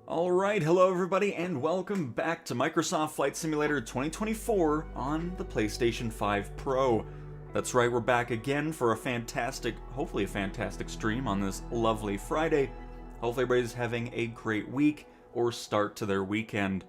Alright, hello everybody, and welcome back to Microsoft Flight Simulator 2024 on the PlayStation 5 Pro. That's right, we're back again for a fantastic, hopefully a fantastic stream on this lovely Friday. Hopefully everybody's having a great week or start to their weekend.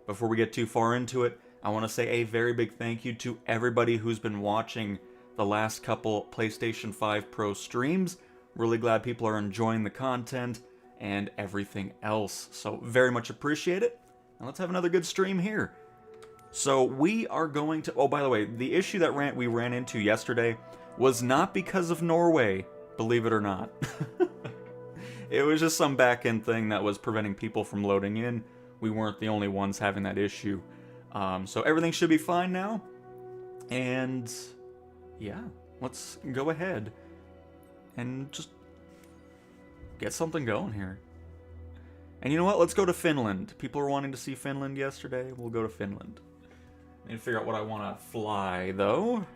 Before we get too far into it, I want to say a very big thank you to everybody who's been watching the last couple PlayStation 5 Pro streams. Really glad people are enjoying the content and everything else. So very much appreciate it. And let's have another good stream here. So we are going to... Oh, by the way, the issue that we ran into yesterday was not because of Norway, believe it or not. It was just some back-end thing that was preventing people from loading in. We weren't the only ones having that issue. So everything should be fine now. And yeah, let's go ahead and just get something going here. And you know what? Let's go to Finland. People were wanting to see Finland yesterday. We'll go to Finland. I need to figure out what I want to fly, though.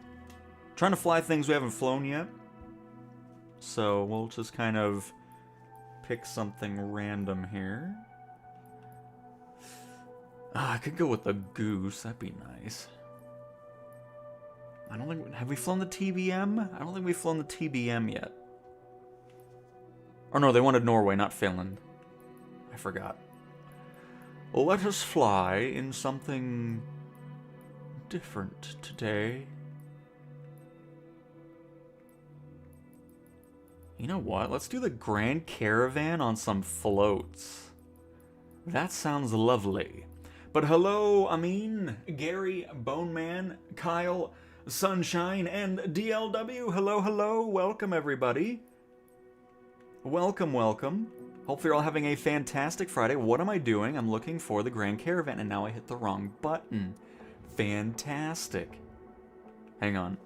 Trying to fly things we haven't flown yet. So we'll just kind of pick something random here. I could go with the goose. That'd be nice. I don't think... Have we flown the TBM? I don't think we've flown the TBM yet. Oh no, they wanted Norway, not Finland. I forgot. Well, let us fly in something different today. You know what? Let's do the Grand Caravan on some floats. That sounds lovely. But hello, Amin, Gary, Boneman, Kyle, Sunshine, and DLW. Hello, hello. Welcome, everybody. Welcome, welcome. Hopefully you're all having a fantastic Friday. What am I doing? I'm looking for the Grand Caravan, and now I hit the wrong button. Fantastic. Hang on.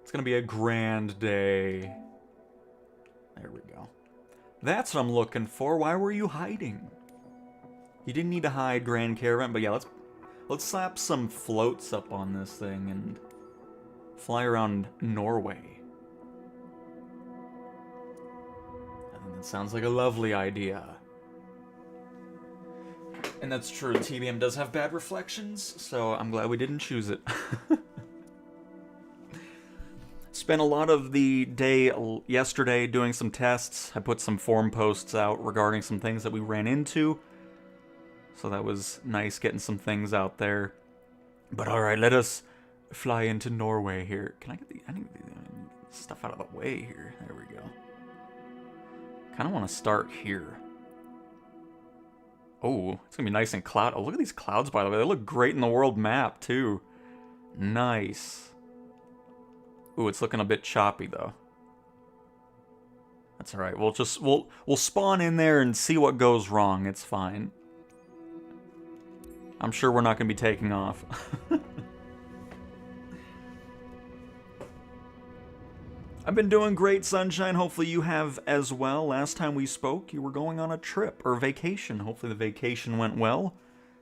It's gonna be a grand day. There we go. That's what I'm looking for. Why were you hiding? You didn't need to hide, Grand Caravan, but yeah, let's slap some floats up on this thing and fly around Norway. Sounds like a lovely idea. And that's true, TBM does have bad reflections, so I'm glad we didn't choose it. Spent a lot of the day yesterday doing some tests. I put some forum posts out regarding some things that we ran into. So that was nice getting some things out there. But alright, let us fly into Norway here. Can I get I need the stuff out of the way here. There we go. Kind of want to start here. Oh, it's going to be nice and cloud. Oh, look at these clouds, by the way. They look great in the world map, too. Nice. Ooh, it's looking a bit choppy, though. That's alright. We'll spawn in there and see what goes wrong. It's fine. I'm sure we're not going to be taking off. I've been doing great, Sunshine. Hopefully you have as well. Last time we spoke, you were going on a trip, or vacation. Hopefully the vacation went well.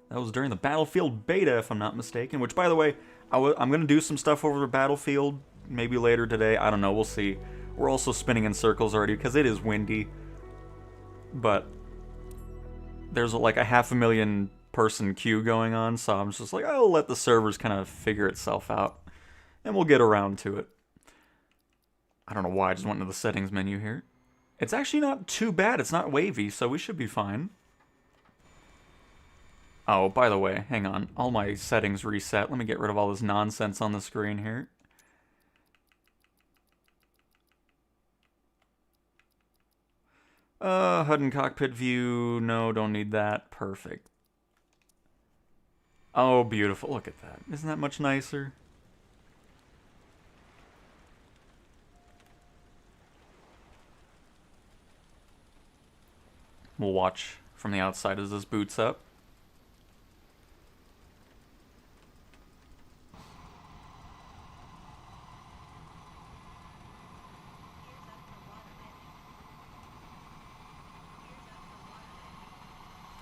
That was during the Battlefield Beta, if I'm not mistaken. Which, by the way, I'm going to do some stuff over the Battlefield, maybe later today. I don't know, we'll see. We're also spinning in circles already, because it is windy. But there's like a 500,000 person queue going on, so I'm just like, I'll let the servers kind of figure itself out. And we'll get around to it. I don't know why I just went into the settings menu here. It's actually not too bad. It's not wavy, so we should be fine. Oh, by the way, hang on. All my settings reset. Let me get rid of all this nonsense on the screen here. HUD and cockpit view. No, don't need that. Perfect. Oh, beautiful. Look at that. Isn't that much nicer? We'll watch from the outside as this boots up.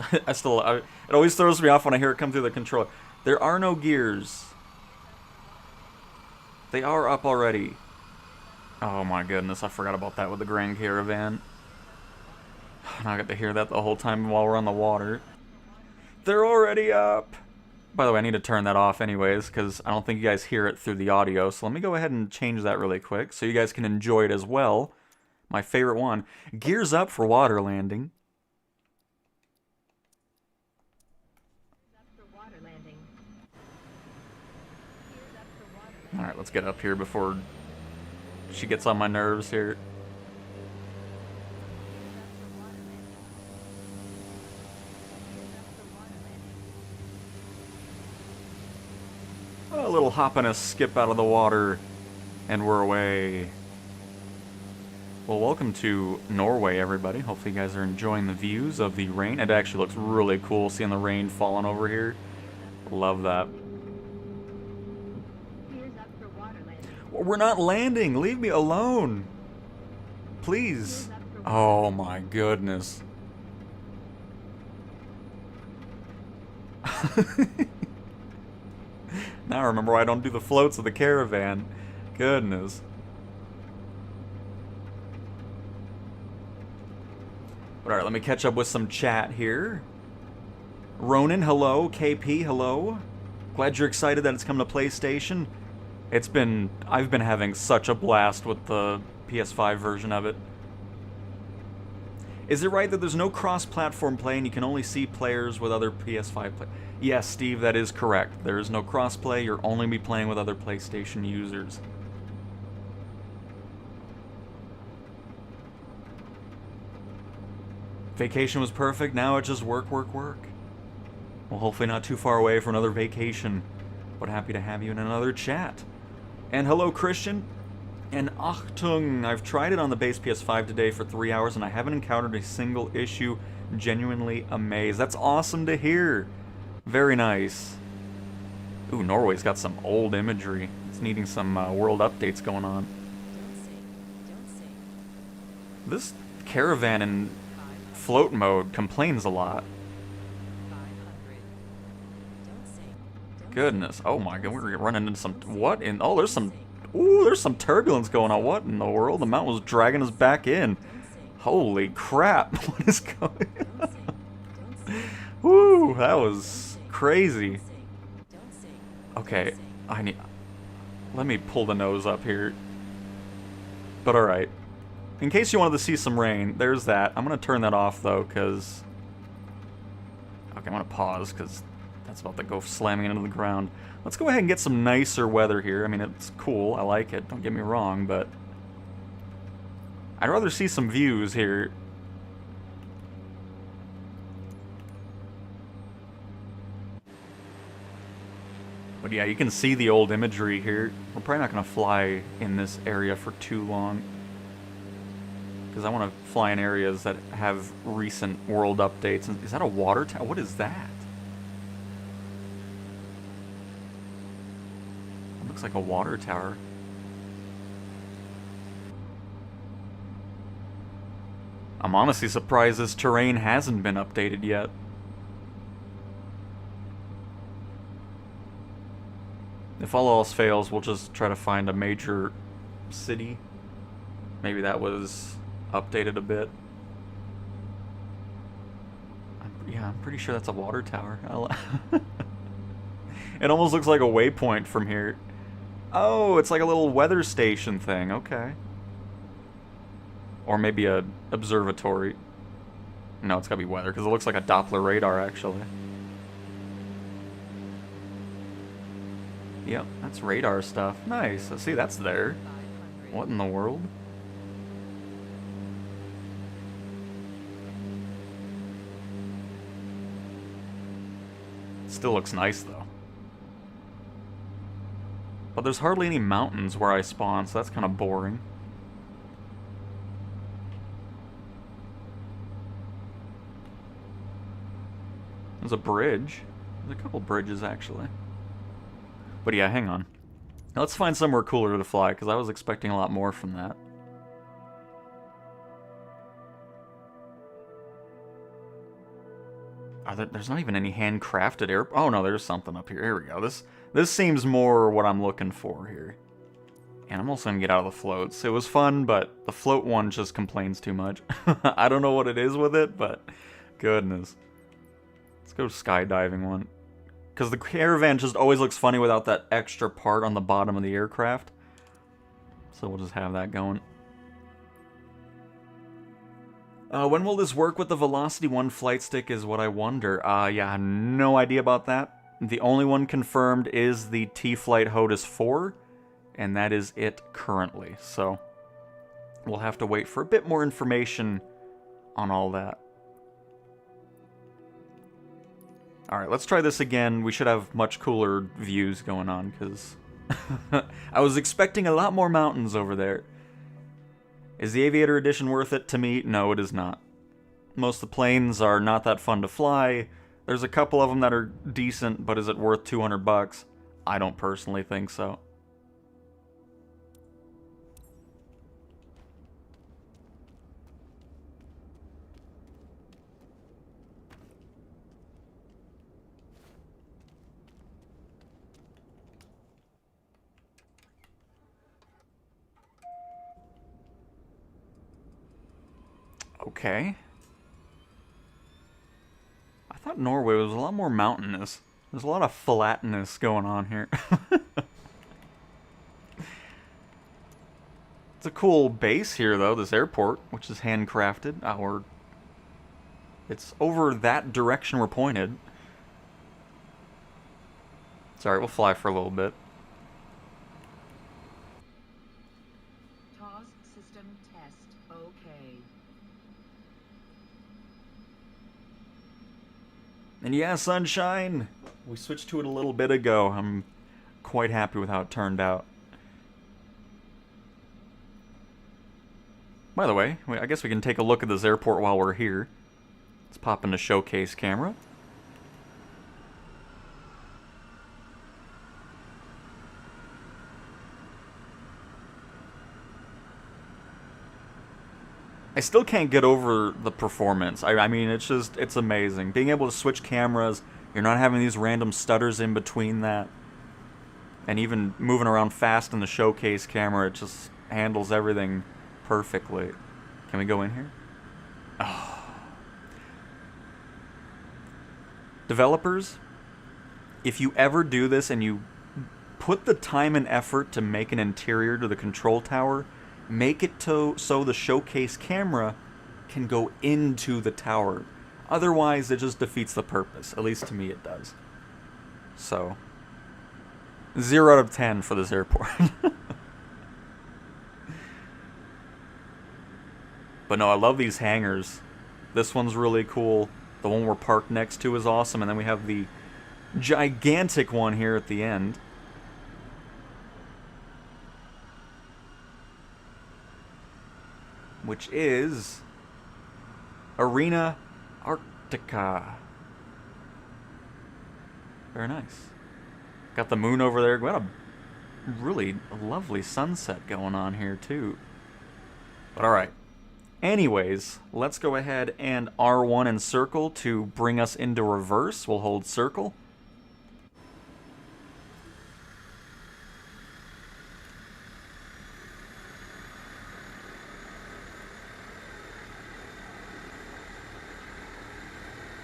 It always throws me off when I hear it come through the controller. There are no gears. They are up already. Oh my goodness, I forgot about that with the Grand Caravan. I got to hear that the whole time while we're on the water. They're already up! By the way, I need to turn that off anyways, because I don't think you guys hear it through the audio, so let me go ahead and change that really quick, so you guys can enjoy it as well. My favorite one. Gears up for water landing. Alright, let's get up here before she gets on my nerves here. A little hop and a skip out of the water, and we're away. Well, welcome to Norway, everybody. Hopefully you guys are enjoying the views of the rain. It actually looks really cool seeing the rain falling over here. Love that. We're not landing! Leave me alone! Please! Oh my goodness. Now I remember why I don't do the floats of the caravan. Goodness. Alright, let me catch up with some chat here. Ronan, hello. KP, hello. Glad you're excited that it's coming to PlayStation. I've been having such a blast with the PS5 version of it. Is it right that there's no cross-platform play and you can only see players with other PS5 players? Yes, Steve, that is correct. There is no cross-play, you'll only be playing with other PlayStation users. Vacation was perfect, now it's just work, work, work. Well, hopefully not too far away for another vacation, but happy to have you in another chat. And hello, Christian. And Achtung, I've tried it on the base PS5 today for 3 hours and I haven't encountered a single issue. Genuinely amazed. That's awesome to hear. Very nice. Ooh, Norway's got some old imagery. It's needing some world updates going on. This caravan in float mode complains a lot. Goodness. Oh my god, we're running into some... What in... Oh, there's some... Ooh, there's some turbulence going on. What in the world? The mountain was dragging us back in. Holy crap. What is going on? Woo, that was crazy. Okay, let me pull the nose up here. But alright. In case you wanted to see some rain, there's that. I'm going to turn that off, though, because... Okay, I'm going to pause, because that's about to go slamming into the ground. Let's go ahead and get some nicer weather here. I mean, it's cool. I like it. Don't get me wrong, but... I'd rather see some views here. But yeah, you can see the old imagery here. We're probably not going to fly in this area for too long. Because I want to fly in areas that have recent world updates. Is that a water tower? What is that? It looks like a water tower. I'm honestly surprised this terrain hasn't been updated yet. If all else fails, we'll just try to find a major city. Maybe that was updated a bit. Yeah, I'm pretty sure that's a water tower. It almost looks like a waypoint from here. Oh, it's like a little weather station thing. Okay. Or maybe a observatory. No, it's gotta be weather, because it looks like a Doppler radar, actually. Yep, that's radar stuff. Nice. See, that's there. What in the world? Still looks nice, though. But there's hardly any mountains where I spawn, so that's kind of boring. There's a bridge. There's a couple bridges, actually. But yeah, hang on. Now let's find somewhere cooler to fly, because I was expecting a lot more from that. There's not even any handcrafted air... Oh no, there's something up here. Here we go. This seems more what I'm looking for here. And I'm also gonna get out of the floats. It was fun, but the float one just complains too much. I don't know what it is with it, but goodness. Let's go skydiving one. Because the caravan just always looks funny without that extra part on the bottom of the aircraft. So we'll just have that going. When will this work with the Velocity 1 flight stick is what I wonder. Yeah, I have no idea about that. The only one confirmed is the T-Flight HOTAS 4. And that is it currently, so we'll have to wait for a bit more information on all that. Alright, let's try this again. We should have much cooler views going on, because I was expecting a lot more mountains over there. Is the Aviator Edition worth it? To me, no, it is not. Most of the planes are not that fun to fly. There's a couple of them that are decent, but is it worth 200 bucks? I don't personally think so. Okay. I thought Norway was a lot more mountainous. There's a lot of flatness going on here. It's a cool base here, though, this airport, which is handcrafted. It's over that direction we're pointed. Sorry, we'll fly for a little bit. System test. Okay. And yeah, sunshine! We switched to it a little bit ago. I'm quite happy with how it turned out. By the way, I guess we can take a look at this airport while we're here. Let's pop in the showcase camera. I still can't get over the performance. I mean, it's amazing. Being able to switch cameras, you're not having these random stutters in between that. And even moving around fast in the showcase camera, it just handles everything perfectly. Can we go in here? Oh. Developers, if you ever do this and you put the time and effort to make an interior to the control tower, make it so the showcase camera can go into the tower. Otherwise, it just defeats the purpose. At least to me it does. So, 0 out of 10 for this airport. But no, I love these hangars. This one's really cool. The one we're parked next to is awesome. And then we have the gigantic one here at the end. Which is Arena Arctica. Very nice. Got the moon over there. Got a really lovely sunset going on here too. But alright. Anyways, let's go ahead and R1 and circle to bring us into reverse. We'll hold circle.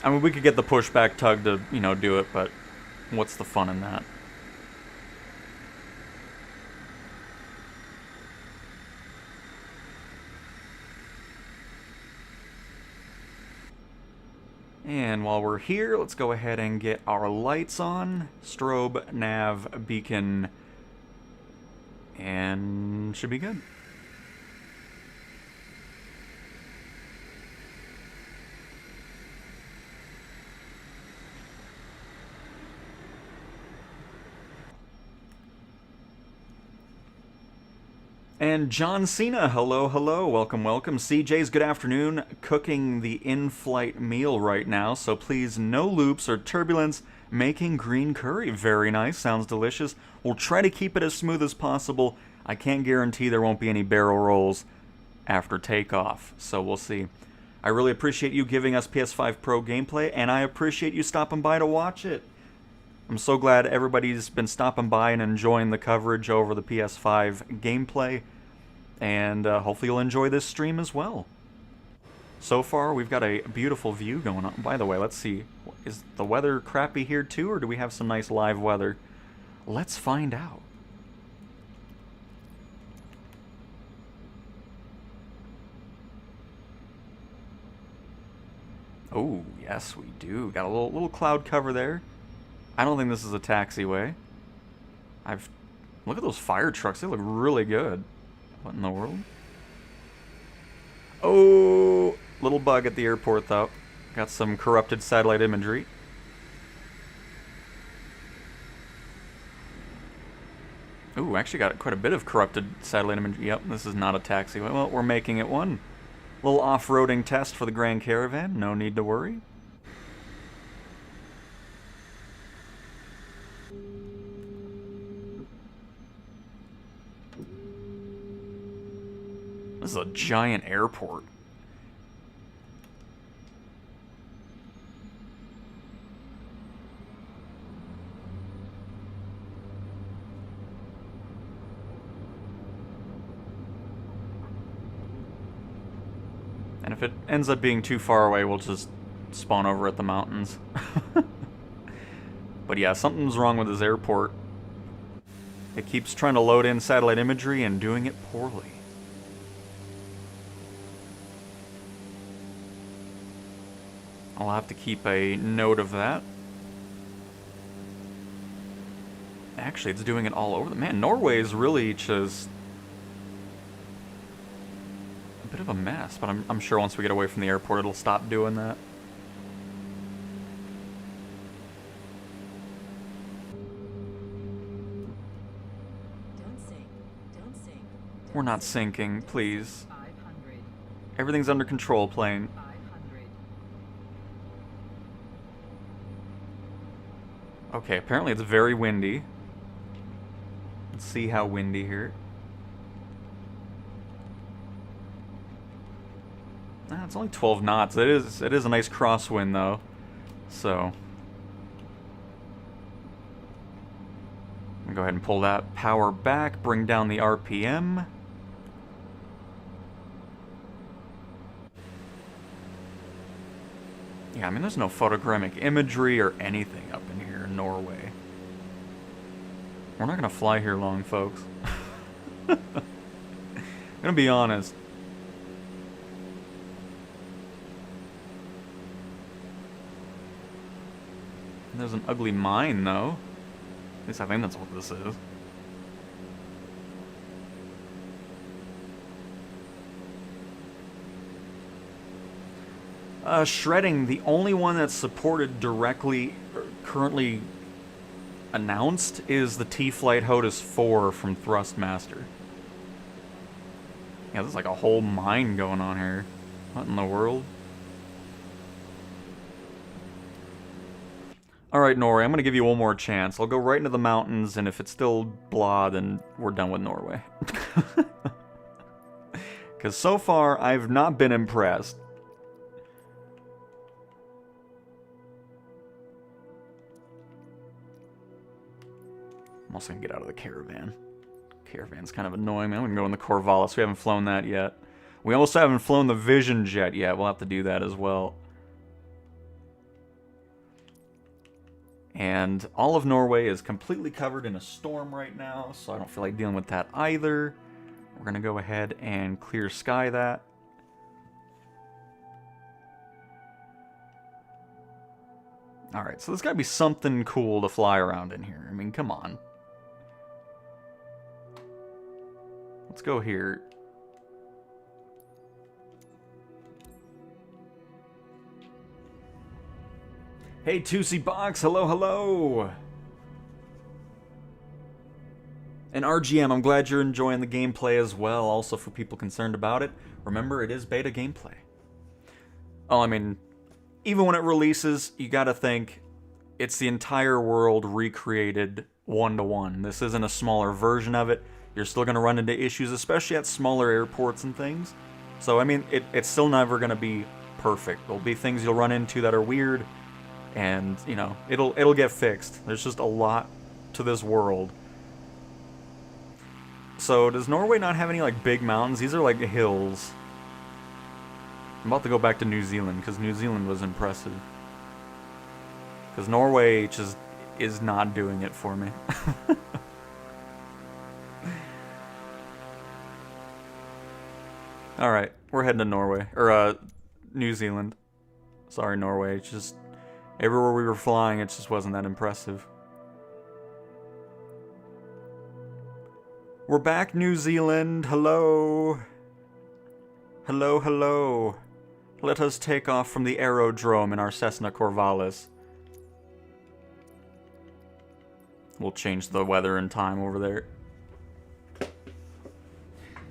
I mean, we could get the pushback tug to, you know, do it, but what's the fun in that? And while we're here, let's go ahead and get our lights on. Strobe, nav, beacon, and should be good. And John Cena, hello, hello, welcome, welcome. CJ's good afternoon, cooking the in-flight meal right now, so please no loops or turbulence, making green curry. Very nice, sounds delicious. We'll try to keep it as smooth as possible. I can't guarantee there won't be any barrel rolls after takeoff, so we'll see. I really appreciate you giving us PS5 Pro gameplay, and I appreciate you stopping by to watch it. I'm so glad everybody's been stopping by and enjoying the coverage over the PS5 gameplay, and hopefully you'll enjoy this stream as well. So far, we've got a beautiful view going on. By the way, let's see. Is the weather crappy here too, or do we have some nice live weather? Let's find out. Oh, yes, we do. Got a little cloud cover there. I don't think this is a taxiway. Look at those fire trucks. They look really good. What in the world? Oh, little bug at the airport, though. Got some corrupted satellite imagery. Ooh, actually got quite a bit of corrupted satellite imagery. Yep, this is not a taxiway. Well, we're making it one. Little off-roading test for the Grand Caravan. No need to worry. This is a giant airport. And if it ends up being too far away, we'll just spawn over at the mountains. But yeah, something's wrong with this airport. It keeps trying to load in satellite imagery and doing it poorly. I'll have to keep a note of that. Actually, it's doing it all over. Man, Norway is really just a bit of a mess, but I'm sure once we get away from the airport, it'll stop doing that. We're not sinking, please. 500. Everything's under control, plane. 500. Okay, apparently it's very windy. Let's see how windy here. It's only 12 knots. It is a nice crosswind though. So I'm gonna go ahead and pull that power back, bring down the RPM. Yeah, I mean there's no photogrammic imagery or anything up in here in Norway. We're not gonna fly here long, folks. I'm gonna be honest. There's an ugly mine, though. At least I think that's what this is. Shredding, the only one that's supported directly, currently announced, is the T-Flight HOTUS 4 from Thrustmaster. Yeah, there's like a whole mine going on here. What in the world? Alright, Norway, I'm going to give you one more chance. I'll go right into the mountains, and if it's still blah, then we're done with Norway. Because so far, I've not been impressed. I'm also going to get out of the caravan. Caravan's kind of annoying, man. We can go in the Corvallis. We haven't flown that yet. We also haven't flown the Vision Jet yet. We'll have to do that as well. And all of Norway is completely covered in a storm right now, so I don't feel like dealing with that either. We're going to go ahead and clear sky that. Alright, so there's got to be something cool to fly around in here. I mean, come on. Let's go here. Hey, Tootsie Box, hello, hello! And RGM, I'm glad you're enjoying the gameplay as well, also for people concerned about it. Remember, it is beta gameplay. Oh, I mean, even when it releases, you gotta think, it's the entire world recreated one-to-one. This isn't a smaller version of it. You're still gonna run into issues, especially at smaller airports and things. So, I mean, it's still never gonna be perfect. There'll be things you'll run into that are weird, And, you know, it'll get fixed. There's just a lot to this world. So, does Norway not have any, like, big mountains? These are, like, hills. I'm about to go back to New Zealand, because New Zealand was impressive. Because Norway just is not doing it for me. Alright, we're heading to Norway. Or, New Zealand. Sorry, Norway. It's just... everywhere we were flying, it just wasn't that impressive. We're back, New Zealand. Hello. Hello, hello. Let us take off from the aerodrome in our Cessna Corvallis. We'll change the weather and time over there.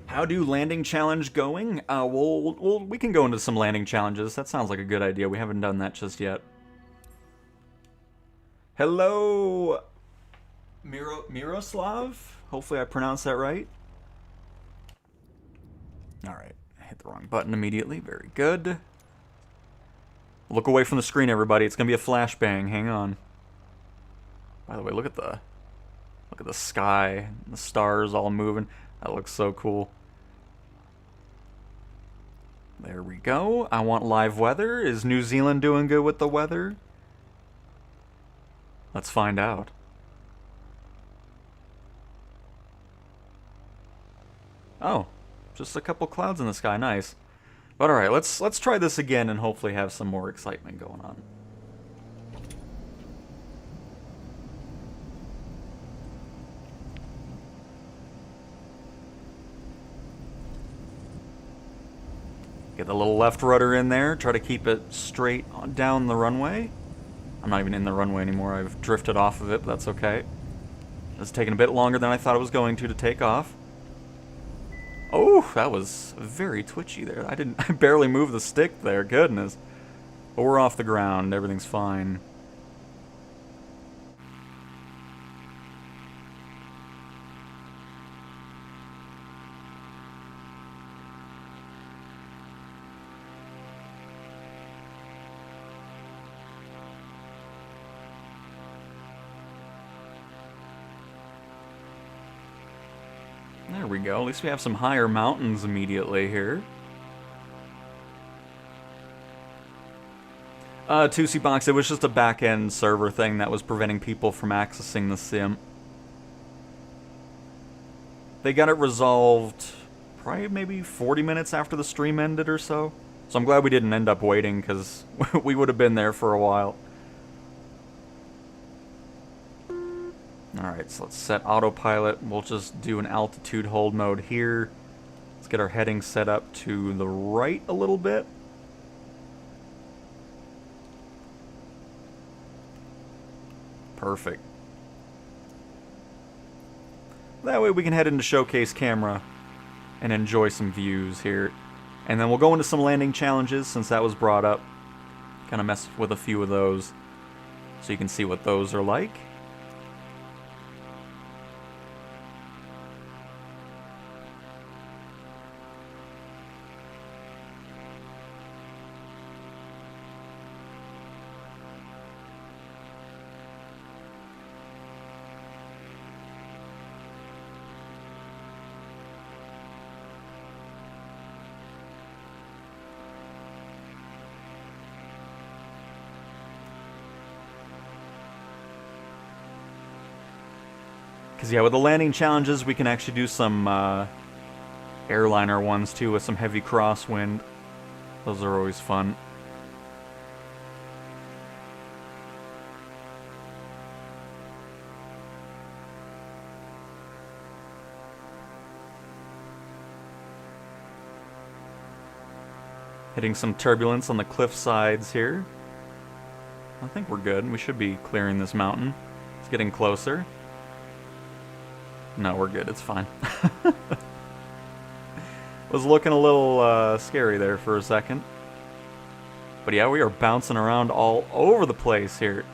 How do landing challenge going? We can go into some landing challenges. That sounds like a good idea. We haven't done that just yet. Hello, Miroslav? Hopefully I pronounced that right. Alright, I hit the wrong button immediately. Very good. Look away from the screen, everybody. It's gonna be a flashbang. Hang on. By the way, look at the sky. The stars all moving. That looks so cool. There we go. I want live weather. Is New Zealand doing good with the weather? Let's find out. Oh, just a couple clouds in the sky. Nice. But alright, let's try this again and hopefully have some more excitement going on. Get the little left rudder in there, try to keep it straight on down the runway. I'm not even in the runway anymore, I've drifted off of it, but that's okay. It's taking a bit longer than I thought it was going to take off. Oh, that was very twitchy there. I barely moved the stick there, goodness. But we're off the ground, everything's fine. There we go. At least we have some higher mountains immediately here. Tusi Box, it was just a back-end server thing that was preventing people from accessing the sim. They got it resolved probably maybe 40 minutes after the stream ended or so. So I'm glad we didn't end up waiting, because we would have been there for a while. Alright, so let's set autopilot. We'll just do an altitude hold mode here. Let's get our heading set up to the right a little bit. Perfect. That way we can head into showcase camera and enjoy some views here. And then we'll go into some landing challenges since that was brought up. Kind of mess with a few of those so you can see what those are like. Because, yeah, with the landing challenges, we can actually do some airliner ones, too, with some heavy crosswind. Those are always fun. Hitting some turbulence on the cliff sides here. I think we're good. We should be clearing this mountain. It's getting closer. No, we're good. It's fine. Was looking a little scary there for a second. But yeah, we are bouncing around all over the place here.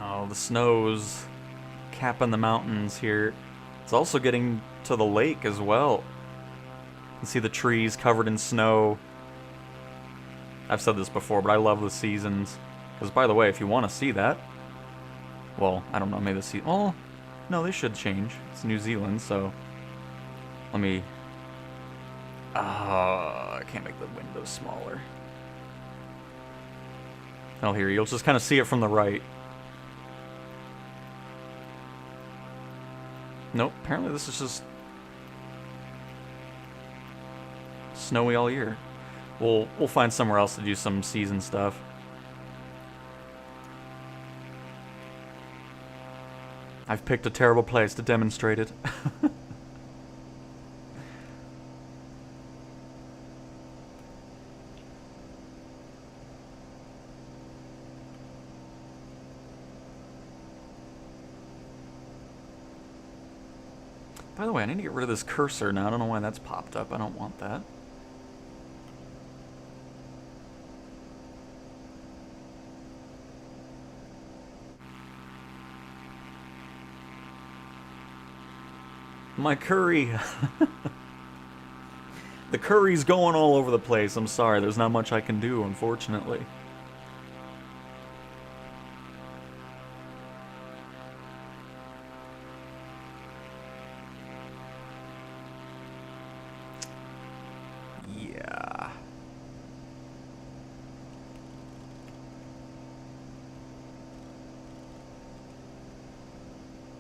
Oh, the snow's capping the mountains here. It's also getting to the lake as well. You can see the trees covered in snow. I've said this before, but I love the seasons. Because, by the way, if you want to see that... Well, I don't know, maybe the season... Oh, no, they should change. It's New Zealand, so... Let me... I can't make the window smaller. Oh, here, you'll just kind of see it from the right. Nope, apparently this is just... snowy all year. We'll find somewhere else to do some season stuff. I've picked a terrible place to demonstrate it. By the way, I need to get rid of this cursor now. I don't know why that's popped up. I don't want that. My curry. The curry's going all over the place. I'm sorry. There's not much I can do, unfortunately. Yeah.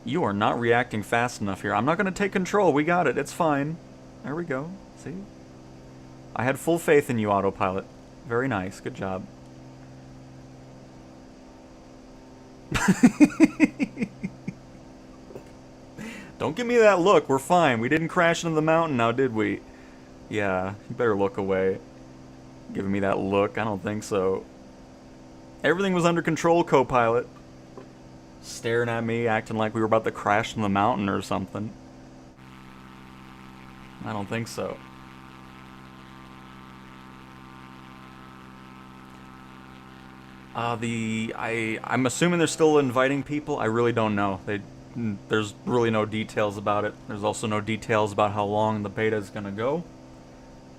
You are not reacting fast enough here. I'm not going to take control. We got it. It's fine. There we go. See? I had full faith in you, Autopilot. Very nice. Good job. Don't give me that look. We're fine. We didn't crash into the mountain now, did we? Yeah, you better look away. Giving me that look? I don't think so. Everything was under control, co-pilot. Staring at me, acting like we were about to crash in the mountain or something. I don't think so. I'm assuming they're still inviting people. I really don't know. There's really no details about it. There's also no details about how long the beta is gonna go.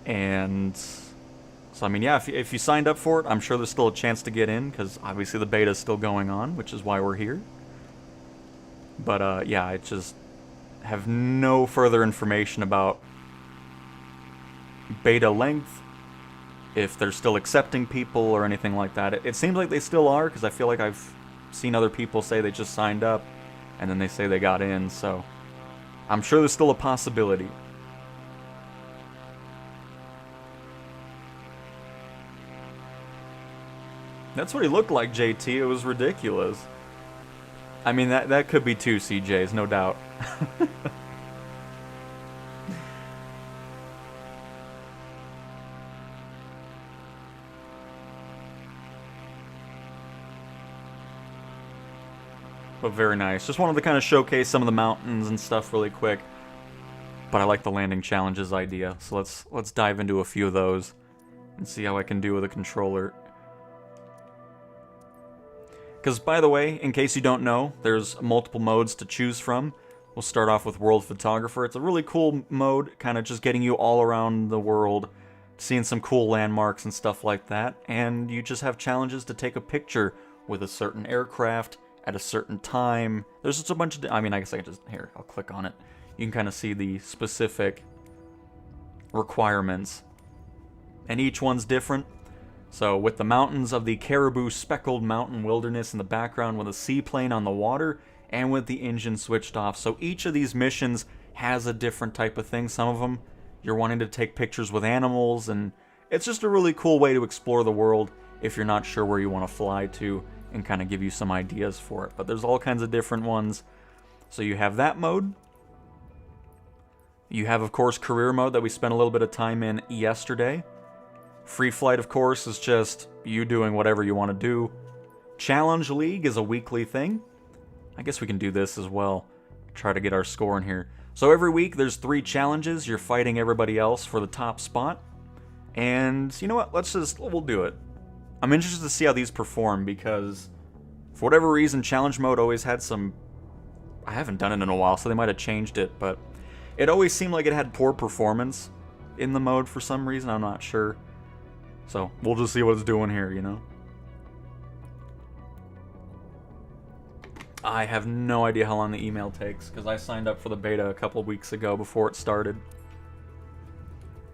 And so I mean, yeah, if you signed up for it, I'm sure there's still a chance to get in, because obviously the beta is still going on, which is why we're here. But yeah, I just have no further information about beta length, if they're still accepting people or anything like that. It seems like they still are, because I feel like I've seen other people say they just signed up and then they say they got in, so I'm sure there's still a possibility. That's what he looked like, JT. It was ridiculous. I mean, that could be two CJs, no doubt. But very nice. Just wanted to kind of showcase some of the mountains and stuff really quick. But I like the landing challenges idea, so let's dive into a few of those and see how I can do with a controller. Because, by the way, in case you don't know, there's multiple modes to choose from. We'll start off with World Photographer. It's a really cool mode, kind of just getting you all around the world, seeing some cool landmarks and stuff like that. And you just have challenges to take a picture with a certain aircraft at a certain time. There's just a bunch of... I mean, I guess I can just... Here, I'll click on it. You can kind of see the specific requirements. And each one's different. So, with the mountains of the Caribou Speckled Mountain Wilderness in the background, with a seaplane on the water, and with the engine switched off. So each of these missions has a different type of thing. Some of them, you're wanting to take pictures with animals, and it's just a really cool way to explore the world if you're not sure where you want to fly to, and kind of give you some ideas for it. But there's all kinds of different ones. So you have that mode. You have, of course, career mode that we spent a little bit of time in yesterday. Free flight, of course, is just you doing whatever you want to do. Challenge League is a weekly thing. I guess we can do this as well. Try to get our score in here. So every week there's 3 challenges. You're fighting everybody else for the top spot. And you know what? We'll do it. I'm interested to see how these perform, because for whatever reason, challenge mode always had some I haven't done it in a while, so they might have changed it, but it always seemed like it had poor performance in the mode for some reason. I'm not sure. So we'll just see what it's doing here, you know? I have no idea how long the email takes, because I signed up for the beta a couple weeks ago before it started.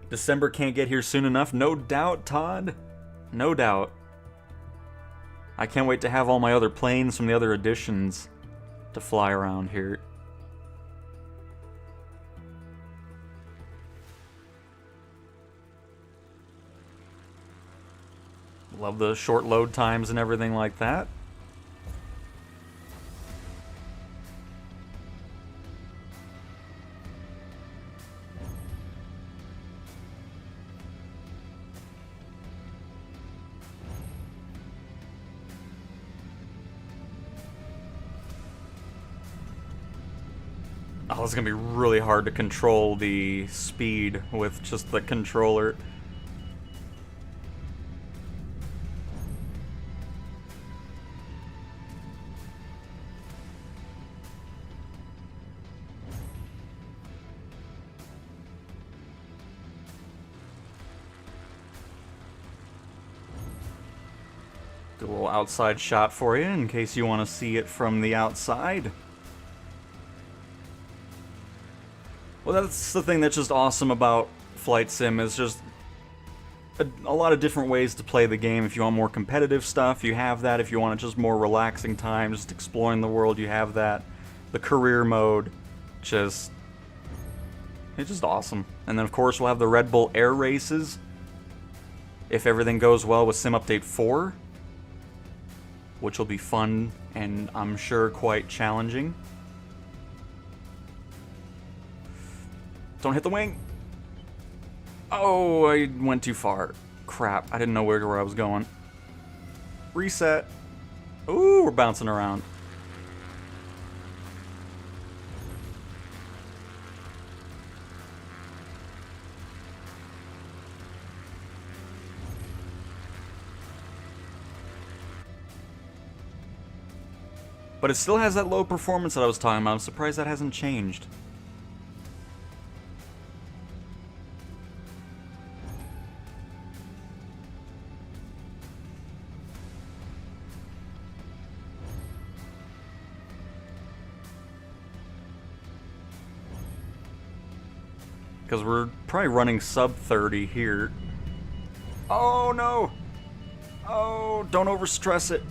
December can't get here soon enough. No doubt, Todd. No doubt. I can't wait to have all my other planes from the other editions to fly around here. Love the short load times and everything like that. Oh, it's gonna be really hard to control the speed with just the controller. Do a little outside shot for you in case you want to see it from the outside. Well, that's the thing that's just awesome about Flight Sim, is just a lot of different ways to play the game. If you want more competitive stuff, you have that. If you want just more relaxing time, just exploring the world, you have that. The career mode, it's just awesome. And then of course we'll have the Red Bull Air Races, if everything goes well with Sim Update 4, which will be fun and I'm sure quite challenging. Don't hit the wing. Oh, I went too far. Crap, I didn't know where I was going. Reset. Ooh, we're bouncing around. But it still has that low performance that I was talking about. I'm surprised that hasn't changed. Because we're probably running sub 30 here. Oh no! Oh, don't overstress it.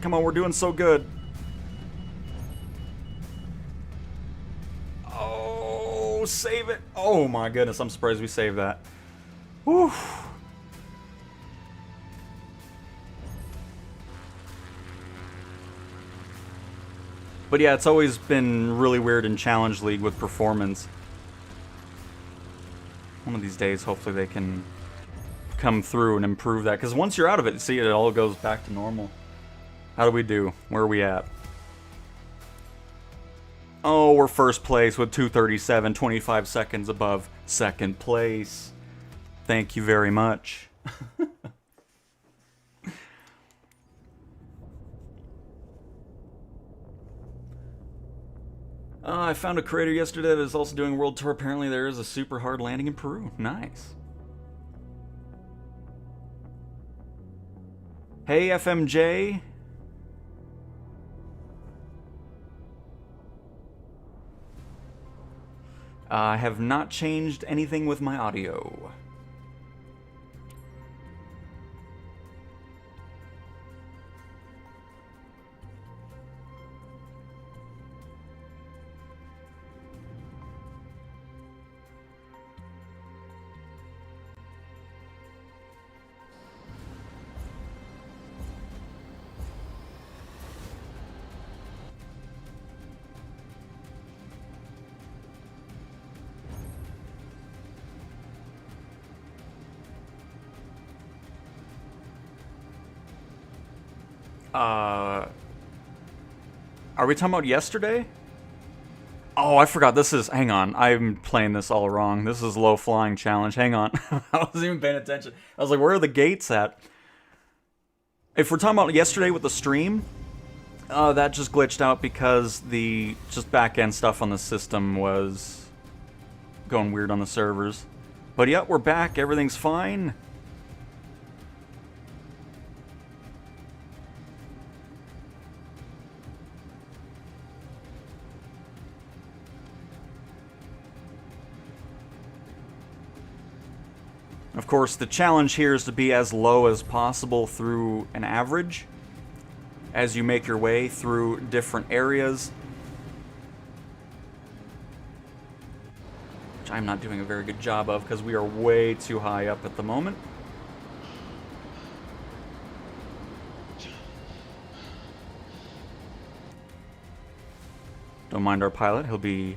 Come on, we're doing so good. Oh, save it. Oh my goodness, I'm surprised we saved that. Whew. But yeah, it's always been really weird in Challenge League with performance. One of these days, hopefully they can come through and improve that. Because once you're out of it, see, it all goes back to normal. How do we do? Where are we at? Oh, we're first place with 2:37, 25 seconds above second place. Thank you very much. I found a creator yesterday that is also doing a world tour. Apparently there is a super hard landing in Peru. Nice. Hey, FMJ. I have not changed anything with my audio. Are we talking about yesterday? Oh, I forgot. This is... Hang on. I'm playing this all wrong. This is low flying challenge. Hang on. I wasn't even paying attention. I was like, where are the gates at? If we're talking about yesterday with the stream, That just glitched out because the just back-end stuff on the system was going weird on the servers. But yeah, we're back. Everything's fine. Of course, the challenge here is to be as low as possible through an average as you make your way through different areas. Which I'm not doing a very good job of because we are way too high up at the moment. Don't mind our pilot, he'll be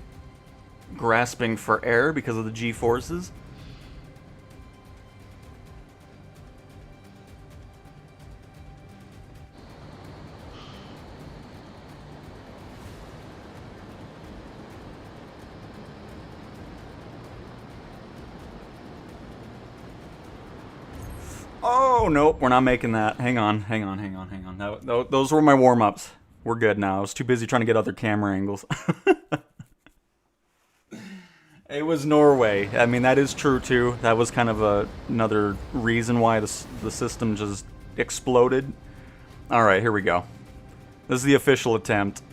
grasping for air because of the G-forces. Oh, nope, we're not making that. Hang on. Those were my warm-ups. We're good now. I was too busy trying to get other camera angles. It was Norway. I mean, that is true, too. That was kind of another reason why the system just exploded. Alright, here we go. This is the official attempt.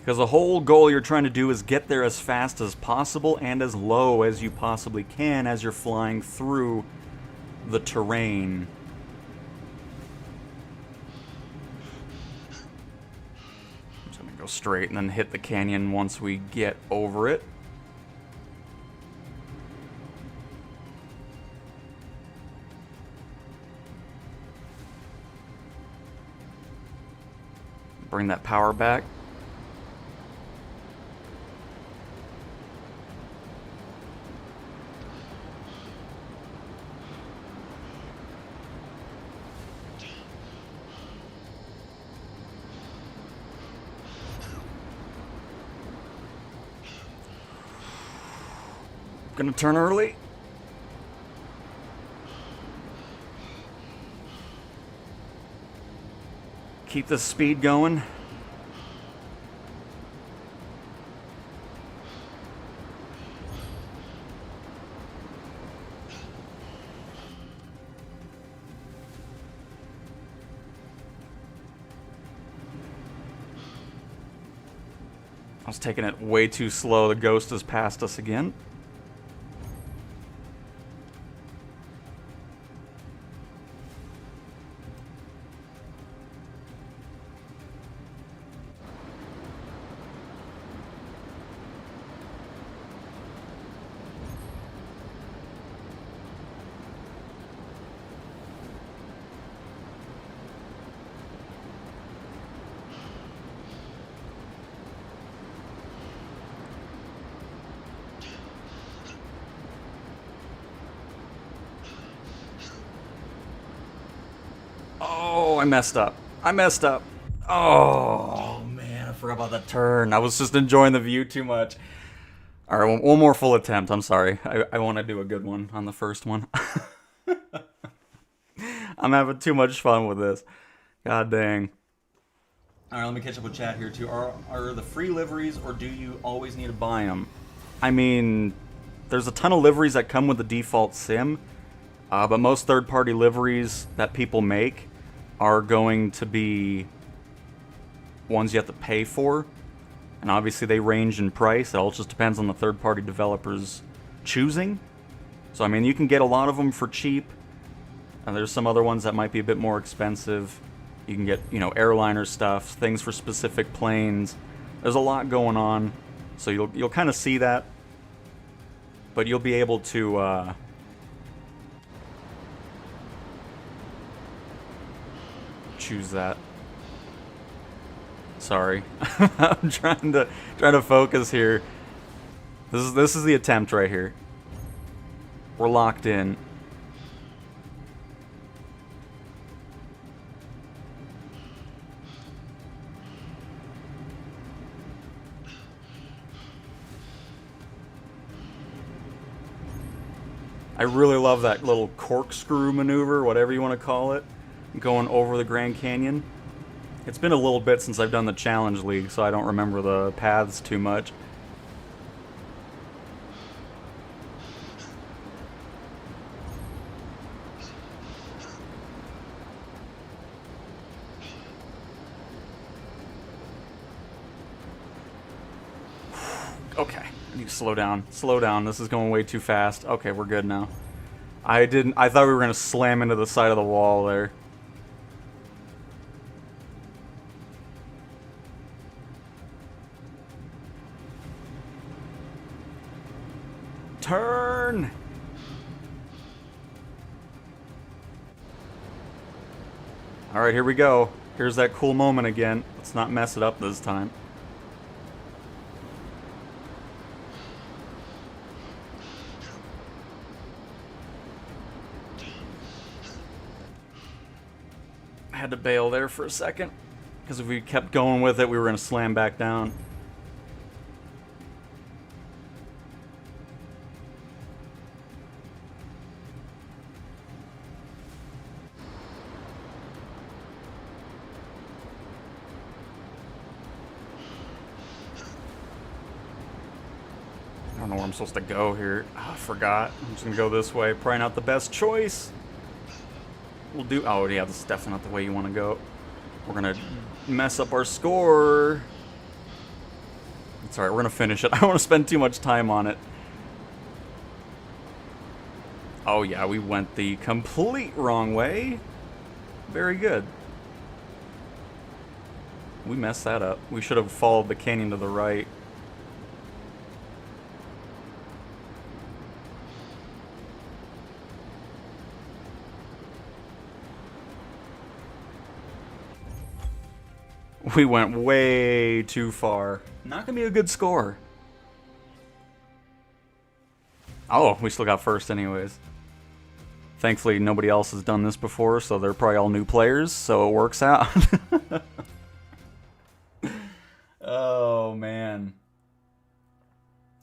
Because the whole goal you're trying to do is get there as fast as possible and as low as you possibly can as you're flying through the terrain. I'm just going to go straight and then hit the canyon once we get over it. Bring that power back. Gonna turn early. Keep the speed going. I was taking it way too slow. The ghost has passed us again. Oh, I messed up. Oh, man, I forgot about that turn. I was just enjoying the view too much. All right, one more full attempt. I'm sorry. I want to do a good one on the first one. I'm having too much fun with this. God dang. All right, let me catch up with chat here, too. Are the free liveries, or do you always need to buy them? I mean, there's a ton of liveries that come with the default sim, but most third-party liveries that people make are going to be ones you have to pay for. And obviously they range in price. It all just depends on the third-party developer's choosing. So, I mean, you can get a lot of them for cheap. And there's some other ones that might be a bit more expensive. You can get, airliner stuff, things for specific planes. There's a lot going on. So you'll kind of see that. But you'll be able to choose that. Sorry. I'm trying to focus here. This is the attempt right here. We're locked in. I really love that little corkscrew maneuver, whatever you want to call it, going over the Grand Canyon. It's been a little bit since I've done the Challenge League, so I don't remember the paths too much. Okay, I need to slow down. Slow down. This is going way too fast. Okay, we're good now. I thought we were gonna slam into the side of the wall there. Turn! Alright, here we go. Here's that cool moment again. Let's not mess it up this time. I had to bail there for a second, because if we kept going with it, we were going to slam back down. I don't know where I'm supposed to go here. Oh, I forgot. I'm just going to go this way. Probably not the best choice. We'll do... Oh, yeah, this is definitely not the way you want to go. We're going to mess up our score. It's alright, we're going to finish it. I don't want to spend too much time on it. Oh, yeah, we went the complete wrong way. Very good. We messed that up. We should have followed the canyon to the right. We went way too far. Not gonna be a good score. Oh, we still got first anyways. Thankfully, nobody else has done this before, so they're probably all new players, so it works out. Oh, man.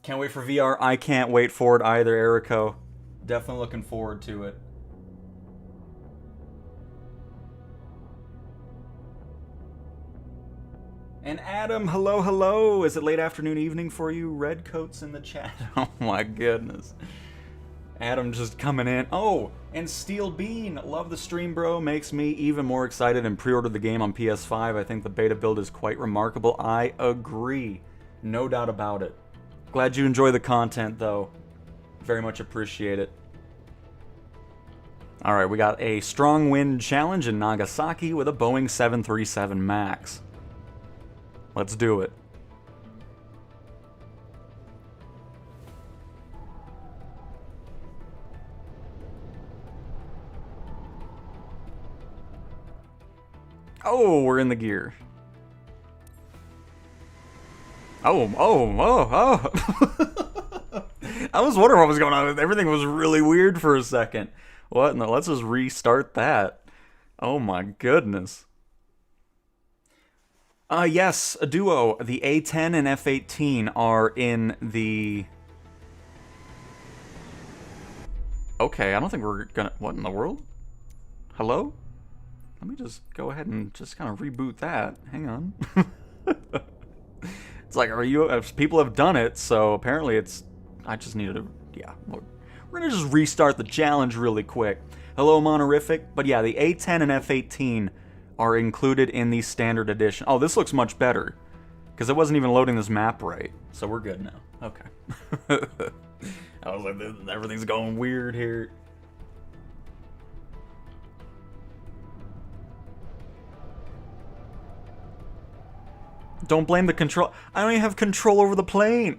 Can't wait for VR. I can't wait for it either, Erico. Definitely looking forward to it. And Adam, hello, hello. Is it late afternoon, evening for you? Red coats in the chat. Oh my goodness. Adam just coming in. Oh, and Steel Bean. Love the stream, bro. Makes me even more excited and pre-ordered the game on PS5. I think the beta build is quite remarkable. I agree. No doubt about it. Glad you enjoy the content, though. Very much appreciate it. Alright, we got a strong wind challenge in Nagasaki with a Boeing 737 MAX. Let's do it. Oh, we're in the gear. Oh. I was wondering what was going on. Everything was really weird for a second. What? No, let's just restart that. Oh my goodness. Yes, a duo. The A10 and F18 are in the... Okay, I don't think we're gonna... What in the world? Hello? Let me just go ahead and just kind of reboot that. Hang on. It's like, people have done it, so apparently it's... I just needed to... Yeah, we're gonna just restart the challenge really quick. Hello, Monorific. But yeah, the A10 and F18... are included in the standard edition. Oh, this looks much better. Because it wasn't even loading this map right. So we're good now. Okay. I was like, everything's going weird here. Don't blame the control. I don't even have control over the plane.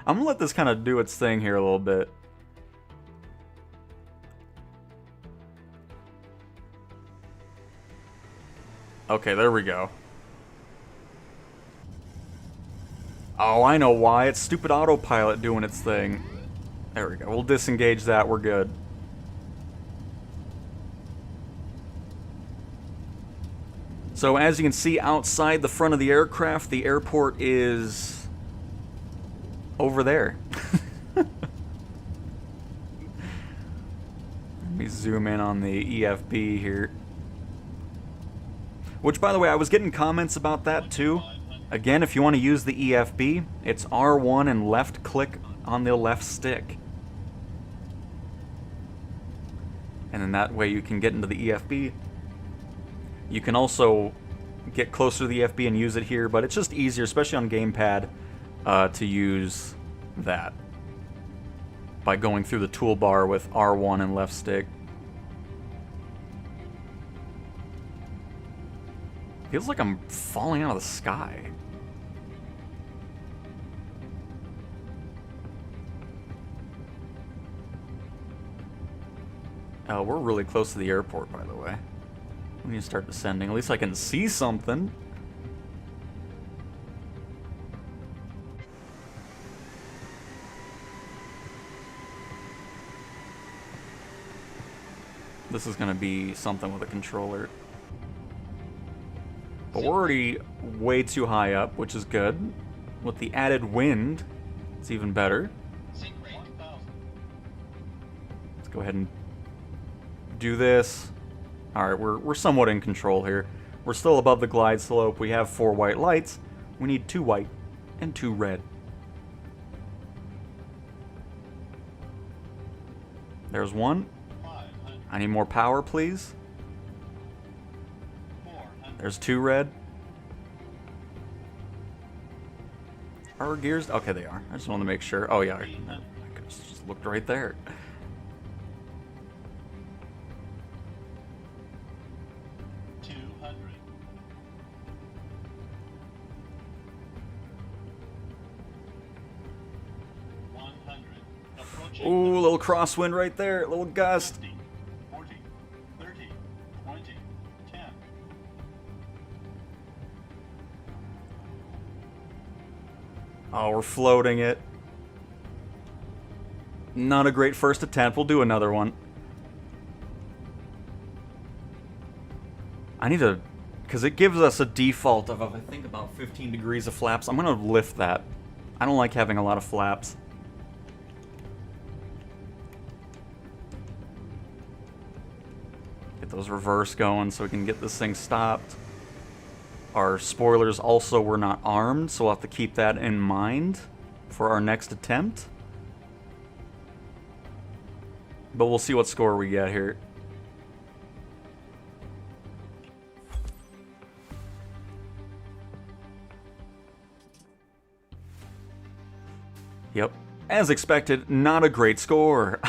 I'm gonna let this kind of do its thing here a little bit. Okay, there we go. Oh, I know why. It's stupid Autopilot doing its thing. There we go. We'll disengage that. We're good. So as you can see outside the front of the aircraft, the airport is over there. zoom in on the EFB here. Which, by the way, I was getting comments about that too. Again, if you want to use the EFB, it's R1 and left click on the left stick. And then that way you can get into the EFB. You can also get closer to the EFB and use it here, but it's just easier, especially on gamepad, to use that by going through the toolbar with R1 and left stick. Feels like I'm falling out of the sky. Oh, we're really close to the airport, by the way. We need to start descending. At least I can see something. This is going to be something with a controller. But we're already way too high up, which is good. With the added wind, it's even better. Let's go ahead and do this. Alright, we're somewhat in control here. We're still above the glide slope. We have 4 white lights. We need 2 white and 2 red. There's 1. I need more power, please. There's 2 red. Are our gears? Okay, they are. I just wanted to make sure. Oh, yeah. I could just looked right there. Ooh, a little crosswind right there. A little gust. 50, 40, 30, 20, 10. Oh, we're floating it. Not a great first attempt. We'll do another one. I need to... because it gives us a default of, I think, about 15 degrees of flaps. I'm going to lift that. I don't like having a lot of flaps. Get those reverse going so we can get this thing stopped. Our spoilers also were not armed, so we'll have to keep that in mind for our next attempt. But we'll see what score we get here. Yep. As expected, not a great score.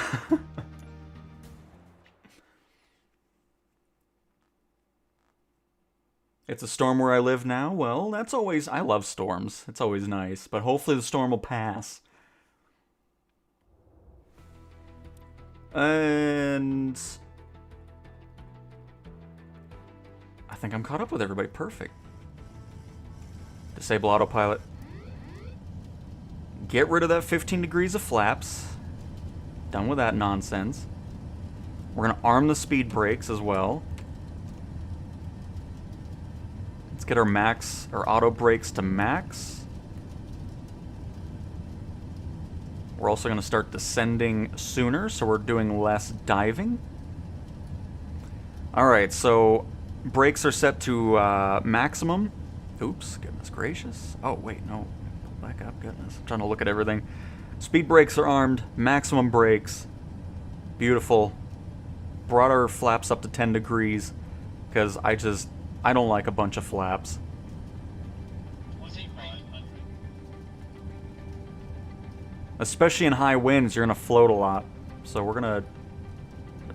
It's a storm where I live now. Well, that's always... I love storms. It's always nice. But hopefully the storm will pass. And... I think I'm caught up with everybody. Perfect. Disable autopilot. Get rid of that 15 degrees of flaps. Done with that nonsense. We're going to arm the speed brakes as well. Let's get our max, or auto brakes to max. We're also going to start descending sooner, so we're doing less diving. Alright, so brakes are set to maximum. Oops, goodness gracious. Oh, wait, no. Back up, goodness. I'm trying to look at everything. Speed brakes are armed, maximum brakes. Beautiful. Brought our flaps up to 10 degrees, because I don't like a bunch of flaps. Especially in high winds, you're going to float a lot. So we're going to...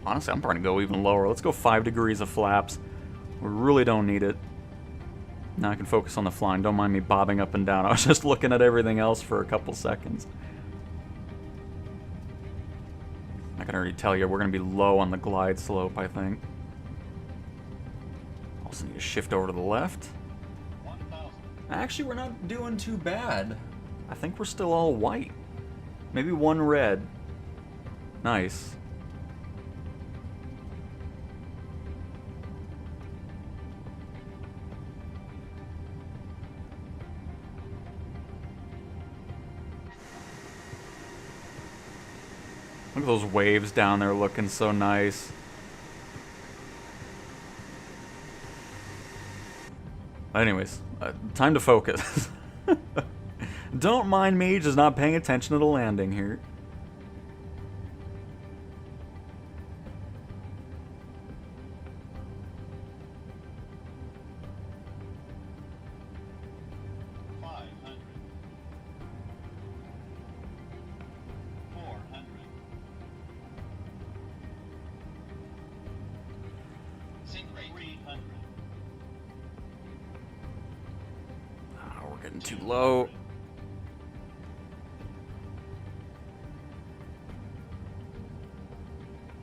Honestly, I'm probably going to go even lower. Let's go 5 degrees of flaps. We really don't need it. Now I can focus on the flying. Don't mind me bobbing up and down. I was just looking at everything else for a couple seconds. I can already tell you, we're going to be low on the glide slope, I think. Also need to shift over to the left. Actually, we're not doing too bad. I think we're still all white. Maybe 1 red. Nice. Look at those waves down there looking so nice. Anyways, time to focus. Don't mind me just not paying attention to the landing here. Getting too low.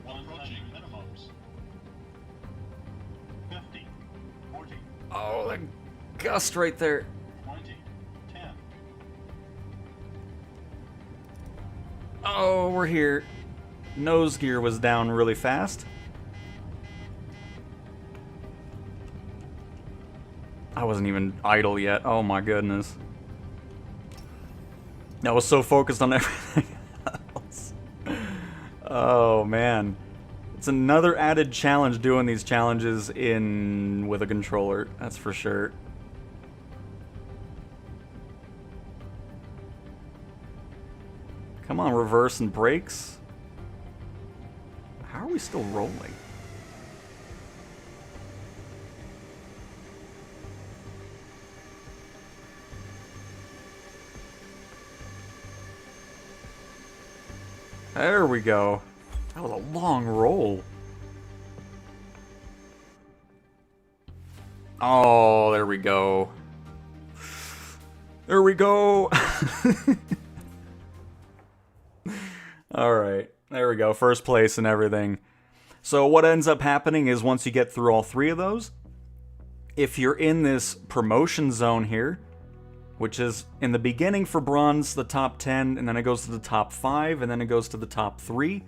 Approaching minimums. 50, 40, Oh, that gust right there. 20, 10. Oh, we're here. Nose gear was down really fast. I wasn't even idle yet. Oh my goodness. I was so focused on everything else. Oh man. It's another added challenge doing these challenges with a controller, that's for sure. Come on, reverse and brakes. How are we still rolling? There we go. That was a long roll. Oh, there we go. There we go. Alright, there we go. First place and everything. So what ends up happening is once you get through all three of those, if you're in this promotion zone here, which is in the beginning for bronze, the top 10, and then it goes to the top 5, and then it goes to the top 3.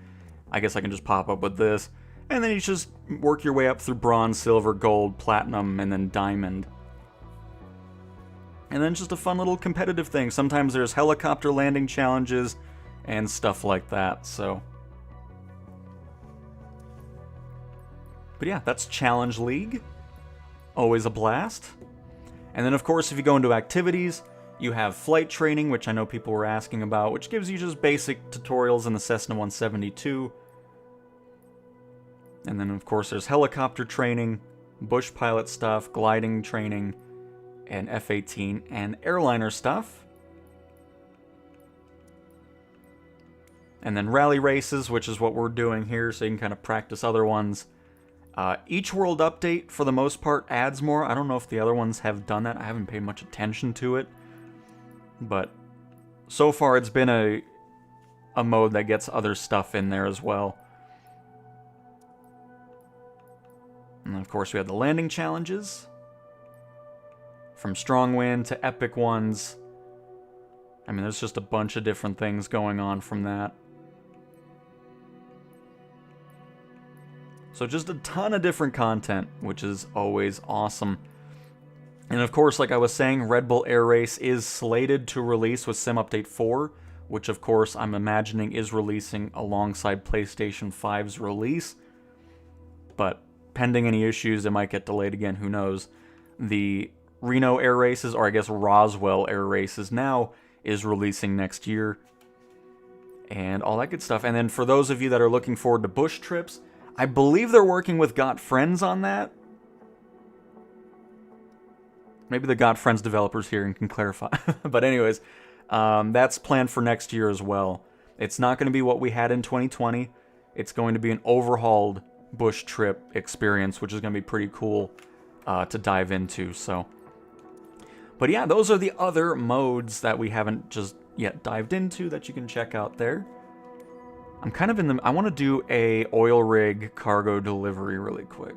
I guess I can just pop up with this. And then you just work your way up through bronze, silver, gold, platinum, and then diamond. And then just a fun little competitive thing. Sometimes there's helicopter landing challenges and stuff like that, so. But yeah, that's Challenge League. Always a blast. And then, of course, if you go into activities, you have flight training, which I know people were asking about, which gives you just basic tutorials in the Cessna 172. And then, of course, there's helicopter training, bush pilot stuff, gliding training, and F-18, and airliner stuff. And then rally races, which is what we're doing here, so you can kind of practice other ones. Each world update, for the most part, adds more. I don't know if the other ones have done that. I haven't paid much attention to it. But so far, it's been a mode that gets other stuff in there as well. And of course, we have the landing challenges. From strong wind to epic ones. I mean, there's just a bunch of different things going on from that. So just a ton of different content, which is always awesome. And of course, like I was saying, Red Bull Air Race is slated to release with Sim Update 4, which of course I'm imagining is releasing alongside PlayStation 5's release. But pending any issues, it might get delayed again, who knows. The Reno Air Races, or I guess Roswell Air Races now, is releasing next year. And all that good stuff. And then for those of you that are looking forward to bush trips, I believe they're working with Got Friends on that. Maybe the Got Friends developers here and can clarify. But anyways, that's planned for next year as well. It's not going to be what we had in 2020. It's going to be an overhauled bush trip experience, which is going to be pretty cool to dive into. So, but yeah, those are the other modes that we haven't just yet dived into that you can check out there. I'm kind of in the... I want to do a oil rig cargo delivery really quick.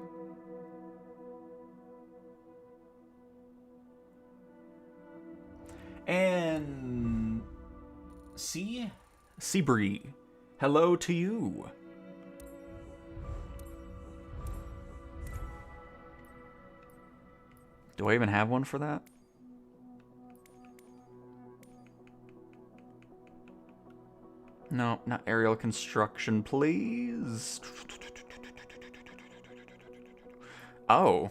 And... Seabree. Hello to you. Do I even have one for that? No, not aerial construction, please. Oh.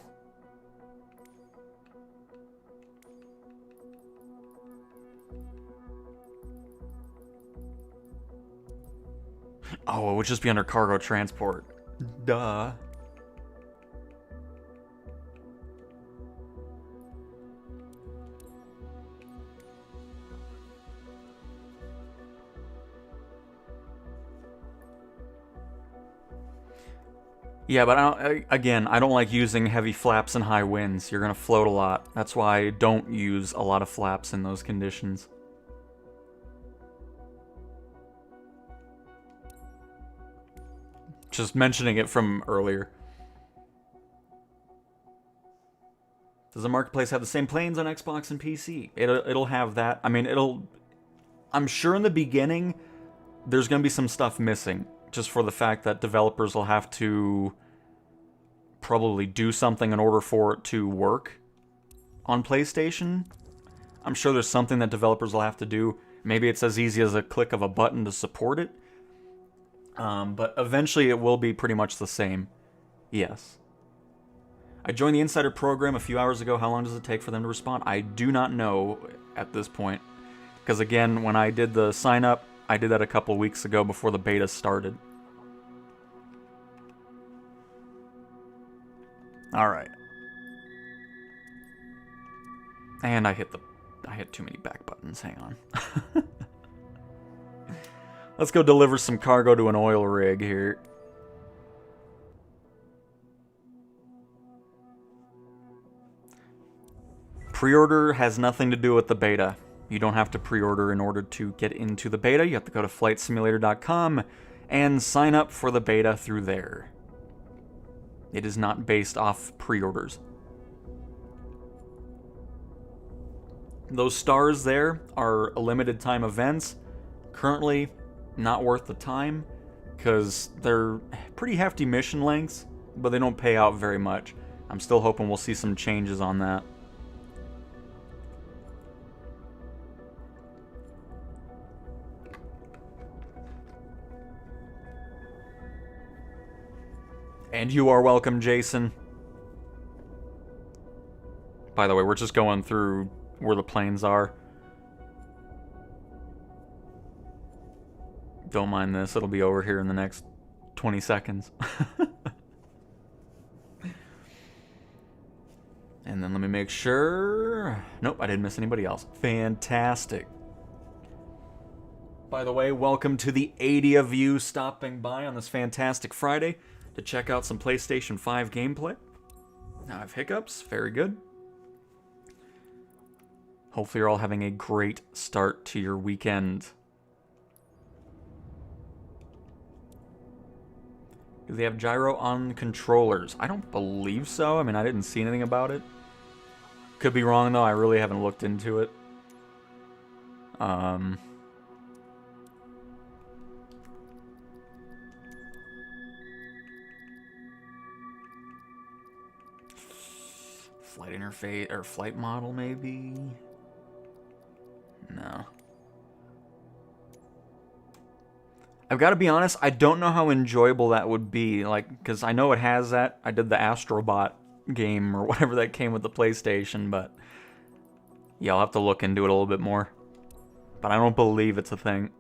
Oh, it would just be under cargo transport. Duh. Yeah, but I don't like using heavy flaps and high winds. You're gonna float a lot. That's why I don't use a lot of flaps in those conditions. Just mentioning it from earlier. Does the marketplace have the same planes on Xbox and PC? It'll have that. I mean, I'm sure in the beginning there's gonna be some stuff missing, just for the fact that developers will have to probably do something in order for it to work on PlayStation. I'm sure there's something that developers will have to do. Maybe it's as easy as a click of a button to support it. But eventually it will be pretty much the same. Yes. I joined the Insider program a few hours ago. How long does it take for them to respond? I do not know at this point. Because again, when I did the sign up, I did that a couple weeks ago before the beta started. Alright. And I hit too many back buttons. Hang on. Let's go deliver some cargo to an oil rig here. Pre-order has nothing to do with the beta. You don't have to pre-order in order to get into the beta. You have to go to flightsimulator.com and sign up for the beta through there. It is not based off pre-orders. Those stars there are limited time events. Currently, not worth the time, because they're pretty hefty mission lengths, but they don't pay out very much. I'm still hoping we'll see some changes on that. And you are welcome, Jason. By the way, we're just going through where the planes are. Don't mind this, it'll be over here in the next 20 seconds. And then let me make sure... Nope, I didn't miss anybody else. Fantastic. By the way, welcome to the 80 of you stopping by on this fantastic Friday to check out some PlayStation 5 gameplay. Now I have hiccups, very good. Hopefully you're all having a great start to your weekend. Do they have gyro on controllers? I don't believe so. I mean, I didn't see anything about it. Could be wrong, though. I really haven't looked into it. Flight interface, or flight model, maybe? No. I've got to be honest, I don't know how enjoyable that would be, like, because I know it has that. I did the Astrobot game, or whatever that came with the PlayStation, but yeah, I'll have to look into it a little bit more. But I don't believe it's a thing.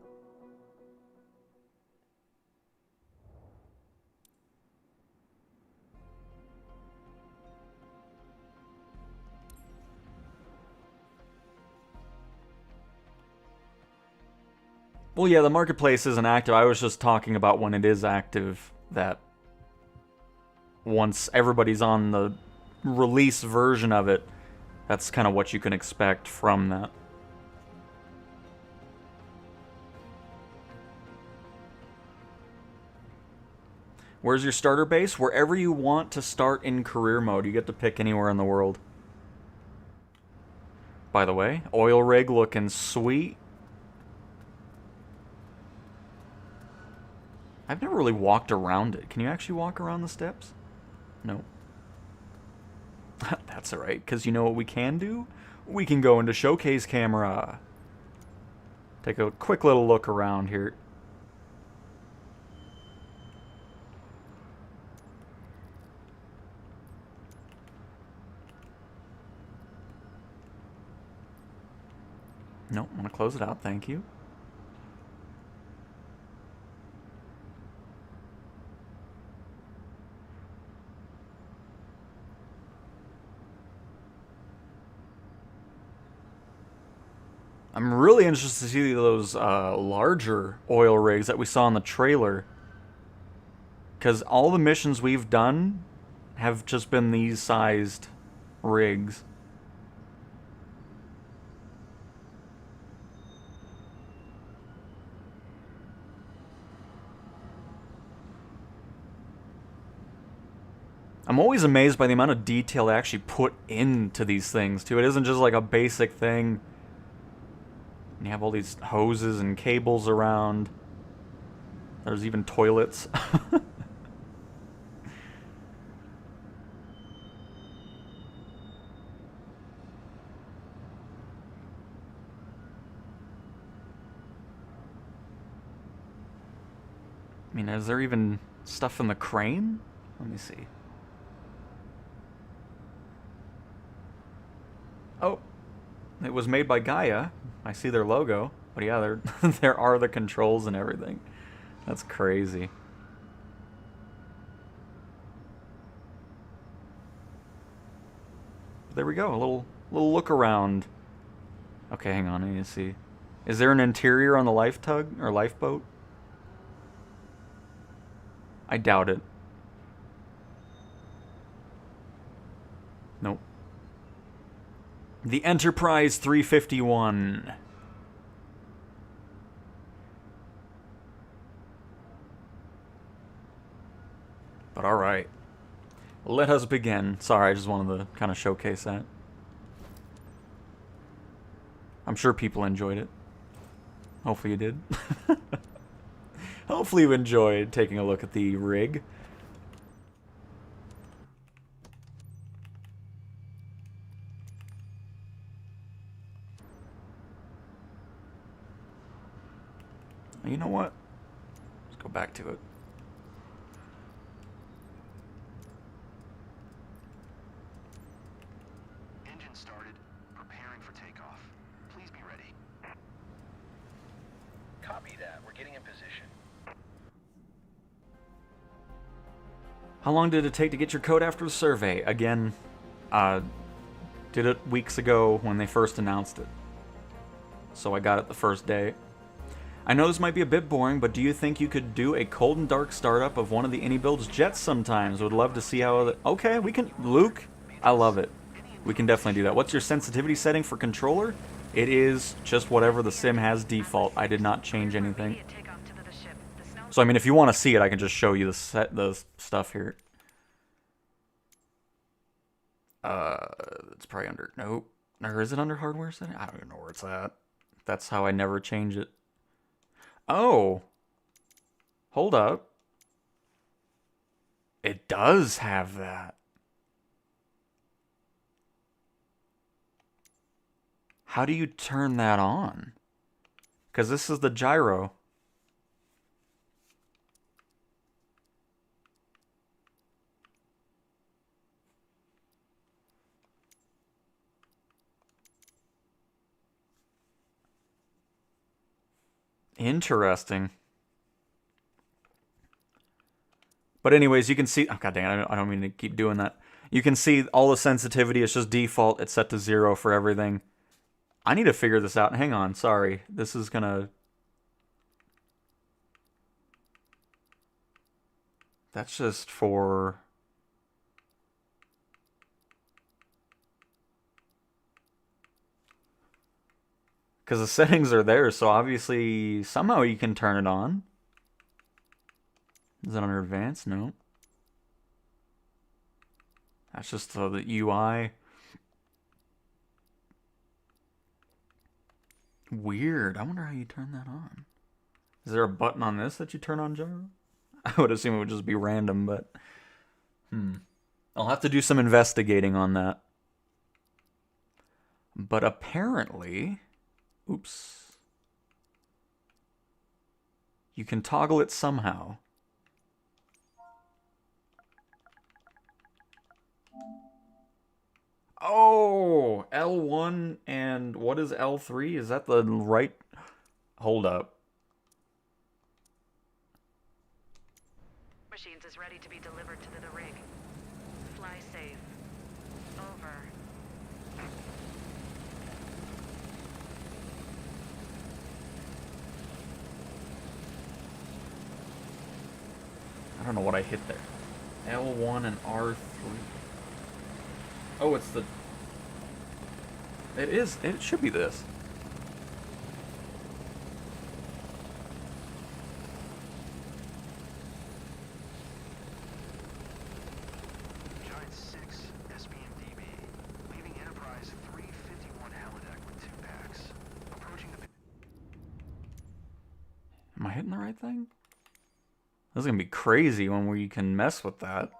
Well, yeah, the marketplace isn't active. I was just talking about when it is active, that once everybody's on the release version of it, that's kind of what you can expect from that. Where's your starter base? Wherever you want to start in career mode. You get to pick anywhere in the world. By the way, oil rig looking sweet. I've never really walked around it. Can you actually walk around the steps? No. That's alright, because you know what we can do? We can go into showcase camera. Take a quick little look around here. Nope, I'm going to close it out, thank you. I'm really interested to see those larger oil rigs that we saw in the trailer. Because all the missions we've done have just been these sized rigs. I'm always amazed by the amount of detail they actually put into these things, too. It isn't just like a basic thing. And you have all these hoses and cables around. There's even toilets. I mean, is there even stuff in the crane? Let me see. Oh, it was made by Gaia. I see their logo. But yeah, there are the controls and everything. That's crazy. There we go, a little look around. Okay, hang on, I need to see. Is there an interior on the life tug or lifeboat? I doubt it. Nope. The Enterprise 351. But alright. Let us begin. Sorry, I just wanted to kind of showcase that. I'm sure people enjoyed it. Hopefully you did. Hopefully you enjoyed taking a look at the rig. You know what? Let's go back to it. Engine started. Preparing for takeoff. Please be ready. Copy that. We're getting in position. How long did it take to get your code after the survey? Again, did it weeks ago when they first announced it. So I got it the first day. I know this might be a bit boring, but do you think you could do a cold and dark startup of one of the AnyBuild's jets sometimes? Would love to see how... Okay, we can... Luke, I love it. We can definitely do that. What's your sensitivity setting for controller? It is just whatever the sim has default. I did not change anything. So, I mean, if you want to see it, I can just show you the stuff here. It's probably under... Nope. Or is it under hardware setting? I don't even know where it's at. That's how I never change it. Oh. Hold up. It does have that. How do you turn that on? Because this is the gyro. Interesting. But anyways, you can see... Oh, god dang it, I don't mean to keep doing that. You can see all the sensitivity. It's just default. It's set to 0 for everything. I need to figure this out. Hang on, sorry. This is gonna... That's just for... Because the settings are there, so obviously somehow you can turn it on. Is it under advanced? No. That's just the UI. Weird. I wonder how you turn that on. Is there a button on this that you turn on gyro? I would assume it would just be random, but... I'll have to do some investigating on that. But apparently... Oops. You can toggle it somehow. Oh! L1 and what is L3? Is that the right... Hold up. Machines is ready to be delivered to the rig. Fly safe. Over. what I hit there. L1 and R3. Oh, it's the... It is. It should be this. Giant 6 SBMDB. Leaving Enterprise 351 helideck with 2 packs. Approaching the... Am I hitting the right thing? This is gonna be crazy when we can mess with that.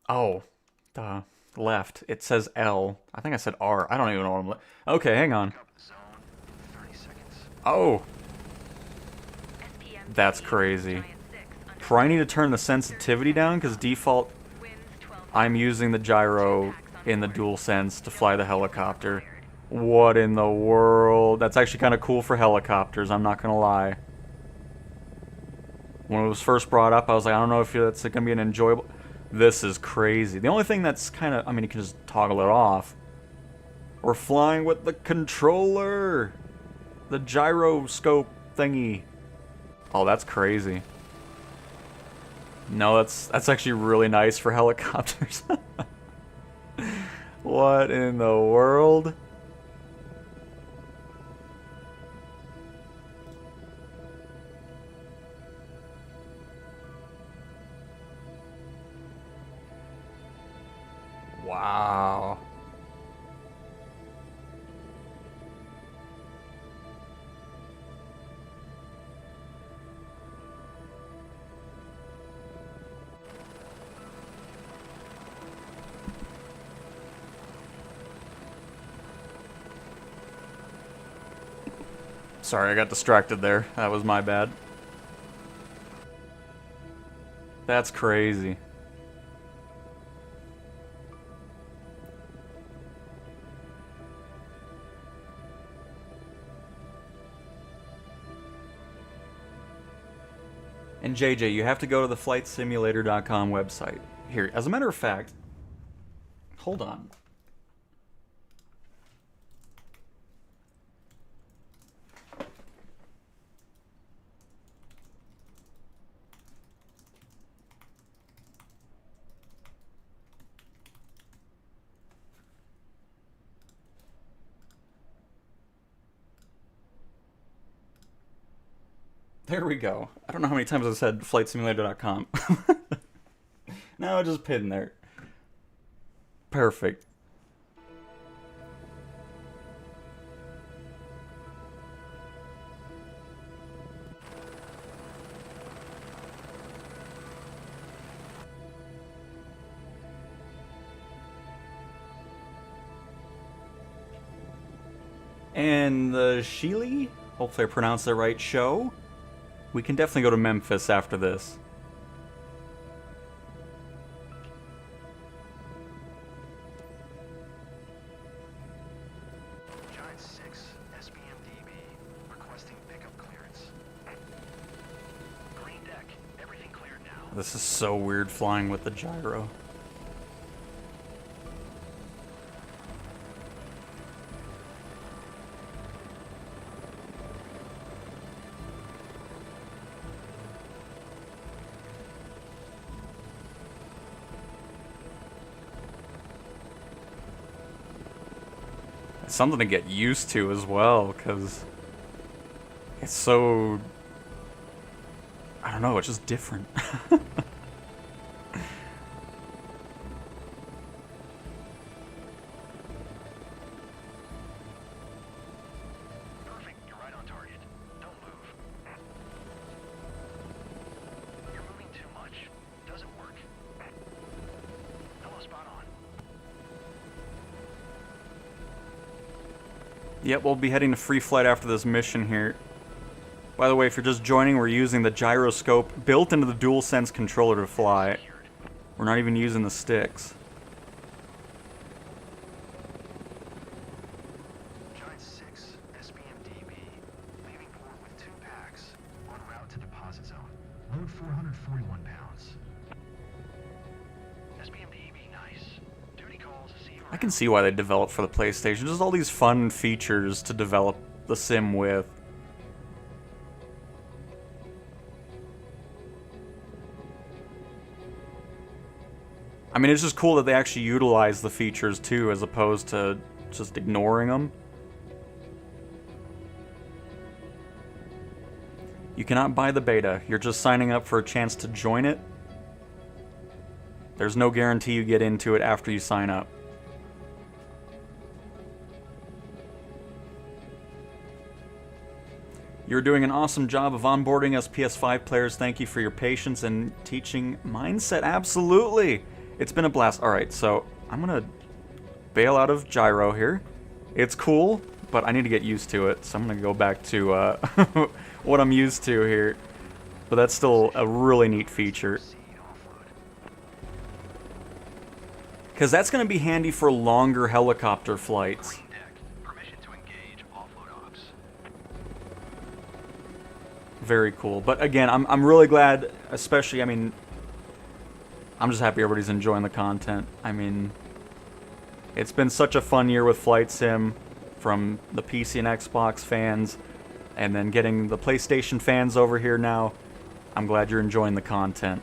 Oh, duh. Left. It says L. I think I said R. I don't even know what I'm... Okay, hang on. Zone in 30 seconds. Oh, SPM that's crazy. Giant 6 under Probably need to turn the sensitivity down, because default, winds 12 I'm using the gyro in the DualSense to fly the helicopter. What in the world? That's actually kind of cool for helicopters, I'm not gonna lie. When it was first brought up, I was like, I don't know if that's gonna be an enjoyable... This is crazy. The only thing that's kind of... I mean, you can just toggle it off. We're flying with the controller! The gyroscope thingy. Oh, that's crazy. No, that's actually really nice for helicopters. What in the world? Wow. Sorry, I got distracted there. That was my bad. That's crazy. And JJ, you have to go to the flightsimulator.com website. Here, as a matter of fact, hold on. There we go. I don't know how many times I said flightsimulator.com. Now I just pinned there. Perfect. And the Sheely, hopefully I pronounced that right, show. We can definitely go to Memphis after this. Giant 6 SBMDB. Requesting pickup clearance. Green deck. Everything cleared now. This is so weird flying with the gyro. It's something to get used to as well, because it's so... I don't know, it's just different. Perfect. You're right on target. Don't move. You're moving too much. Doesn't work. Hello, spot on. Yep, we'll be heading to free flight after this mission here. By the way, if you're just joining, we're using the gyroscope built into the DualSense controller to fly. We're not even using the sticks. Giant 6 SBMDB. Leaving port with 2 packs. En route to deposit zone. Load 441 pounds. SBMDB nice. Duty calls, see you I can see why they developed for the PlayStation. Just all these fun features to develop the sim with. I mean, it's just cool that they actually utilize the features too, as opposed to just ignoring them. You cannot buy the beta. You're just signing up for a chance to join it. There's no guarantee you get into it after you sign up. You're doing an awesome job of onboarding us PS5 players. Thank you for your patience and teaching mindset. Absolutely. It's been a blast. Alright, so I'm going to bail out of gyro here. It's cool, but I need to get used to it. So I'm going to go back to what I'm used to here. But that's still a really neat feature. Because that's going to be handy for longer helicopter flights. Very cool. But again, I'm really glad, especially, I mean, I'm just happy everybody's enjoying the content. I mean, it's been such a fun year with Flight Sim from the PC and Xbox fans, and then getting the PlayStation fans over here now. I'm glad you're enjoying the content.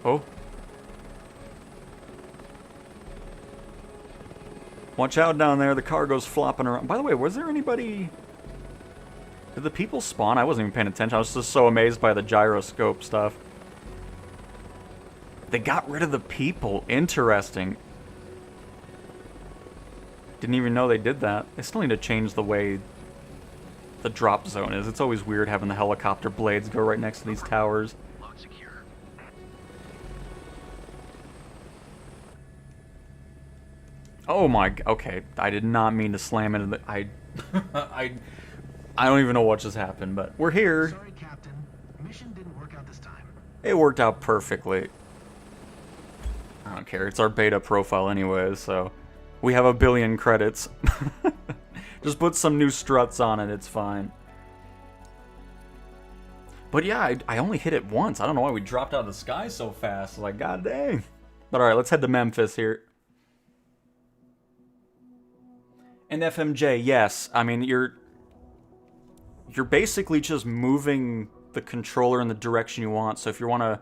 Oh. Watch out down there, the cargo's flopping around. By the way, was there anybody... Did the people spawn? I wasn't even paying attention. I was just so amazed by the gyroscope stuff. They got rid of the people. Interesting. Didn't even know they did that. They still need to change the way the drop zone is. It's always weird having the helicopter blades go right next to these towers. Oh my, okay, I did not mean to slam into the, I don't even know what just happened, but we're here. Sorry, Captain. Mission didn't work out this time. It worked out perfectly. I don't care, it's our beta profile anyways, so we have 1 billion credits. Just put some new struts on it, it's fine. But yeah, I only hit it once. I don't know why we dropped out of the sky so fast. Like, god dang. But alright, let's head to Memphis here. And FMJ, yes. I mean, you're basically just moving the controller in the direction you want. So if you want to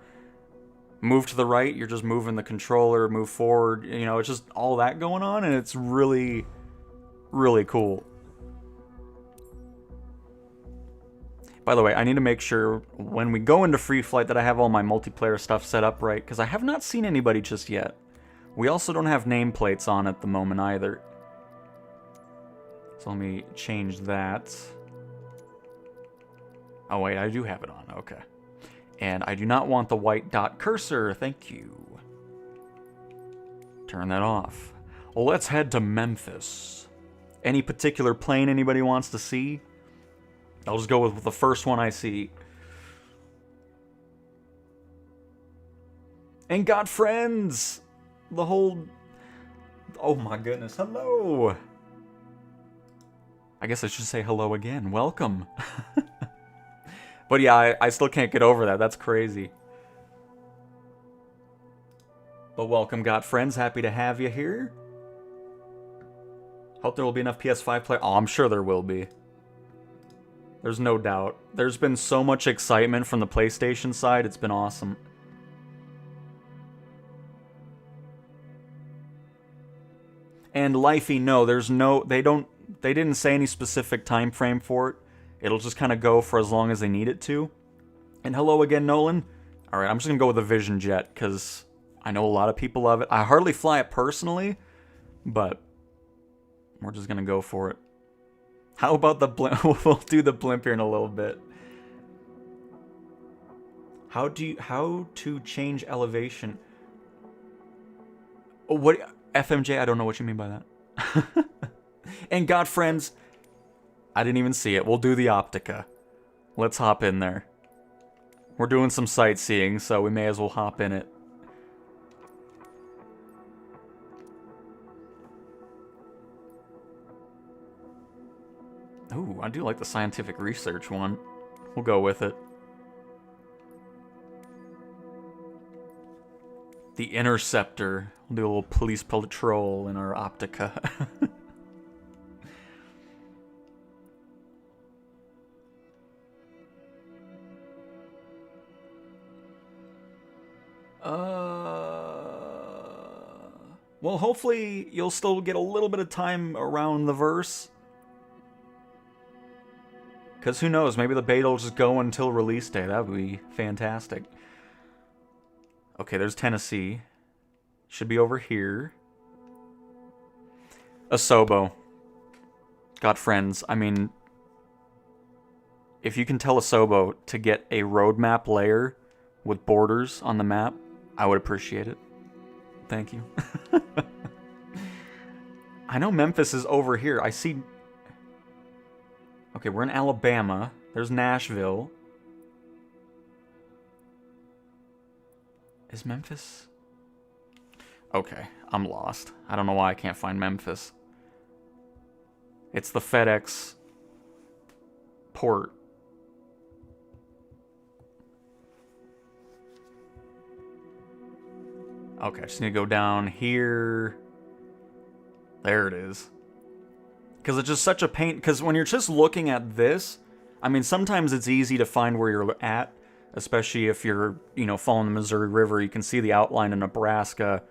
move to the right, you're just moving the controller, move forward. You know, it's just all that going on, and it's really, really cool. By the way, I need to make sure when we go into free flight that I have all my multiplayer stuff set up right, because I have not seen anybody just yet. We also don't have nameplates on at the moment either. So let me change that. Oh wait, I do have it on, okay. And I do not want the white dot cursor, thank you. Turn that off. Well, let's head to Memphis. Any particular plane anybody wants to see? I'll just go with the first one I see. And got friends! The whole... Oh my goodness, hello! I guess I should say hello again. Welcome. But yeah, I still can't get over that. That's crazy. But welcome, got friends. Happy to have you here. Hope there will be enough PS5 play. Oh, I'm sure there will be. There's no doubt. There's been so much excitement from the PlayStation side. It's been awesome. And Lifey, no, there's no... They didn't say any specific time frame for it. It'll just kind of go for as long as they need it to. And hello again, Nolan. Alright, I'm just going to go with the Vision Jet, because I know a lot of people love it. I hardly fly it personally, but we're just going to go for it. How about the blimp? We'll do the blimp here in a little bit. How to change elevation? Oh, what? FMJ, I don't know what you mean by that. And God, friends, I didn't even see it. We'll do the Optica. Let's hop in there. We're doing some sightseeing, so we may as well hop in it. Ooh, I do like the scientific research one. We'll go with it. The Interceptor. We'll do a little police patrol in our Optica. Well, hopefully you'll still get a little bit of time around the verse. Because who knows, maybe the beta will just go until release day. That would be fantastic. Okay, there's Tennessee. Should be over here. Asobo. Got friends. I mean, if you can tell Asobo to get a roadmap layer with borders on the map, I would appreciate it. Thank you. I know Memphis is over here. I see... Okay, we're in Alabama. There's Nashville. Is Memphis? Okay, I'm lost. I don't know why I can't find Memphis. It's the FedEx port. Okay, I just need to go down here. There it is. Because it's just such a pain. Because when you're just looking at this, I mean, sometimes it's easy to find where you're at. Especially if you're, you know, following the Missouri River. You can see the outline of Nebraska.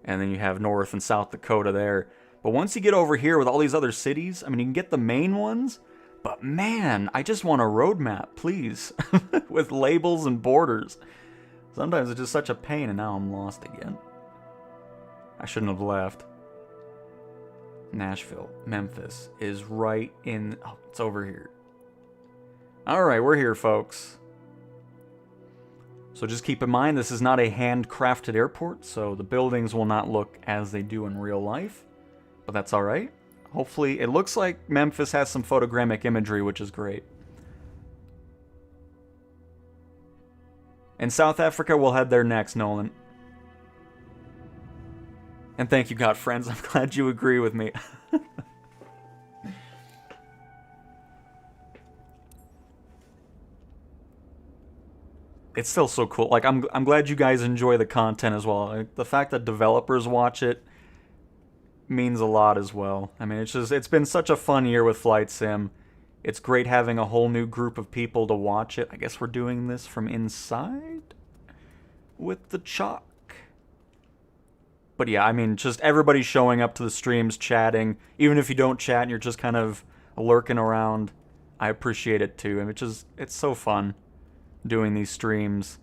And then you have North and South Dakota there. But once you get over here with all these other cities, I mean, you can get the main ones. But man, I just want a roadmap, please. With labels and borders. Sometimes it's just such a pain, and now I'm lost again. I shouldn't have left. Nashville, Memphis is right in... Oh, it's over here. Alright, we're here, folks. So just keep in mind, this is not a handcrafted airport, so the buildings will not look as they do in real life. But that's alright. Hopefully, it looks like Memphis has some photogrammic imagery, which is great. And South Africa will head there next, Nolan. And thank you, God friends. I'm glad you agree with me. It's still so cool. Like, I'm glad you guys enjoy the content as well. Like, the fact that developers watch it means a lot as well. I mean, it's been such a fun year with Flight Sim. It's great having a whole new group of people to watch it. I guess we're doing this from inside with the chalk. But yeah, I mean, just everybody showing up to the streams, chatting. Even if you don't chat and you're just kind of lurking around, I appreciate it too. I mean, it's so fun doing these streams.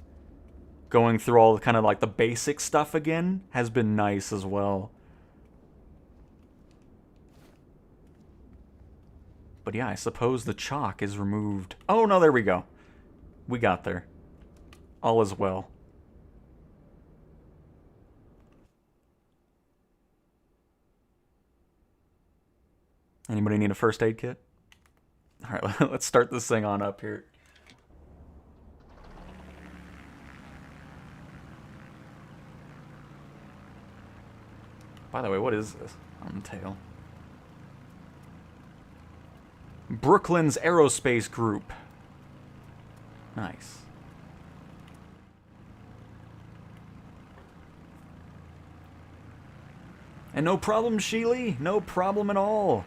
Going through all the kind of like the basic stuff again has been nice as well. But yeah, I suppose the chalk is removed. Oh, no, there we go. We got there. All is well. Anybody need a first aid kit? Alright, let's start this thing on up here. By the way, what is this on the tail? Brooklyn's Aerospace Group. Nice. And no problem, Sheely. No problem at all.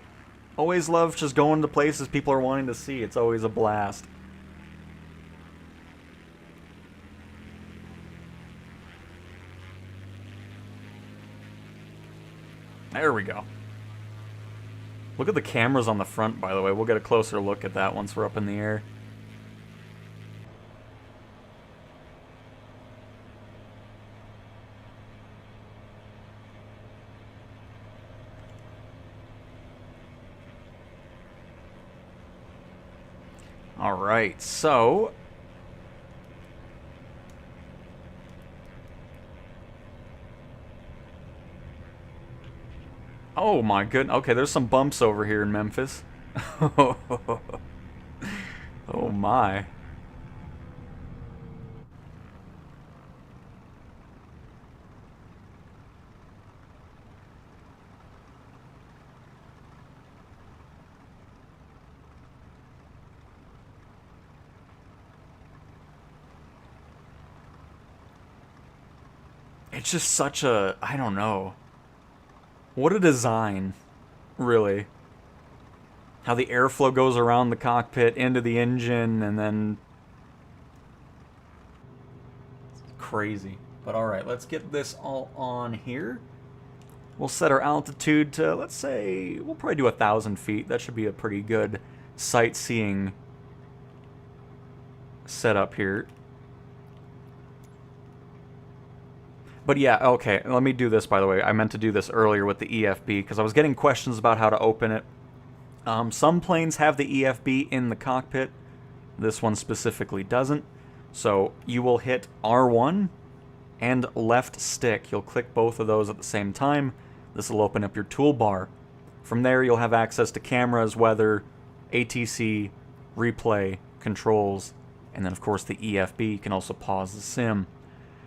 Always love just going to places people are wanting to see. It's always a blast. There we go. Look at the cameras on the front, by the way. We'll get a closer look at that once we're up in the air. Alright, so... Oh my goodness. Okay, there's some bumps over here in Memphis. Oh my. It's just such a, I don't know. What a design, really. How the airflow goes around the cockpit into the engine and then... It's crazy. But alright, let's get this all on here. We'll set our altitude to, let's say, we'll probably do 1,000 feet. That should be a pretty good sightseeing setup here. But yeah, okay, let me do this, by the way. I meant to do this earlier with the EFB, because I was getting questions about how to open it. Some planes have the EFB in the cockpit. This one specifically doesn't. So you will hit R1 and left stick. You'll click both of those at the same time. This will open up your toolbar. From there, you'll have access to cameras, weather, ATC, replay, controls, and then, of course, the EFB. You can also pause the sim.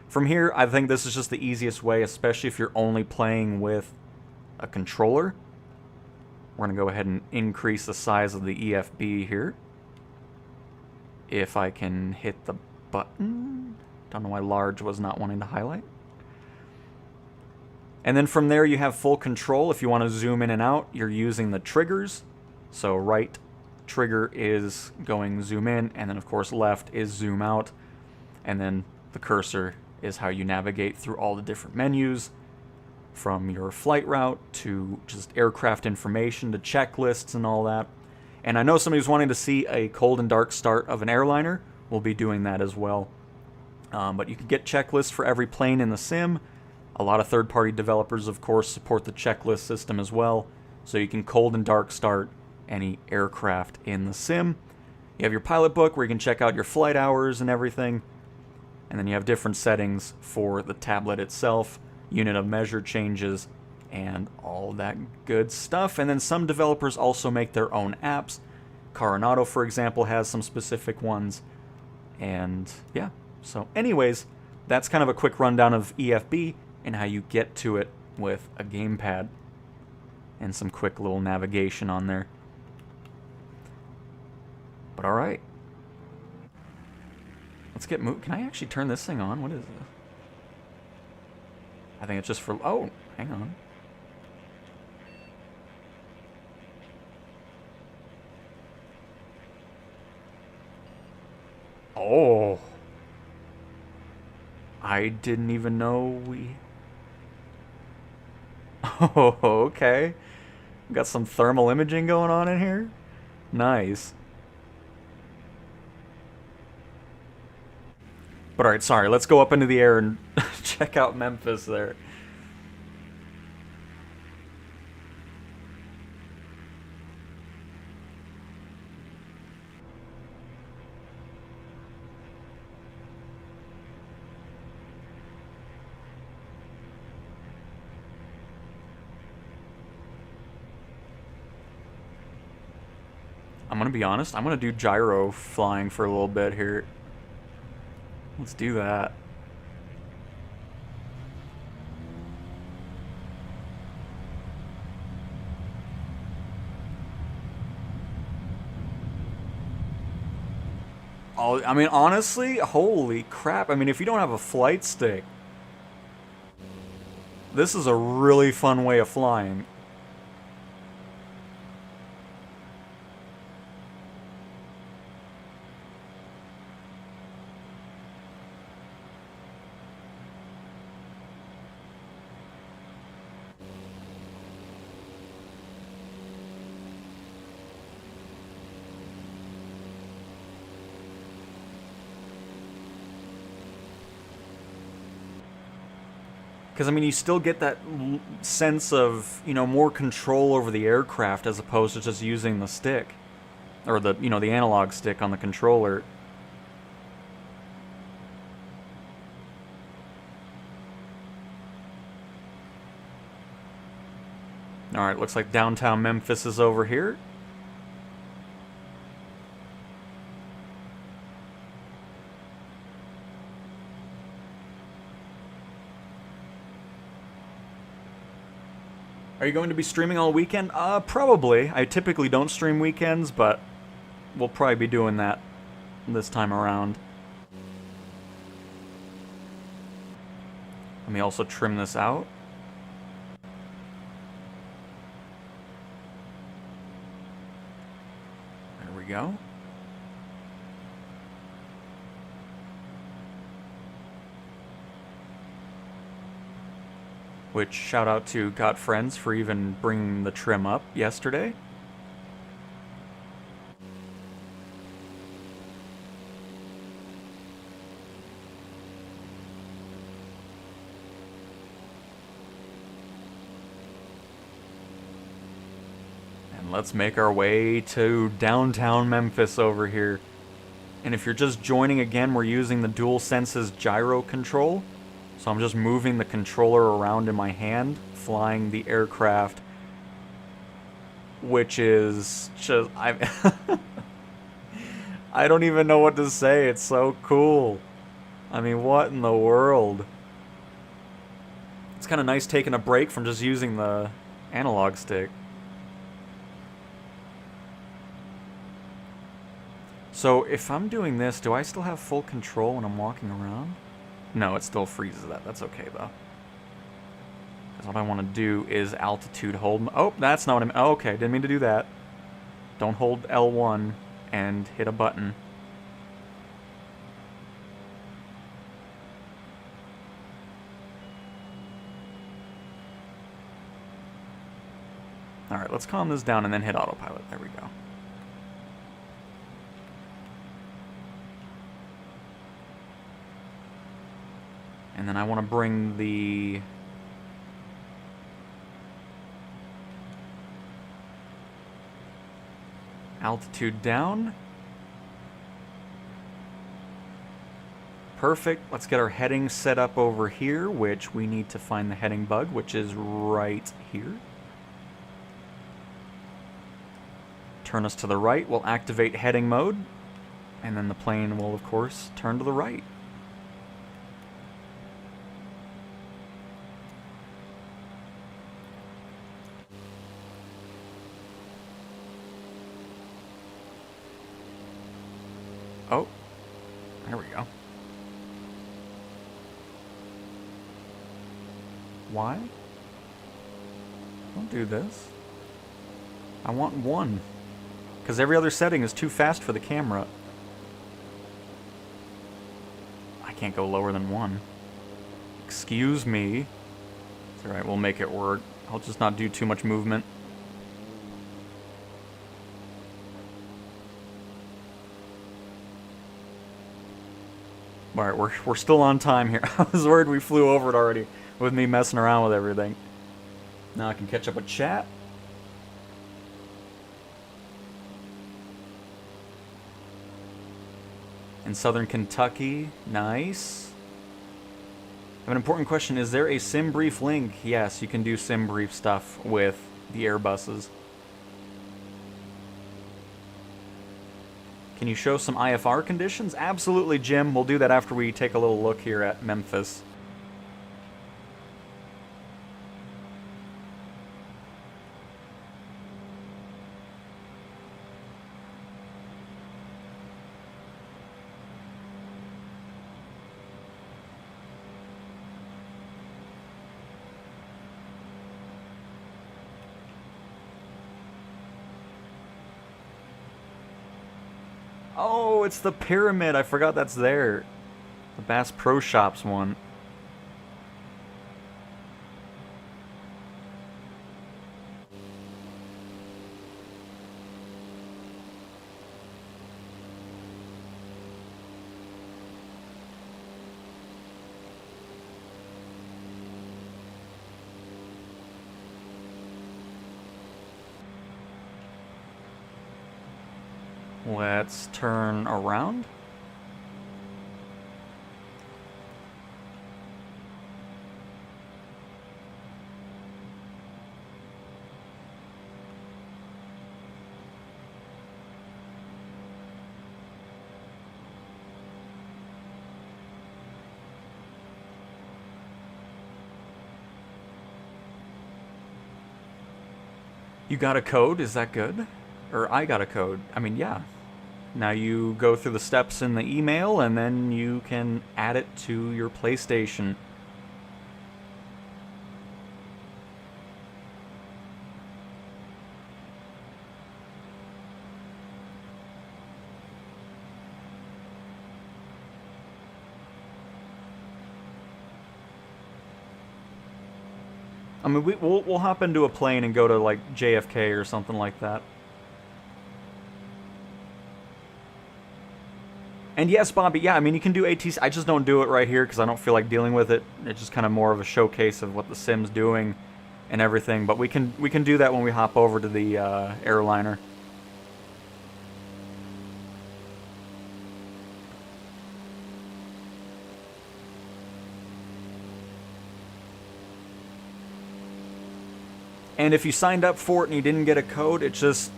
From here, I think this is just the easiest way, especially if you're only playing with a controller. We're going to go ahead and increase the size of the EFB here. If I can hit the button. Don't know why large was not wanting to highlight. And then from there you have full control. If you want to zoom in and out, you're using the triggers. So right trigger is going zoom in, and then of course left is zoom out. And then the cursor is how you navigate through all the different menus, from your flight route to just aircraft information to checklists and all that. And I know somebody's wanting to see a cold and dark start of an airliner. We'll be doing that as well. But you can get checklists for every plane in the sim. A lot of third-party developers, of course, support the checklist system as well. So you can cold and dark start any aircraft in the sim. You have your pilot book where you can check out your flight hours and everything. And then you have different settings for the tablet itself, unit of measure changes, and all that good stuff. And then some developers also make their own apps. Coronado, for example, has some specific ones. And yeah, so anyways, that's kind of a quick rundown of EFB and how you get to it with a gamepad. And some quick little navigation on there. But alright. Let's get moved. Can I actually turn this thing on? What is it? I think it's just for... Oh, hang on. Oh. I didn't even know we... Oh, okay. Got some thermal imaging going on in here. Nice. But alright, sorry, let's go up into the air and check out Memphis there. I'm gonna be honest, I'm gonna do gyro flying for a little bit here. Let's do that. Oh, I mean, honestly, holy crap. I mean, if you don't have a flight stick, this is a really fun way of flying. Because, I mean, you still get that sense of, you know, more control over the aircraft as opposed to just using the stick. Or the, you know, the analog stick on the controller. Alright, looks like downtown Memphis is over here. Are you going to be streaming all weekend? Probably. I typically don't stream weekends, but we'll probably be doing that this time around. Let me also trim this out. There we go. Which, shout out to Got Friends for even bringing the trim up yesterday. And let's make our way to downtown Memphis over here. And if you're just joining again, we're using the DualSense's gyro control. So I'm just moving the controller around in my hand, flying the aircraft, which is just, I don't even know what to say. It's so cool. I mean, what in the world? It's kind of nice taking a break from just using the analog stick. So if I'm doing this, do I still have full control when I'm walking around? No, it still freezes that. That's okay, though. Because what I want to do is altitude hold. Oh, that's not what I meant. Oh, okay, didn't mean to do that. Don't hold L1 and hit a button. Alright, let's calm this down and then hit autopilot. There we go. And then I want to bring the altitude down. Perfect. Let's get our heading set up over here, which we need to find the heading bug, which is right here. Turn us to the right. We'll activate heading mode. And then the plane will, of course, turn to the right. Oh, there we go. Why? Don't do this. I want 1. Because every other setting is too fast for the camera. I can't go lower than 1. Excuse me. It's alright, we'll make it work. I'll just not do too much movement. Alright, we're still on time here. I was worried we flew over it already with me messing around with everything. Now I can catch up with chat. In southern Kentucky. Nice. I have an important question. Is there a sim brief link? Yes, you can do sim brief stuff with the Airbuses. Can you show some IFR conditions? Absolutely, Jim. We'll do that after we take a little look here at Memphis. Oh, it's the pyramid. I forgot that's there. The Bass Pro Shops one. Let's turn around. You got a code? Is that good? Or I got a code. I mean, yeah. Now you go through the steps in the email and then you can add it to your PlayStation. I mean, we'll hop into a plane and go to, like, JFK or something like that. And yes, Bobby, yeah, I mean, you can do ATC. I just don't do it right here because I don't feel like dealing with it. It's just kind of more of a showcase of what the sim's doing and everything. But we can do that when we hop over to the airliner. And if you signed up for it and you didn't get a code, it's just,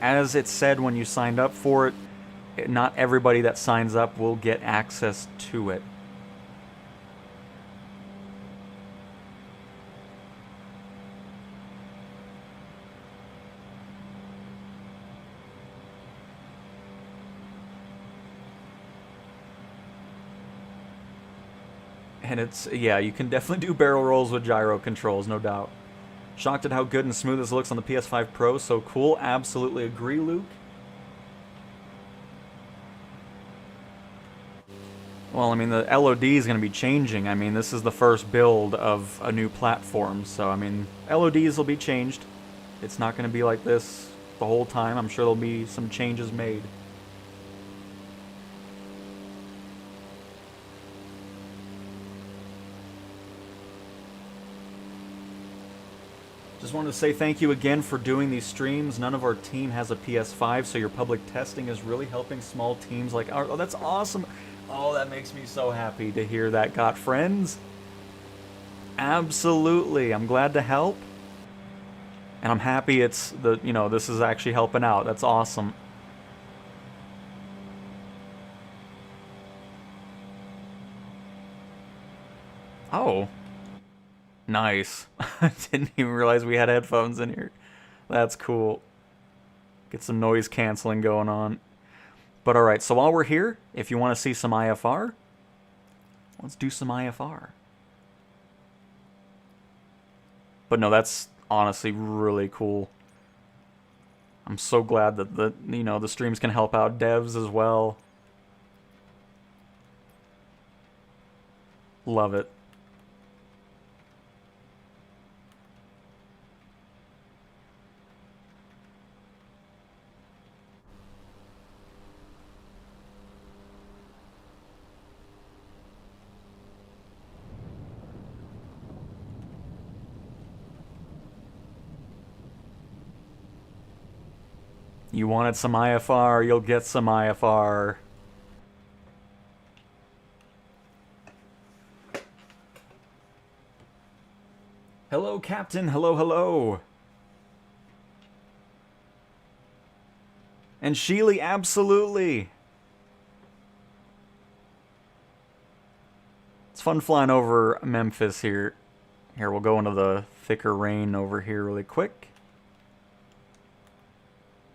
as it said when you signed up for it, not everybody that signs up will get access to it. And it's, yeah, you can definitely do barrel rolls with gyro controls, no doubt. Shocked at how good and smooth this looks on the PS5 Pro. So cool. Absolutely agree, Luke. Well, I mean, the LOD is going to be changing. I mean, this is the first build of a new platform. So, I mean, LODs will be changed. It's not going to be like this the whole time. I'm sure there'll be some changes made. Just wanted to say thank you again for doing these streams. None of our team has a PS5, so your public testing is really helping small teams like ours. Oh, that's awesome. Oh, that makes me so happy to hear that, Got Friends. Absolutely. I'm glad to help. And I'm happy it's the, you know, this is actually helping out. That's awesome. Oh. Nice. I didn't even realize we had headphones in here. That's cool. Get some noise canceling going on. But alright, so while we're here, if you want to see some IFR, let's do some IFR. But no, that's honestly really cool. I'm so glad that the streams can help out devs as well. Love it. You wanted some IFR, you'll get some IFR. Hello, Captain. Hello, hello. And Sheely, absolutely. It's fun flying over Memphis here. Here, we'll go into the thicker rain over here really quick.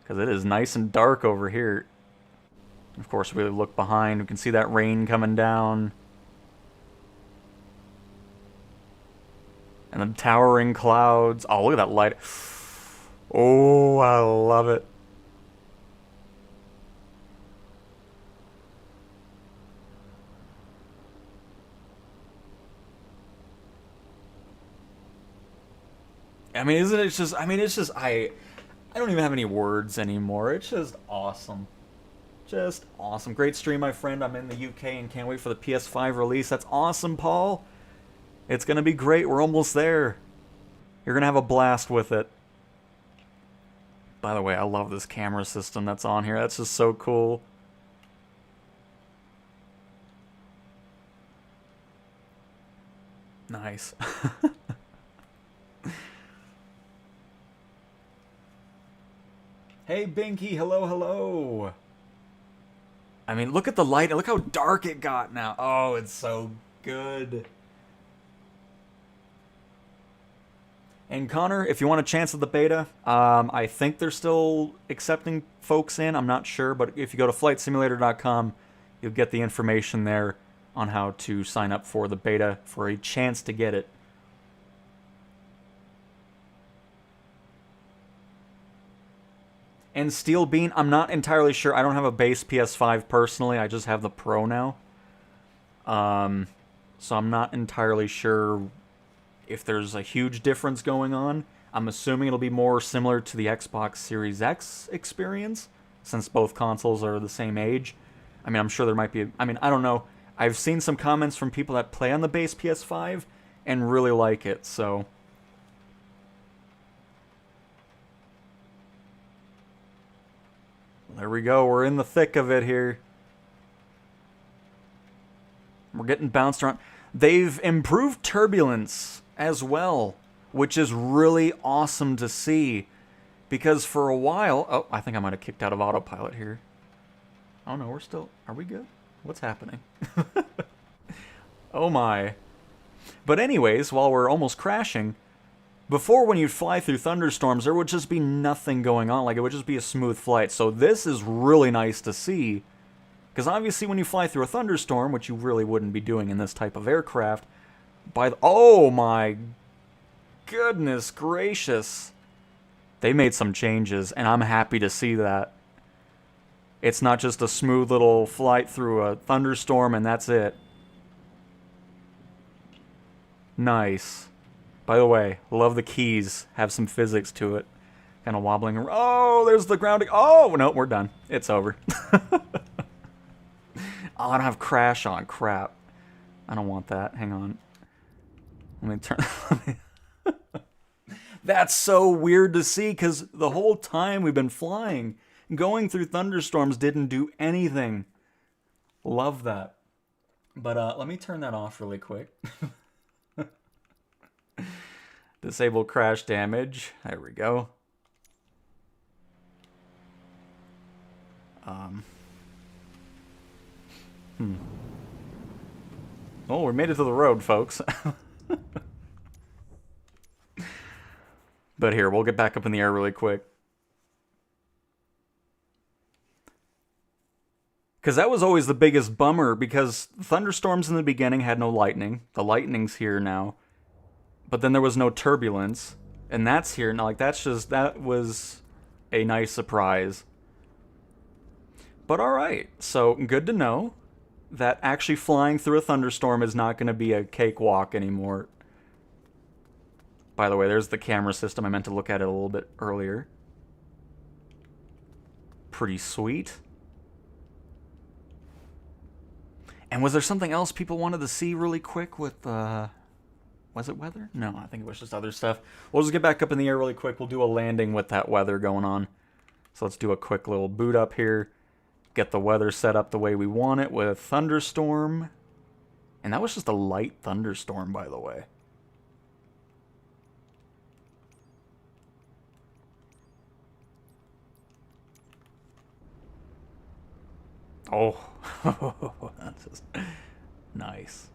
Because it is nice and dark over here. Of course, we look behind. We can see that rain coming down. And the towering clouds. Oh, look at that light. Oh, I love it. I mean, isn't it just... I mean, it's just... I don't even have any words anymore. It's just awesome. Just awesome. Great stream, my friend. I'm in the UK and can't wait for the PS5 release. That's awesome, Paul. It's going to be great. We're almost there. You're going to have a blast with it. By the way, I love this camera system that's on here. That's just so cool. Nice. Hey, Binky, hello, hello. I mean, look at the light. Look how dark it got now. Oh, it's so good. And Connor, if you want a chance at the beta, I think they're still accepting folks in. I'm not sure, but if you go to flightsimulator.com, you'll get the information there on how to sign up for the beta for a chance to get it. And Steel Bean, I'm not entirely sure. I don't have a base PS5 personally. I just have the Pro now. So I'm not entirely sure if there's a huge difference going on. I'm assuming it'll be more similar to the Xbox Series X experience, since both consoles are the same age. I mean, I'm sure there might be... I mean, I don't know. I've seen some comments from people that play on the base PS5 and really like it, so... There we go, we're in the thick of it here. We're getting bounced around. They've improved turbulence as well, which is really awesome to see. Because for a while... Oh, I think I might have kicked out of Autopilot here. Oh no, we're still... Are we good? What's happening? Oh my. But anyways, while we're almost crashing... Before, when you'd fly through thunderstorms, there would just be nothing going on. Like, it would just be a smooth flight. So this is really nice to see. Because obviously when you fly through a thunderstorm, which you really wouldn't be doing in this type of aircraft, oh my goodness gracious. They made some changes, and I'm happy to see that. It's not just a smooth little flight through a thunderstorm and that's it. Nice. By the way, love the keys. Have some physics to it. Kind of wobbling. Oh, there's the grounding. Oh, no, we're done. It's over. Oh, I don't have crash on. Crap. I don't want that. Hang on. Let me turn... That's so weird to see, because the whole time we've been flying, going through thunderstorms didn't do anything. Love that. But let me turn that off really quick. Disable crash damage. There we go. Oh, we made it to the road, folks. But here, we'll get back up in the air really quick. Because that was always the biggest bummer, because thunderstorms in the beginning had no lightning. The lightning's here now. But then there was no turbulence. And that's here now. Like, that was a nice surprise. But alright, so good to know that actually flying through a thunderstorm is not going to be a cakewalk anymore. By the way, there's the camera system. I meant to look at it a little bit earlier. Pretty sweet. And was there something else people wanted to see really quick with, was it weather? No, I think it was just other stuff. We'll just get back up in the air really quick. We'll do a landing with that weather going on. So let's do a quick little boot up here. Get the weather set up the way we want it with thunderstorm. And that was just a light thunderstorm, by the way. Oh, that's just nice.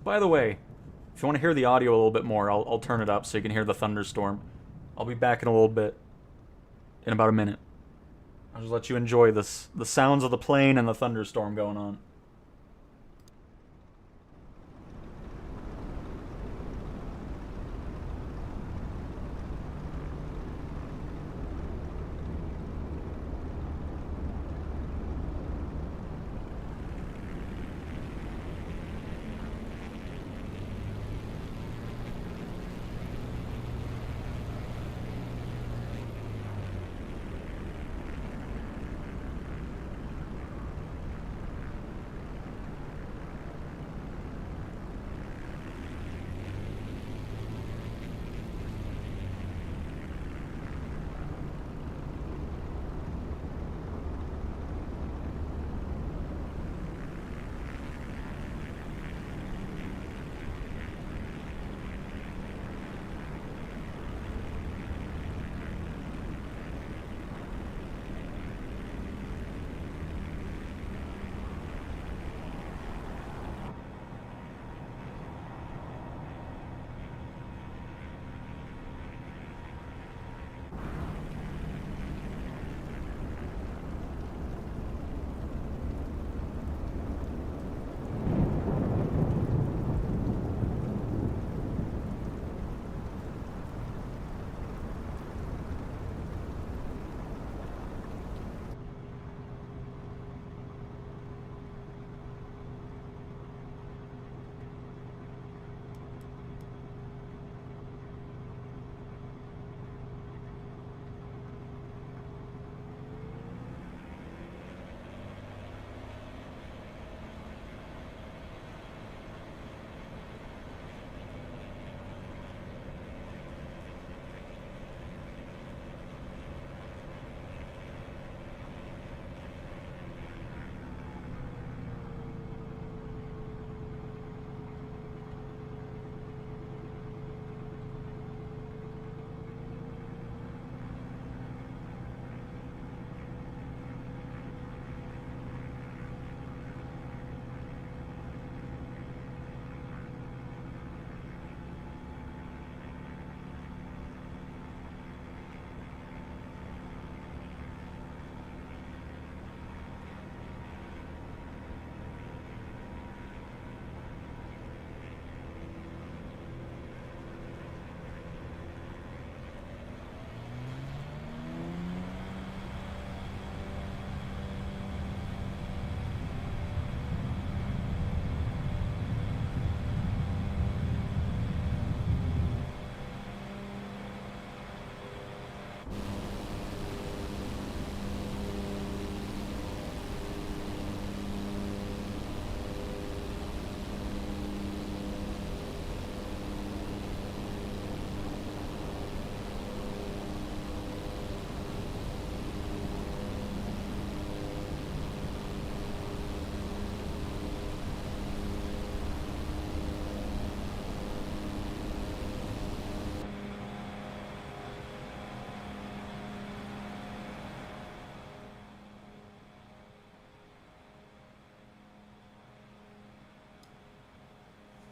By the way, if you want to hear the audio a little bit more, I'll turn it up so you can hear the thunderstorm. I'll be back in a little bit, in about a minute. I'll just let you enjoy the sounds of the plane and the thunderstorm going on.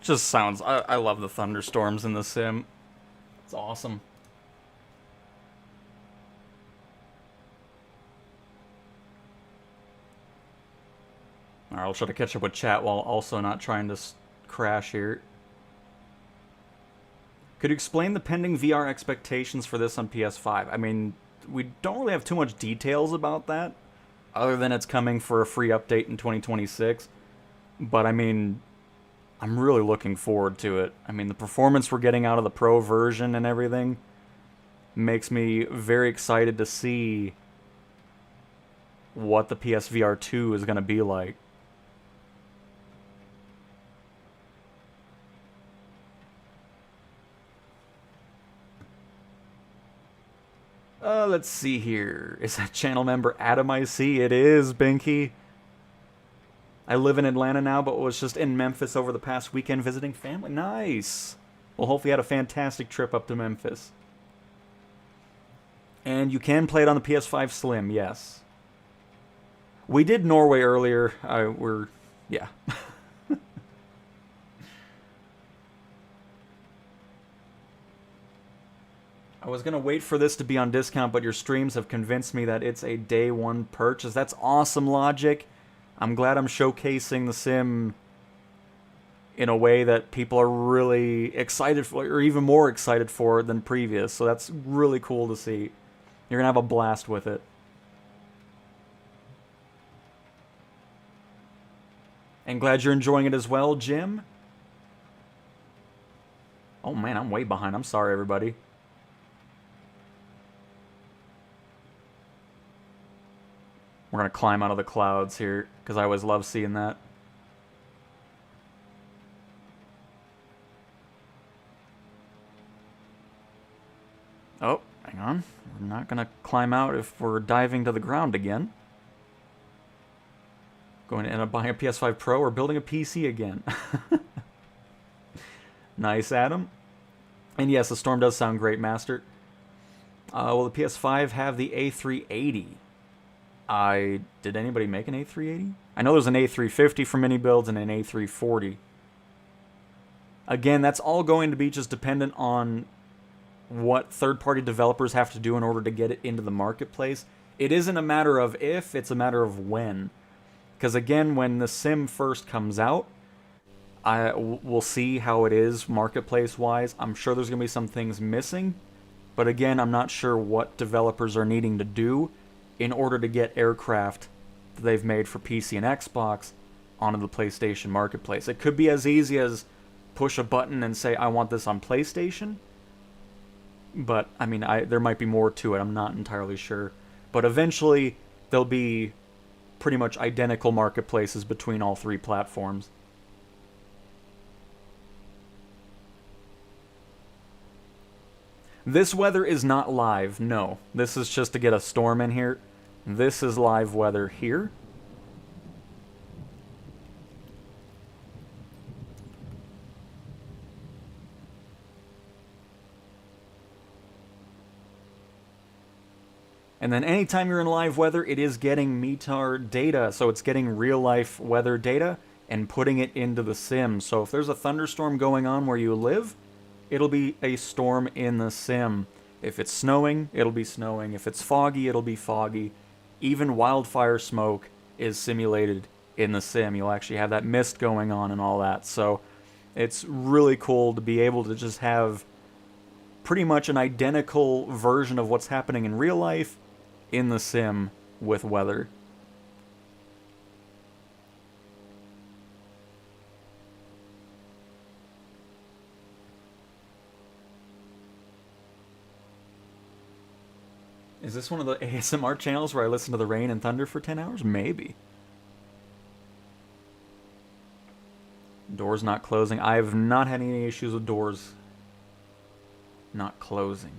Just sounds... I love the thunderstorms in the sim. It's awesome. Alright, I'll try to catch up with chat while also not trying to crash here. Could you explain the pending VR expectations for this on PS5? I mean, we don't really have too much details about that, other than it's coming for a free update in 2026. But I mean, I'm really looking forward to it. I mean, the performance we're getting out of the Pro version and everything makes me very excited to see what the PSVR 2 is going to be like. Let's see here. Is that channel member Adam I see? It is, Binky. I live in Atlanta now, but was just in Memphis over the past weekend visiting family. Nice. Well, hopefully you had a fantastic trip up to Memphis. And you can play it on the PS5 Slim, yes. We did Norway earlier. Yeah. I was going to wait for this to be on discount, but your streams have convinced me that it's a day one purchase. That's awesome, Logic. I'm glad I'm showcasing the sim in a way that people are really excited for, or even more excited for than previous. So that's really cool to see. You're going to have a blast with it. And glad you're enjoying it as well, Jim. Oh man, I'm way behind. I'm sorry, everybody. We're going to climb out of the clouds here, because I always love seeing that. Oh, hang on. We're not going to climb out if we're diving to the ground again. Going to end up buying a PS5 Pro or building a PC again. Nice, Adam. And yes, the Storm does sound great, Master. Will the PS5 have the A380? Did anybody make an A380? I know there's an A350 for mini builds and an A340. Again, that's all going to be just dependent on what third-party developers have to do in order to get it into the marketplace. It isn't a matter of if, it's a matter of when. Because again, when the sim first comes out, we'll see how it is marketplace-wise. I'm sure there's going to be some things missing. But again, I'm not sure what developers are needing to do in order to get aircraft that they've made for PC and Xbox onto the PlayStation marketplace. It could be as easy as push a button and say, I want this on PlayStation. But, I mean, there might be more to it. I'm not entirely sure. But eventually, there'll be pretty much identical marketplaces between all three platforms. This weather is not live, no. This is just to get a storm in here. This is live weather here. And then anytime you're in live weather, it is getting METAR data. So it's getting real life weather data and putting it into the sim. So if there's a thunderstorm going on where you live, it'll be a storm in the sim. If it's snowing, it'll be snowing. If it's foggy, it'll be foggy. Even wildfire smoke is simulated in the sim. You'll actually have that mist going on and all that. So it's really cool to be able to just have pretty much an identical version of what's happening in real life in the sim with weather. Is this one of the ASMR channels where I listen to the rain and thunder for 10 hours? Maybe. Doors not closing. I have not had any issues with doors not closing.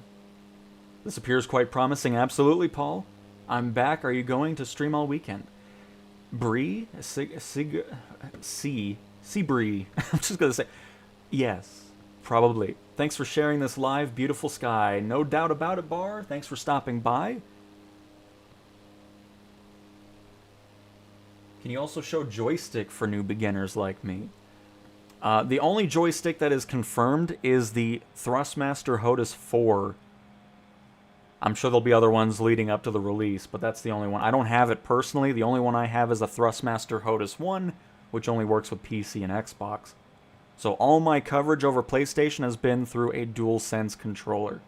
This appears quite promising. Absolutely, Paul. I'm back. Are you going to stream all weekend? Bree? Bree. I'm just going to say, yes, probably. Thanks for sharing this live. Beautiful sky. No doubt about it, Bar. Thanks for stopping by. Can you also show joystick for new beginners like me? The only joystick that is confirmed is the Thrustmaster HOTAS 4. I'm sure there'll be other ones leading up to the release, but that's the only one. I don't have it personally. The only one I have is a Thrustmaster HOTAS 1, which only works with PC and Xbox. So all my coverage over PlayStation has been through a DualSense controller.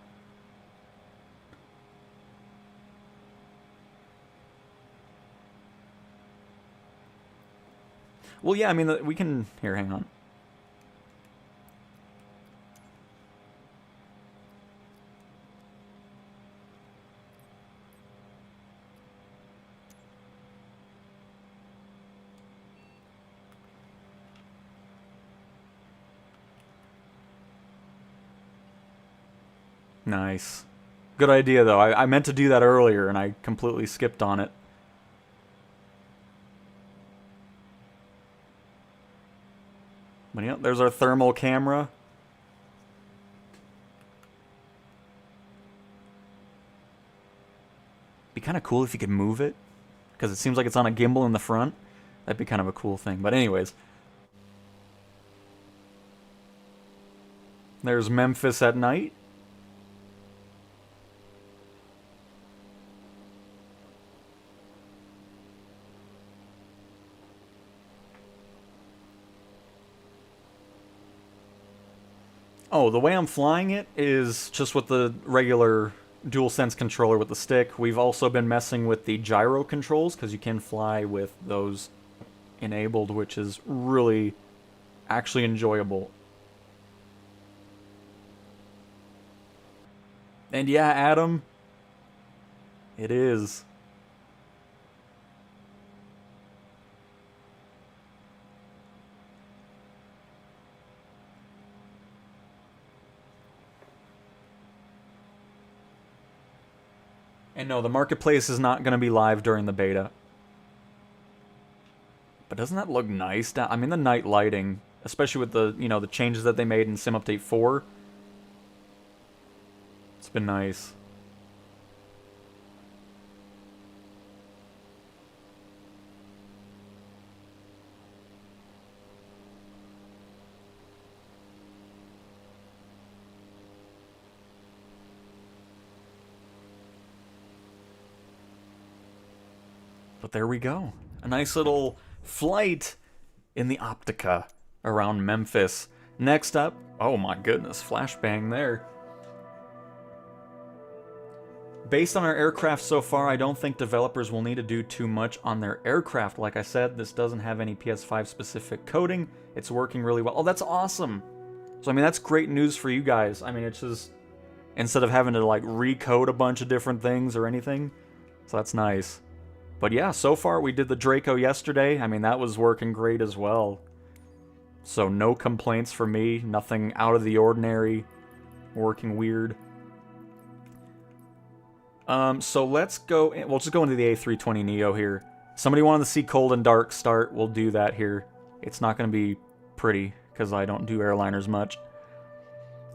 Well, yeah, I mean, we can... Here, hang on. Nice. Good idea, though. I meant to do that earlier, and I completely skipped on it. But yeah, there's our thermal camera. Be kind of cool if you could move it, because it seems like it's on a gimbal in the front. That'd be kind of a cool thing. But anyways. There's Memphis at night. Oh, the way I'm flying it is just with the regular DualSense controller with the stick. We've also been messing with the gyro controls, because you can fly with those enabled, which is really actually enjoyable. And yeah, Adam, it is. And no, the marketplace is not going to be live during the beta. But doesn't that look nice? I mean, the night lighting, especially with the, the changes that they made in Sim Update 4. It's been nice. But there we go. A nice little flight in the Optica around Memphis. Next up, oh my goodness, flashbang there. Based on our aircraft so far, I don't think developers will need to do too much on their aircraft. Like I said, this doesn't have any PS5 specific coding. It's working really well. Oh, that's awesome. So, I mean, that's great news for you guys. I mean, it's just, instead of having to, like, recode a bunch of different things or anything. So that's nice. But yeah, so far we did the Draco yesterday. I mean, that was working great as well. So no complaints from me. Nothing out of the ordinary. Working weird. So let's go... We'll just go into the A320neo here. Somebody wanted to see Cold and Dark start. We'll do that here. It's not going to be pretty, because I don't do airliners much.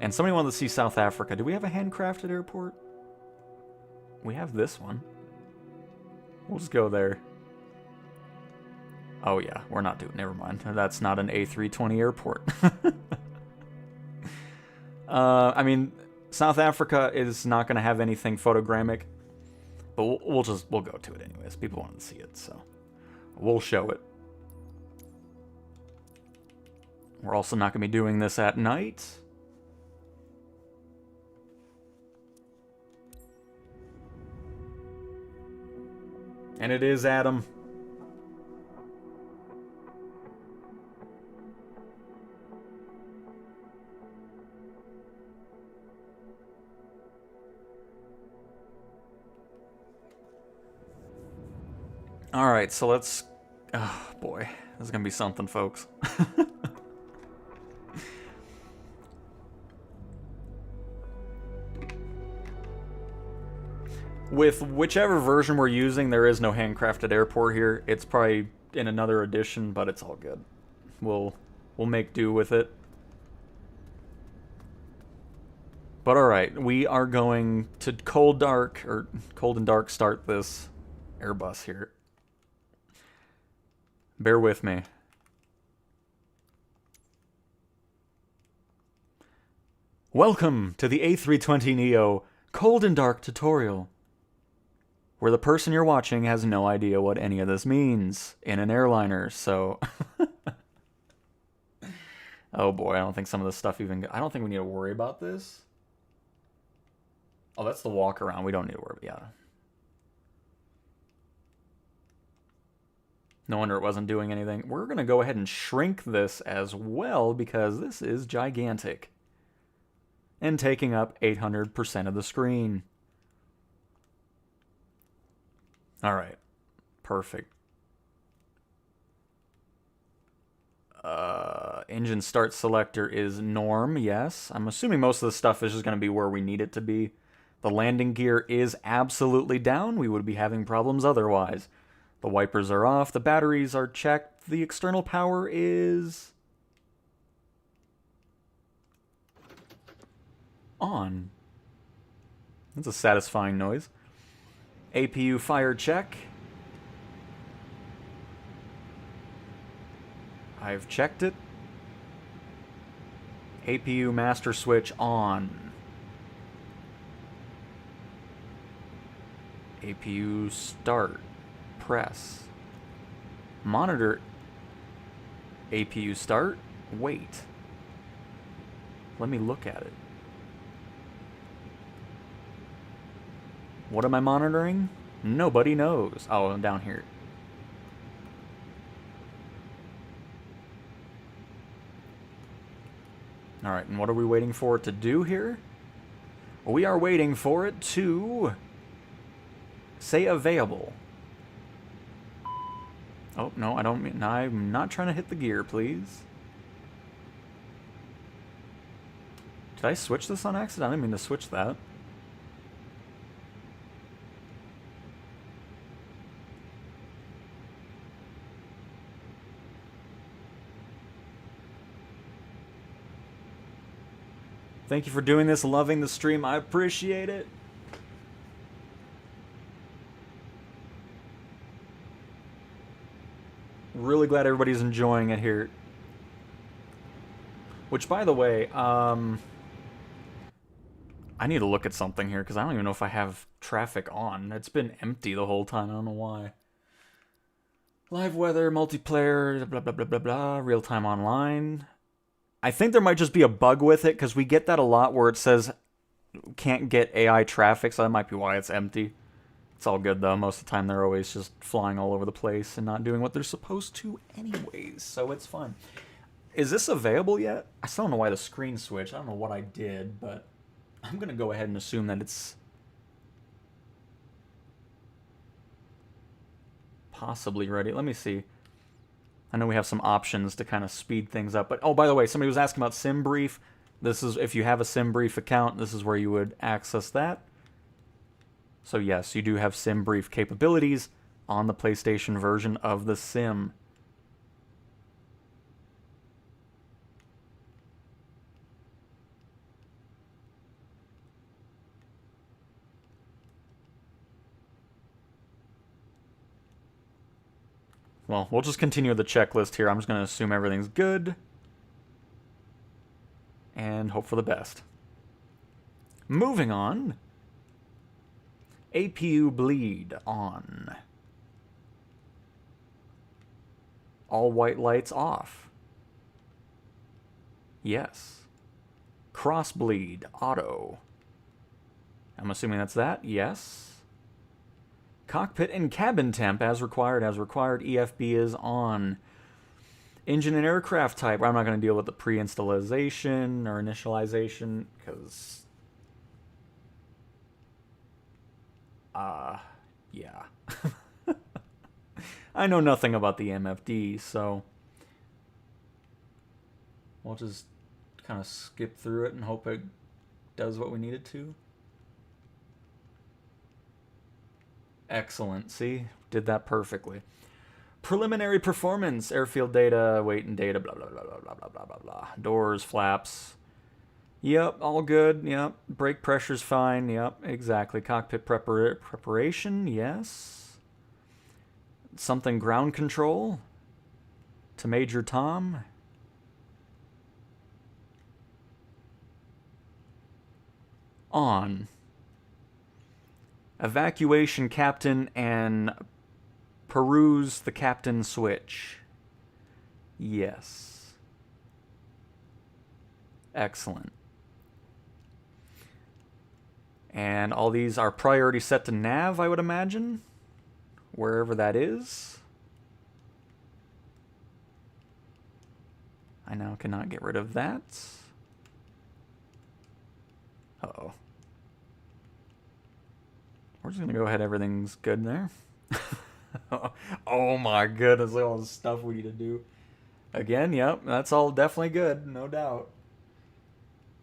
And somebody wanted to see South Africa. Do we have a handcrafted airport? We have this one. We'll just go there. Oh yeah, we're not doing... Never mind. That's not an A320 airport. I mean, South Africa is not going to have anything photogrammic. But we'll go to it anyways. People wanted to see it, so... We'll show it. We're also not going to be doing this at night. And it is Adam. Alright, so let's... Oh, boy. This is going to be something, folks. With whichever version we're using, there is no handcrafted airport here. It's probably in another edition, but it's all good. We'll make do with it. But alright, we are going to Cold and Dark start this Airbus here. Bear with me. Welcome to the A320neo Cold and Dark tutorial, where the person you're watching has no idea what any of this means in an airliner, so... Oh boy, I don't think some of this stuff even... I don't think we need to worry about this. Oh, that's the walk around. We don't need to worry, yeah. No wonder it wasn't doing anything. We're going to go ahead and shrink this as well, because this is gigantic. And taking up 800% of the screen. Alright. Perfect. Engine start selector is norm, yes. I'm assuming most of the stuff is just going to be where we need it to be. The landing gear is absolutely down. We would be having problems otherwise. The wipers are off. The batteries are checked. The external power is... on. That's a satisfying noise. APU fire check. I've checked it. APU master switch on. APU start. Press. Monitor. APU start. Wait. Let me look at it. What am I monitoring? Nobody knows. Oh, I'm down here. Alright, and what are we waiting for it to do here? We are waiting for it to say available. Oh, no, I don't mean... I'm not trying to hit the gear, please. Did I switch this on accident? I didn't mean to switch that. Thank you for doing this, loving the stream. I appreciate it. Really glad everybody's enjoying it here. Which, by the way, I need to look at something here, because I don't even know if I have traffic on. It's been empty the whole time. I don't know why. Live weather, multiplayer, blah, blah, blah, blah, blah. Real-time online. I think there might just be a bug with it, because we get that a lot where it says can't get AI traffic, so that might be why it's empty. It's all good, though. Most of the time, they're always just flying all over the place and not doing what they're supposed to anyways, so it's fine. Is this available yet? I still don't know why the screen switched. I don't know what I did, but I'm going to go ahead and assume that it's possibly ready. Let me see. I know we have some options to kind of speed things up, but oh, by the way, somebody was asking about SimBrief. This is, if you have a SimBrief account, this is where you would access that. So yes, you do have SimBrief capabilities on the PlayStation version of the Sim. Well, we'll just continue the checklist here. I'm just going to assume everything's good. And hope for the best. Moving on. APU bleed on. All white lights off. Yes. Cross bleed auto. I'm assuming that's that. Yes. Cockpit and cabin temp as required, EFB is on. Engine and aircraft type. I'm not going to deal with the pre-installation or initialization because... yeah. I know nothing about the MFD, so... we'll just kind of skip through it and hope it does what we need it to. Excellent. See? Did that perfectly. Preliminary performance. Airfield data. Weight and data. Blah, blah, blah, blah, blah, blah, blah, blah, blah. Doors, flaps. Yep, all good. Yep. Brake pressure's fine. Yep, exactly. Cockpit preparation. Yes. Something ground control. To Major Tom. On. Evacuation captain and peruse the captain switch. Yes. Excellent. And all these are priority set to nav, I would imagine. Wherever that is. I now cannot get rid of that. Uh-oh. We're just going to go ahead. Everything's good there. Oh my goodness. Look at all the stuff we need to do. Again, yep. That's all definitely good. No doubt.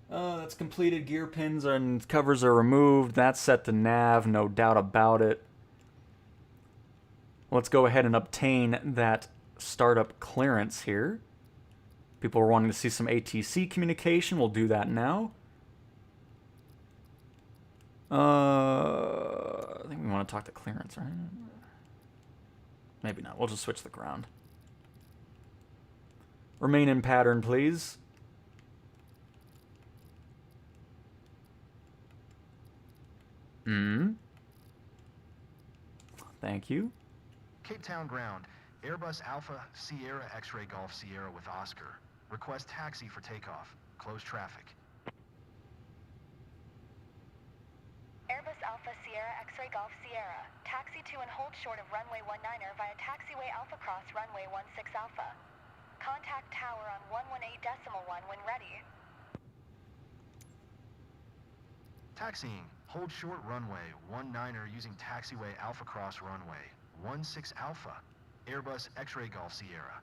That's completed. Gear pins and covers are removed. That's set to nav. No doubt about it. Let's go ahead and obtain that startup clearance here. People are wanting to see some ATC communication. We'll do that now. I think we want to talk to clearance, right? Maybe not. We'll just switch the ground. Remain in pattern, please. Thank you. Cape Town ground. Airbus Alpha Sierra X-Ray Golf Sierra with Oscar. Request taxi for takeoff. Close traffic. Airbus Alpha Sierra X-Ray Golf Sierra. Taxi to and hold short of runway 19er via taxiway Alpha Cross runway 16 Alpha. Contact tower on 118.1 when ready. Taxiing. Hold short runway 19er using taxiway Alpha Cross runway 16 Alpha. Airbus X-Ray Golf Sierra.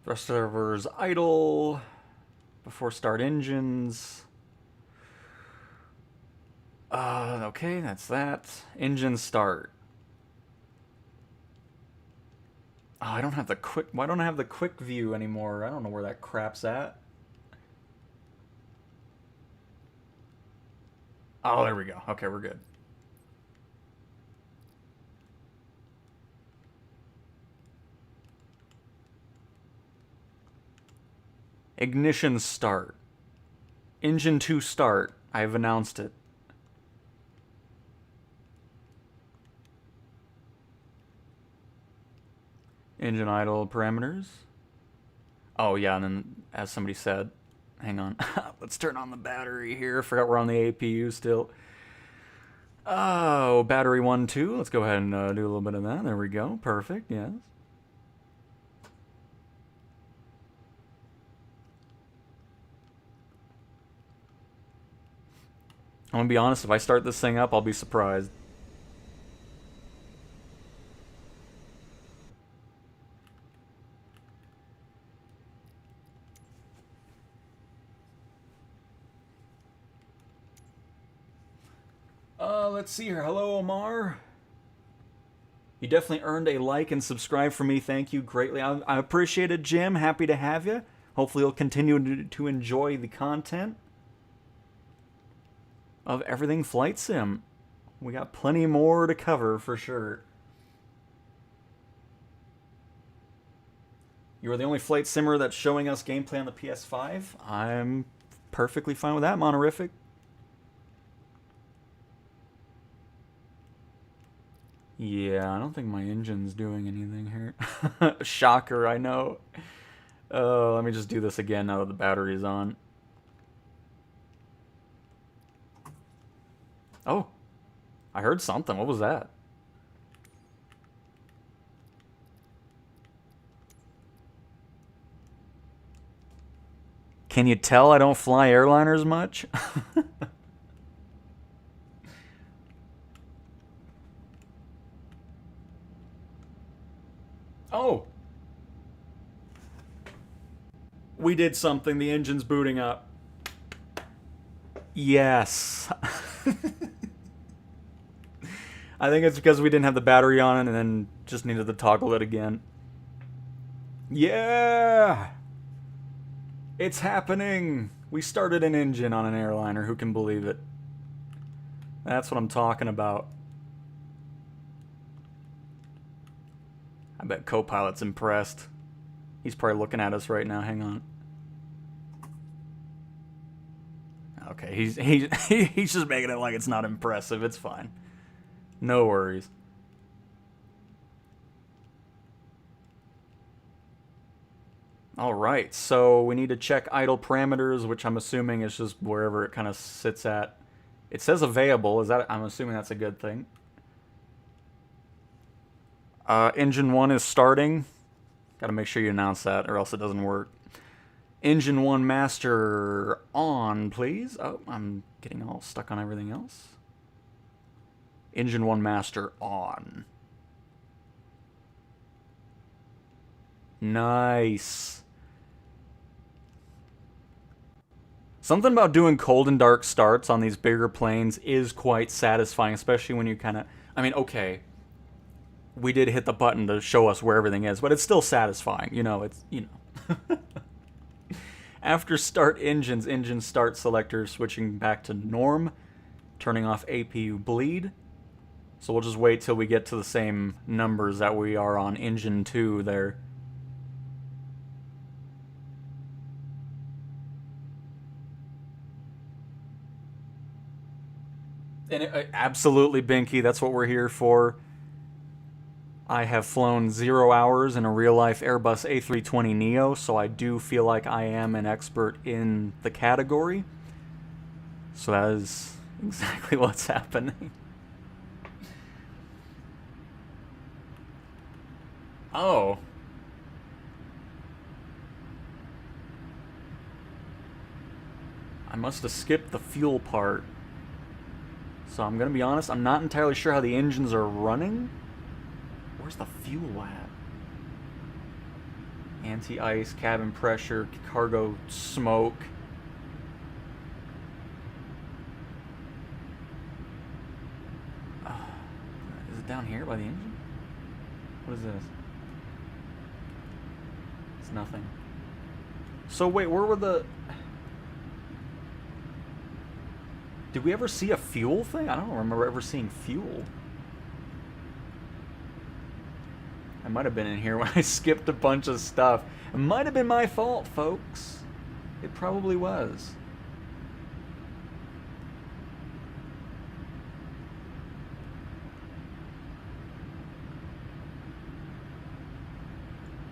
Thrust servers idle. Before start engines. Okay, that's that. Engine start. Oh, I don't have the quick... Why don't I have the quick view anymore? I don't know where that crap's at. Oh, there we go. Okay, we're good. Ignition start. Engine 2 start. I've announced it. Engine idle parameters. Oh yeah, and then as somebody said, hang on, let's turn on the battery here. Forgot we're on the APU still. Oh, battery 1, 2. Let's go ahead and do a little bit of that. There we go. Perfect. Yes. I'm gonna be honest. If I start this thing up, I'll be surprised. Let's see here. Hello, Omar. You definitely earned a like and subscribe from me. Thank you greatly. I appreciate it, Jim. Happy to have you. Hopefully you'll continue to enjoy the content of everything Flight Sim. We got plenty more to cover for sure. You are the only Flight Simmer that's showing us gameplay on the PS5. I'm perfectly fine with that, Monorific. Yeah, I don't think my engine's doing anything here. Shocker, I know. Let me just do this again now that the battery's on. Oh, I heard something. What was that? Can you tell I don't fly airliners much? Oh! We did something. The engine's booting up. Yes. I think it's because we didn't have the battery on it and then just needed to toggle it again. Yeah! It's happening! We started an engine on an airliner. Who can believe it? That's what I'm talking about. I bet Copilot's impressed. He's probably looking at us right now. Hang on. Okay, he's just making it like it's not impressive. It's fine. No worries. Alright, so we need to check idle parameters, which I'm assuming is just wherever it kind of sits at. It says available. Is that? I'm assuming that's a good thing. Engine 1 is starting. Gotta make sure you announce that, or else it doesn't work. Engine 1 master on, please. Oh, I'm getting all stuck on everything else. Engine 1 master on. Nice. Something about doing cold and dark starts on these bigger planes is quite satisfying, especially when you kind of... I mean, okay, we did hit the button to show us where everything is, but it's still satisfying. You know, it's, you know. After start engines, engine start selector switching back to norm, turning off APU bleed. So we'll just wait till we get to the same numbers that we are on engine 2 there. And absolutely, Binky, that's what we're here for. I have flown 0 hours in a real-life Airbus A320neo, so I do feel like I am an expert in the category. So that is exactly what's happening. Oh. I must have skipped the fuel part. So I'm going to be honest, I'm not entirely sure how the engines are running. Where's the fuel at? Anti-ice, cabin pressure, cargo smoke. Is it down here by the engine? What is this? It's nothing. So wait, where were the... Did we ever see a fuel thing? I don't remember ever seeing fuel. I might have been in here when I skipped a bunch of stuff. It might have been my fault, folks. It probably was.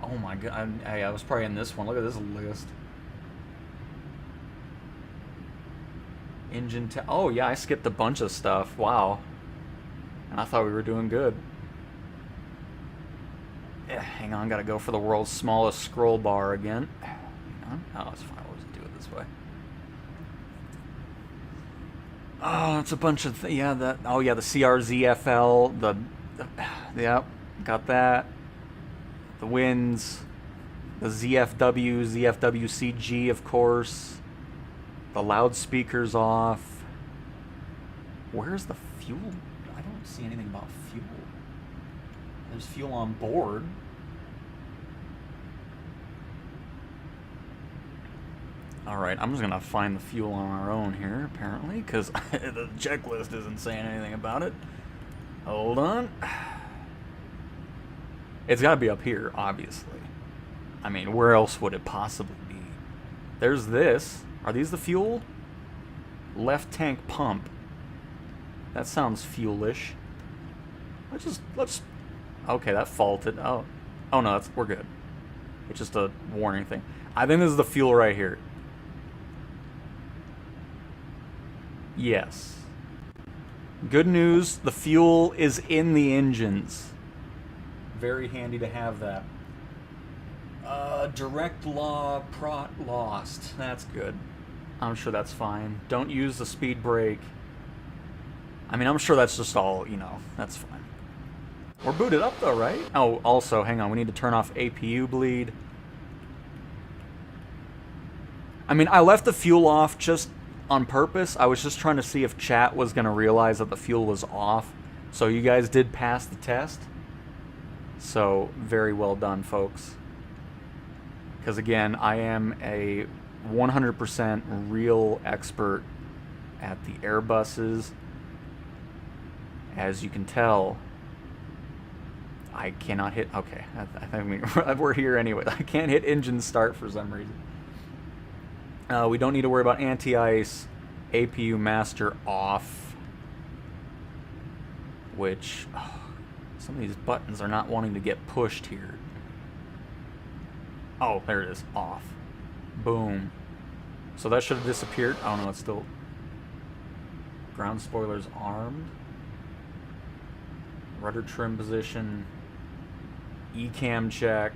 Oh my god. I was probably in this one. Look at this list. Engine oh yeah, I skipped a bunch of stuff. Wow. And I thought we were doing good. Yeah, hang on, gotta go for the world's smallest scroll bar again. Hang on. Oh, it's fine. We'll just do it this way. Oh, it's a bunch of yeah, that oh yeah, the CRZFL, yep, got that. The winds, the ZFW, ZFWCG, of course. The loudspeakers off. Where's the fuel? I don't see anything about fuel. There's fuel on board. Alright, I'm just gonna find the fuel on our own here, apparently, because the checklist isn't saying anything about it. Hold on. It's gotta be up here, obviously. I mean, where else would it possibly be? There's this. Are these the fuel? Left tank pump. That sounds fuelish. Let's. Okay, that faulted. Oh no, we're good. It's just a warning thing. I think this is the fuel right here. Yes. Good news, the fuel is in the engines. Very handy to have that. Direct law prot lost. That's good. I'm sure that's fine. Don't use the speed brake. I mean, I'm sure that's just all, you know, that's fine. We're booted up though, right? Oh, also, hang on, we need to turn off APU bleed. I mean, I left the fuel off just on purpose. I was just trying to see if chat was going to realize that the fuel was off. So you guys did pass the test. So, very well done, folks. Because again, I am a 100% real expert at the Airbuses. As you can tell, I I cannot hit... Okay, I think we're here anyway. I can't hit engine start for some reason. We don't need to worry about anti-ice. APU master off. Which, some of these buttons are not wanting to get pushed here. Oh, there it is, off. Boom. So that should have disappeared. Oh no, it's still... Ground spoilers armed. Rudder trim position. E-cam check.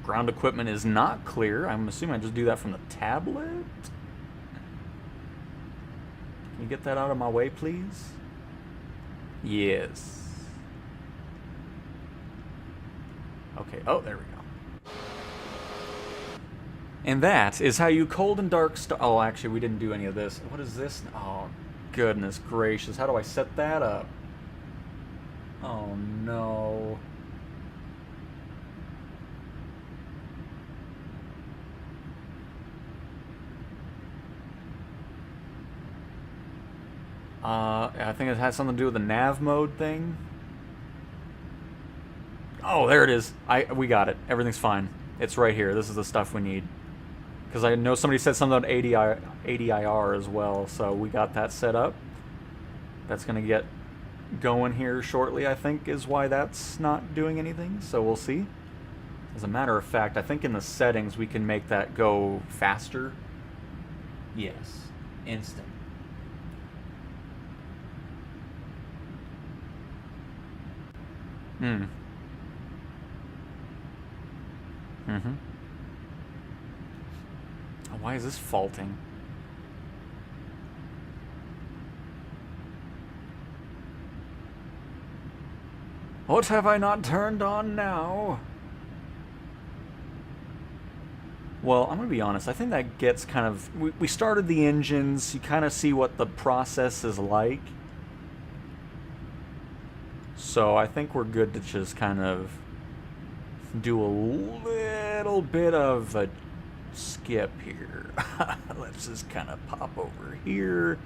Ground equipment is not clear. I'm assuming I just do that from the tablet. Can you get that out of my way, please? Yes. Okay, oh, there we go. And that is how you cold and dark oh, actually, we didn't do any of this. What is this? Oh, goodness gracious. How do I set that up? Oh, no. I think it has something to do with the nav mode thing. Oh, there it is. We got it. Everything's fine. It's right here. This is the stuff we need. Because I know somebody said something about ADIR as well, so we got that set up. That's going to get going here shortly, I think, is why that's not doing anything, so we'll see. As a matter of fact, I think in the settings we can make that go faster. Yes. Instant. Mm-hmm. Oh, why is this faulting? What have I not turned on now? Well, I'm going to be honest. I think that gets kind of... We started the engines. You kind of see what the process is like. So I think we're good to just kind of do a little bit of a skip here. Let's just kind of pop over here.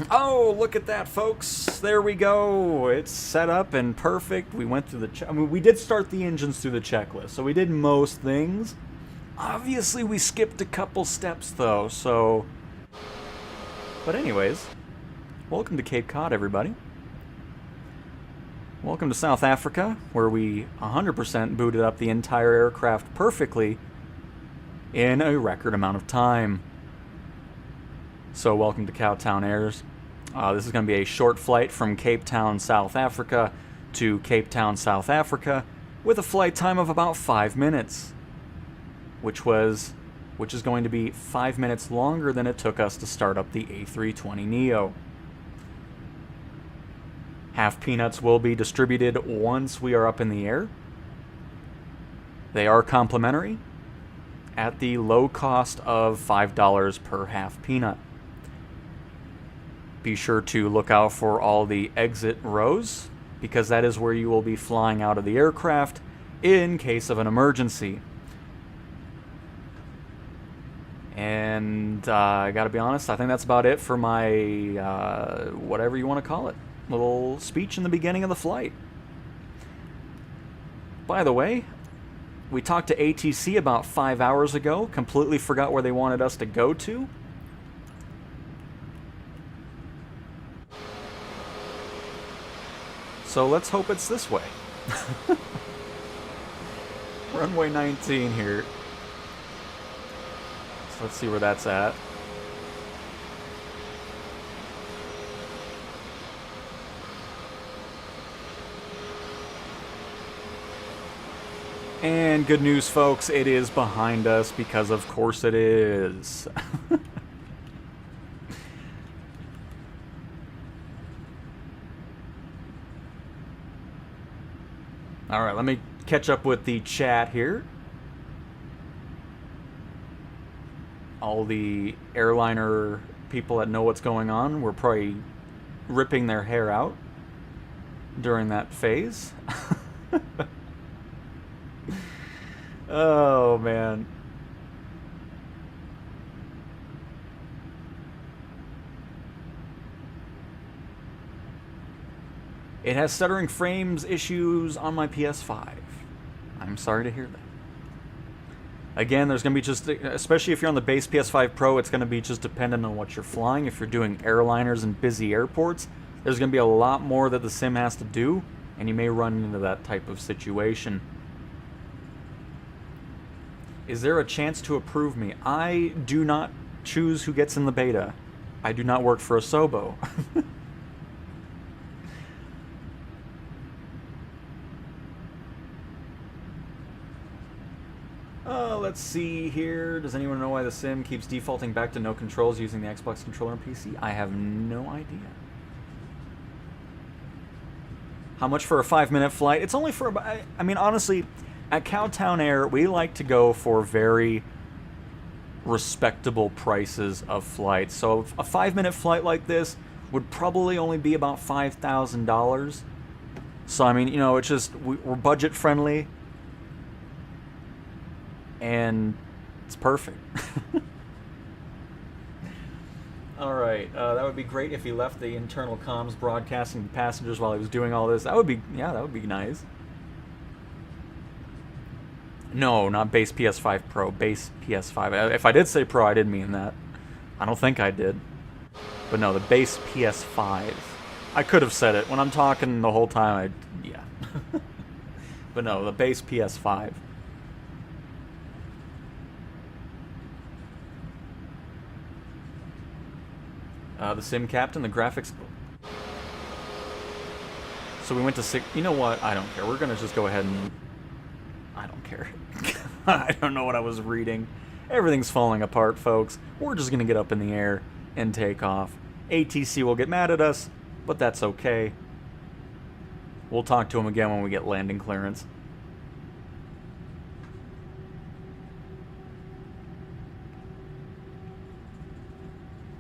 Oh, look at that, folks. There we go. It's set up and perfect. We went through the... I mean, we did start the engines through the checklist, so we did most things. Obviously, we skipped a couple steps, though, so... But anyways... Welcome to Cape Cod, everybody. Welcome to South Africa, where we 100% booted up the entire aircraft perfectly in a record amount of time. So welcome to Cowtown Airs. This is going to be a short flight from Cape Town, South Africa to Cape Town, South Africa, with a flight time of about 5 minutes, which is going to be 5 minutes longer than it took us to start up the A320neo. Half peanuts will be distributed once we are up in the air. They are complimentary at the low cost of $5 per half peanut. Be sure to look out for all the exit rows, because that is where you will be flying out of the aircraft in case of an emergency. And I gotta be honest, I think that's about it for my, whatever you want to call it, little speech in the beginning of the flight. By the way, we talked to ATC about 5 hours ago, completely forgot where they wanted us to go to. So let's hope it's this way. Runway 19 here. So let's see where that's at. And good news, folks, it is behind us, because of course it is. Alright, let me catch up with the chat here. All the airliner people that know what's going on were probably ripping their hair out during that phase. Oh, man. It has stuttering frames issues on my PS5. I'm sorry to hear that. Again, there's going to be just, especially if you're on the base PS5 Pro, it's going to be just dependent on what you're flying. If you're doing airliners and busy airports, there's going to be a lot more that the sim has to do, and you may run into that type of situation. Is there a chance to approve me? I do not choose who gets in the beta. I do not work for Asobo. Let's see here. Does anyone know why the sim keeps defaulting back to no controls using the Xbox controller and PC? I have no idea. How much for a 5-minute flight? It's only for about, I mean, honestly, at Cowtown Air, we like to go for very respectable prices of flights. So a 5-minute flight like this would probably only be about $5,000. So, I mean, you know, it's just, we're budget friendly. And it's perfect. Alright, that would be great if he left the internal comms broadcasting to passengers while he was doing all this. That would be, yeah, that would be nice. No, not base PS5 Pro, base PS5. If I did say Pro, I didn't mean that. I don't think I did. But no, the base PS5. I could have said it. When I'm talking the whole time, yeah. But no, the base PS5. The sim captain, the graphics. So we went to 6. You know what? I don't care. We're gonna just go ahead and. I don't care. I don't know what I was reading. Everything's falling apart, folks. We're just gonna get up in the air and take off. ATC will get mad at us, but that's okay. We'll talk to him again when we get landing clearance.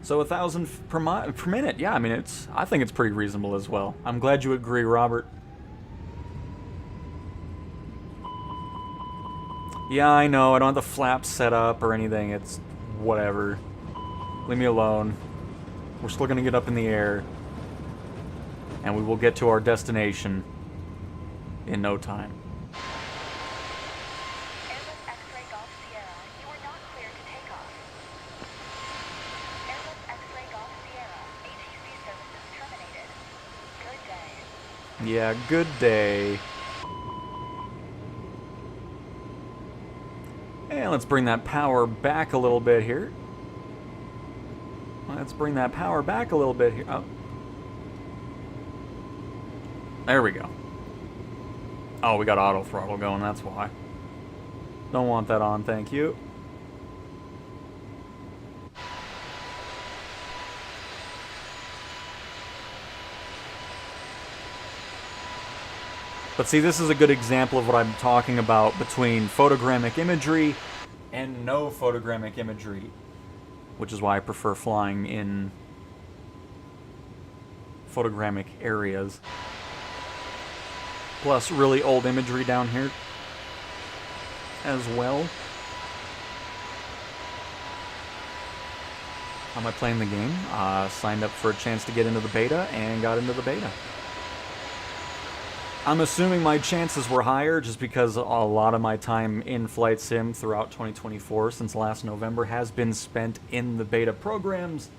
So 1,000 per minute, yeah, I mean, I think it's pretty reasonable as well. I'm glad you agree, Robert. Yeah, I know, I don't have the flaps set up or anything, it's whatever. Leave me alone. We're still gonna get up in the air. And we will get to our destination in no time. Airbus X-ray Golf Sierra, you are not cleared to take off. Airbus X-ray Golf Sierra, ATC services terminated. Good day. Yeah, good day. And let's bring that power back a little bit here. Let's bring that power back a little bit here. Oh. There we go. Oh, we got auto throttle going, that's why. Don't want that on, thank you. But see, this is a good example of what I'm talking about between photogrammic imagery and no photogrammic imagery, which is why I prefer flying in photogrammic areas. Plus really old imagery down here as well. How am I playing the game? Signed up for a chance to get into the beta and got into the beta. I'm assuming my chances were higher just because a lot of my time in Flight Sim throughout 2024 since last November has been spent in the beta programs,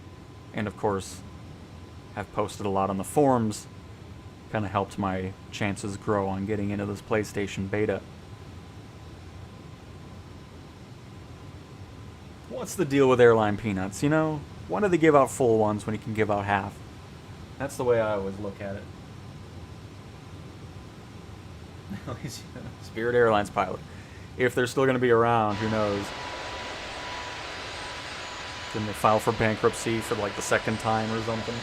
and of course have posted a lot on the forums. Kind of helped my chances grow on getting into this PlayStation beta. What's the deal with airline peanuts, you know? Why do they give out full ones when you can give out half? That's the way I always look at it. Spirit Airlines pilot. If they're still going to be around, who knows? Didn't they file for bankruptcy for like the second time or something?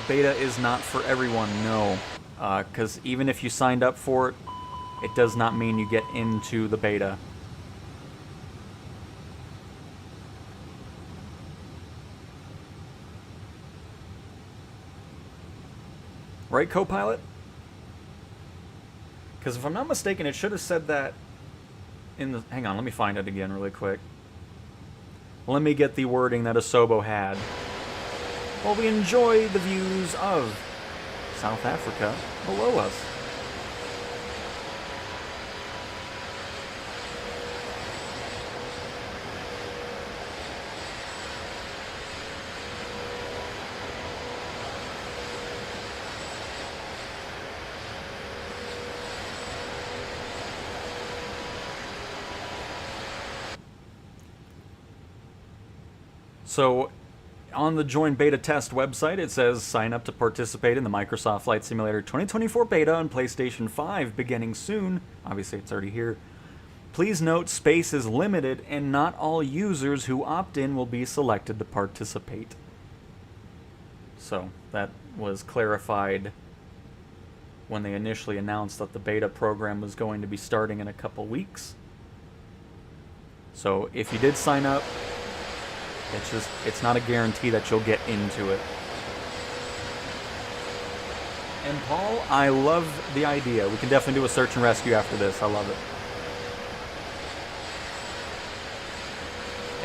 Beta is not for everyone, no. Because even if you signed up for it, it does not mean you get into the beta. Right, co-pilot? Because if I'm not mistaken, it should have said that in the... Hang on, let me find it again really quick. Let me get the wording that Asobo had. While we enjoy the views of South Africa below us. So, on the Join Beta Test website, it says, sign up to participate in the Microsoft Flight Simulator 2024 Beta on PlayStation 5 beginning soon. Obviously, it's already here. Please note, space is limited, and not all users who opt in will be selected to participate. So, that was clarified when they initially announced that the beta program was going to be starting in a couple weeks. So, if you did sign up, it's not a guarantee that you'll get into it. And Paul, I love the idea. We can definitely do a search and rescue after this. I love it.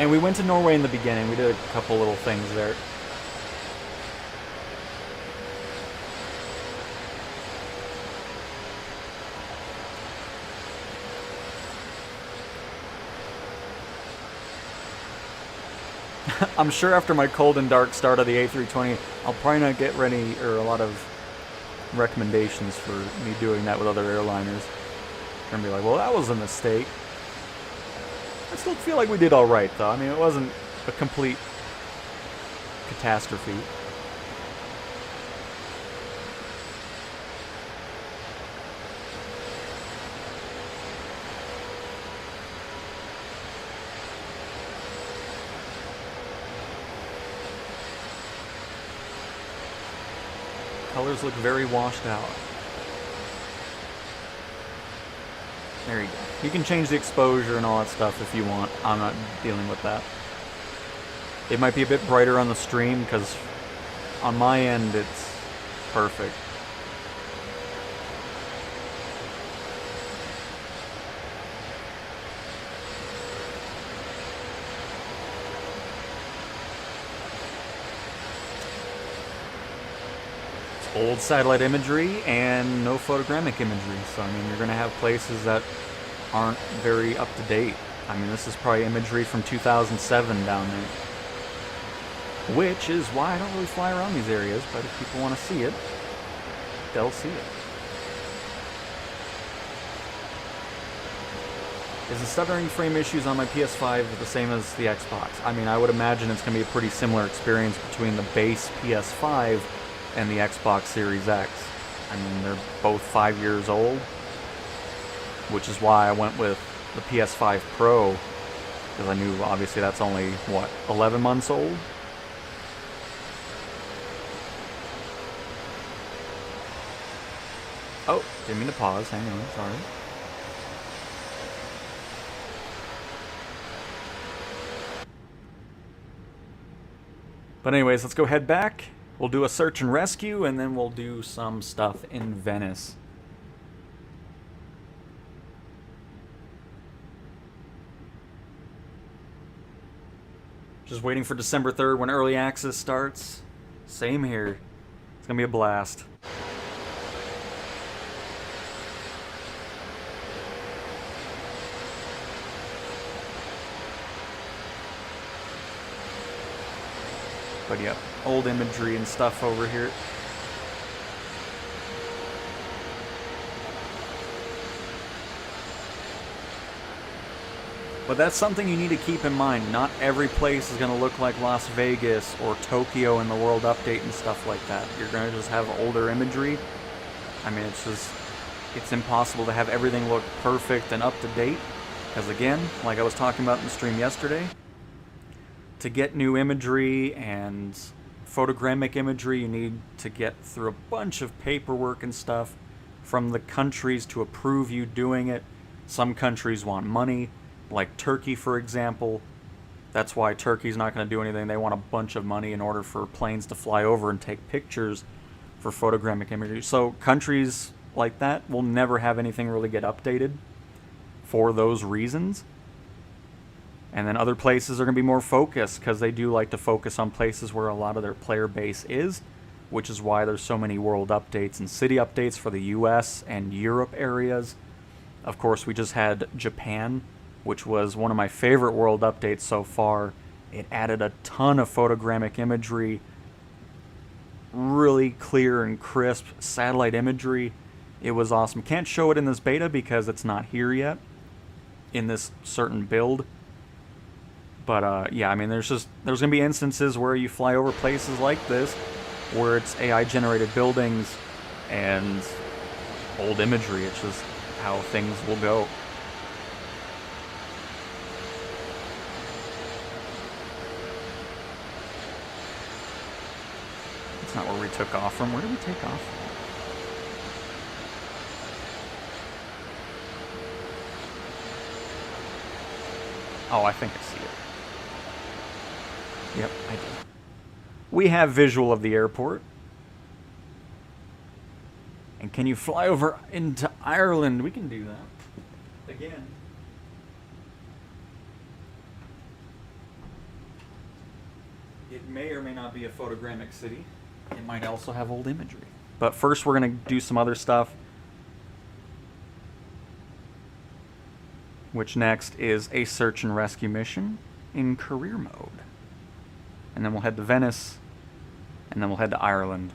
And we went to Norway in the beginning. We did a couple little things there. I'm sure after my cold and dark start of the A320, I'll probably not get ready or a lot of recommendations for me doing that with other airliners. I'm gonna be like, well, that was a mistake. I still feel like we did all right, though. I mean, it wasn't a complete catastrophe. Colors look very washed out. There you go. You can change the exposure and all that stuff if you want. I'm not dealing with that. It might be a bit brighter on the stream because on my end it's perfect. Old satellite imagery and no photogrammic imagery. So, I mean, you're going to have places that aren't very up to date. I mean, this is probably imagery from 2007 down there. Which is why I don't really fly around these areas, but if people want to see it, they'll see it. Is the stuttering frame issues on my PS5 the same as the Xbox? I mean, I would imagine it's going to be a pretty similar experience between the base PS5 and the Xbox Series X. I mean, they're both 5 years old, which is why I went with the PS5 Pro, because I knew obviously that's only, what, 11 months old? Oh, didn't mean to pause, hang on, sorry. But anyways, let's go head back. We'll do a search and rescue, and then we'll do some stuff in Venice. Just waiting for December 3rd when early access starts. Same here. It's gonna be a blast. But yep, old imagery and stuff over here. But that's something you need to keep in mind. Not every place is going to look like Las Vegas or Tokyo in the World Update and stuff like that. You're going to just have older imagery. I mean, it's impossible to have everything look perfect and up to date. Because again, like I was talking about in the stream yesterday, to get new imagery and photogrammic imagery, you need to get through a bunch of paperwork and stuff from the countries to approve you doing it. Some countries want money, like Turkey, for example. That's why Turkey's not going to do anything. They want a bunch of money in order for planes to fly over and take pictures for photogrammic imagery. So countries like that will never have anything really get updated for those reasons. And then other places are going to be more focused because they do like to focus on places where a lot of their player base is, which is why there's so many world updates and city updates for the US and Europe areas. Of course, we just had Japan, which was one of my favorite world updates so far. It added a ton of photogrammic imagery, really clear and crisp satellite imagery. It was awesome. Can't show it in this beta because it's not here yet in this certain build. But yeah, I mean, there's gonna be instances where you fly over places like this where it's AI generated buildings and old imagery. It's just how things will go. It's not where we took off from. Where did we take off from? Oh, I think I see it. Yep, I do. We have visual of the airport. And can you fly over into Ireland? We can do that. Again. It may or may not be a photogrammic city. It might also have old imagery. But first we're going to do some other stuff. Which next is a search and rescue mission in career mode. And then we'll head to Venice. And then we'll head to Ireland.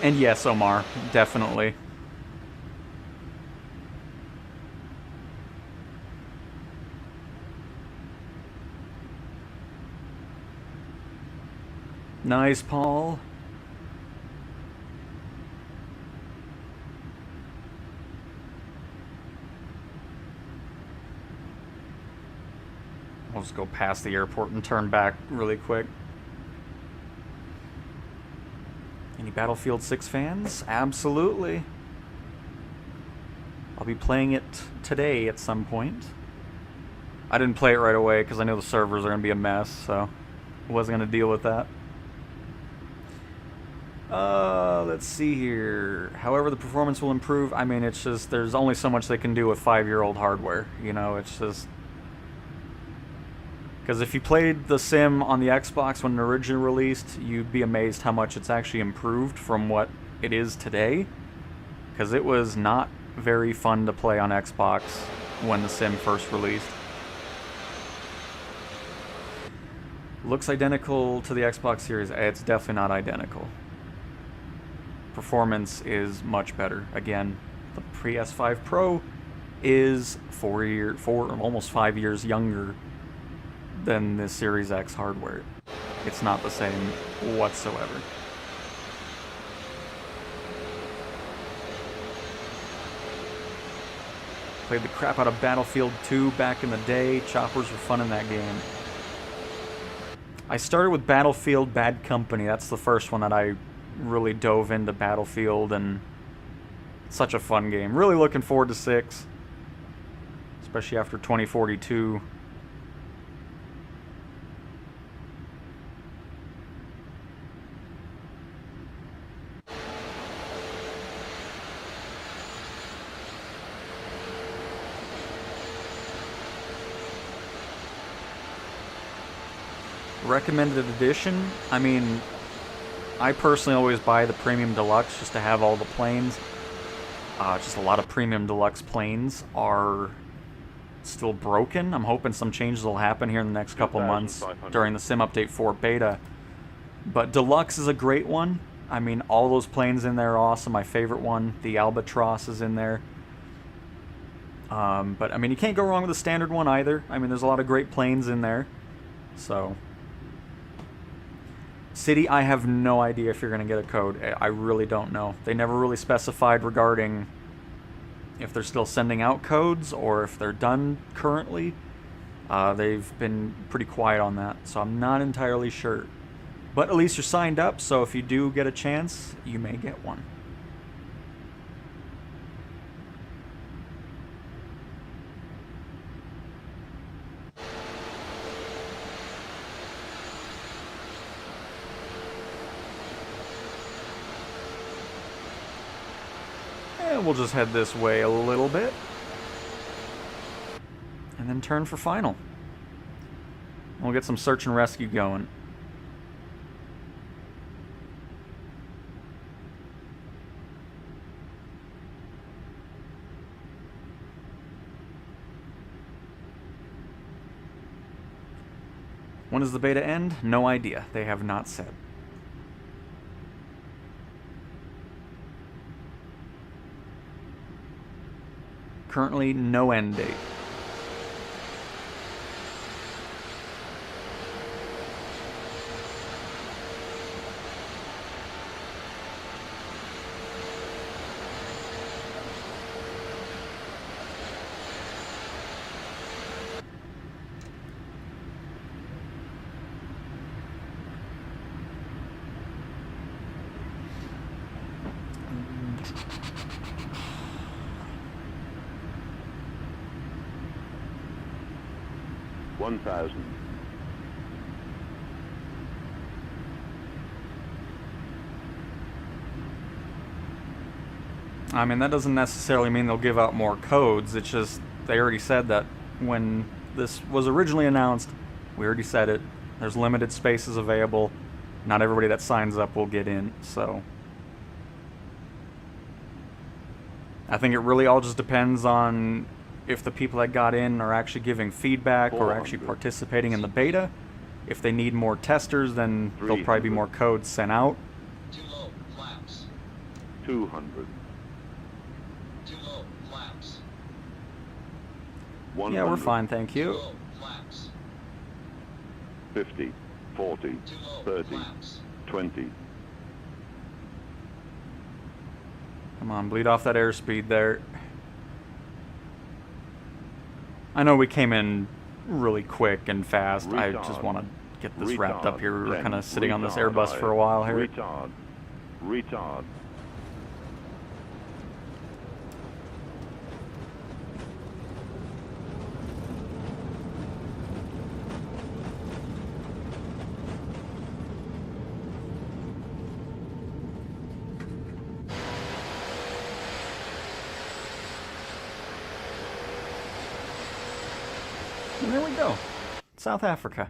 And yes, Omar, definitely. Nice, Paul. I'll just go past the airport and turn back really quick. Any Battlefield 6 fans? Absolutely. I'll be playing it today at some point. I didn't play it right away because I know the servers are going to be a mess, so I wasn't going to deal with that. Let's see here. However, the performance will improve. I mean, it's just, there's only so much they can do with 5-year-old hardware. You know, it's just... Because if you played the sim on the Xbox when it originally released, you'd be amazed how much it's actually improved from what it is today. Because it was not very fun to play on Xbox when the sim first released. Looks identical to the Xbox Series. It's definitely not identical. Performance is much better. Again, the PS5 Pro is almost 5 years younger than the Series X hardware. It's not the same whatsoever. Played the crap out of Battlefield 2 back in the day. Choppers were fun in that game. I started with Battlefield Bad Company. That's the first one that I really dove into Battlefield, and such a fun game. Really looking forward to 6, especially after 2042. Recommended edition, I mean, I personally always buy the Premium Deluxe just to have all the planes. Just a lot of Premium Deluxe planes are still broken. I'm hoping some changes will happen here in the next couple months during the Sim Update 4 beta. But Deluxe is a great one. I mean, all those planes in there are awesome. My favorite one, the Albatross, is in there. But, I mean, you can't go wrong with the standard one either. I mean, there's a lot of great planes in there. So... City, I have no idea if you're going to get a code. I really don't know. They never really specified regarding if they're still sending out codes or if they're done currently. They've been pretty quiet on that, so I'm not entirely sure. But at least you're signed up, so if you do get a chance, you may get one. And we'll just head this way a little bit. And then turn for final. We'll get some search and rescue going. When does the beta end? No idea. They have not said. Currently, no end date. I mean, that doesn't necessarily mean they'll give out more codes. It's just, they already said that when this was originally announced, we already said it, there's limited spaces available. Not everybody that signs up will get in, so I think it really all just depends on if the people that got in are actually giving feedback or actually participating in the beta. If they need more testers, then there'll probably be more codes sent out. Too low, flaps. 200. Too low, flaps. Yeah, we're fine, thank Too you. low, flaps. 50, 40, Too low, 30, flaps. 20. Come on, bleed off that airspeed there. I know we came in really quick and fast. I just want to get this wrapped up here. We were kind of sitting on this Airbus for a while here. Retard. And there we go. South Africa.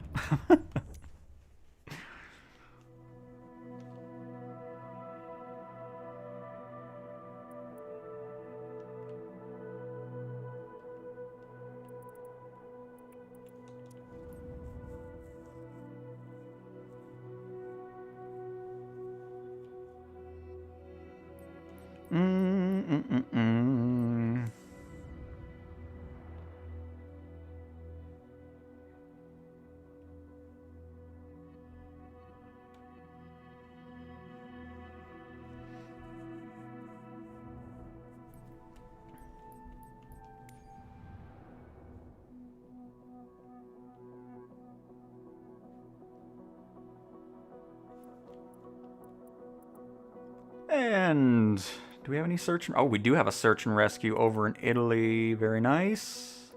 And do we have any search? Oh, we do have a search and rescue over in Italy. Very nice.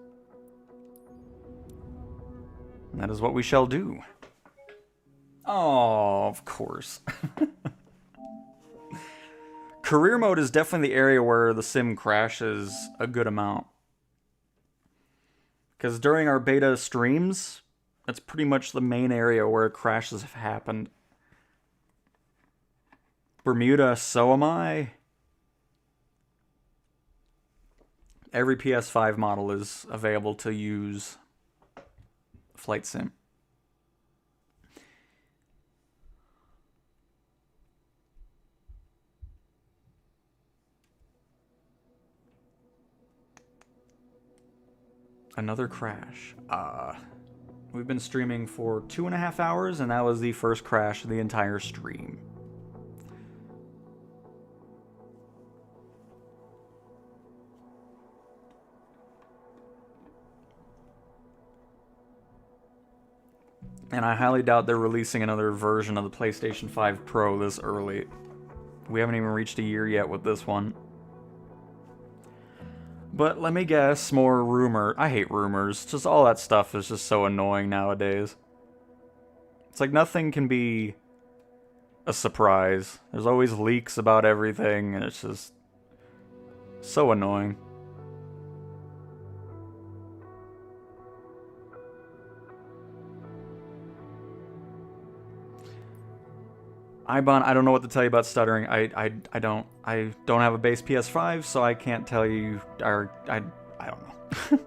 And that is what we shall do. Oh, of course. Career mode is definitely the area where the sim crashes a good amount. Because during our beta streams, that's pretty much the main area where crashes have happened. Bermuda, so am I. Every PS5 model is available to use Flight Sim. Another crash. We've been streaming for 2.5 hours, and that was the first crash of the entire stream. And I highly doubt they're releasing another version of the PlayStation 5 Pro this early. We haven't even reached a year yet with this one. But let me guess, more rumor. I hate rumors. Just all that stuff is just so annoying nowadays. It's like nothing can be a surprise. There's always leaks about everything, and it's just... So annoying. Ibon, I don't know what to tell you about stuttering. I don't have a base PS5, so I can't tell you. Or I don't know.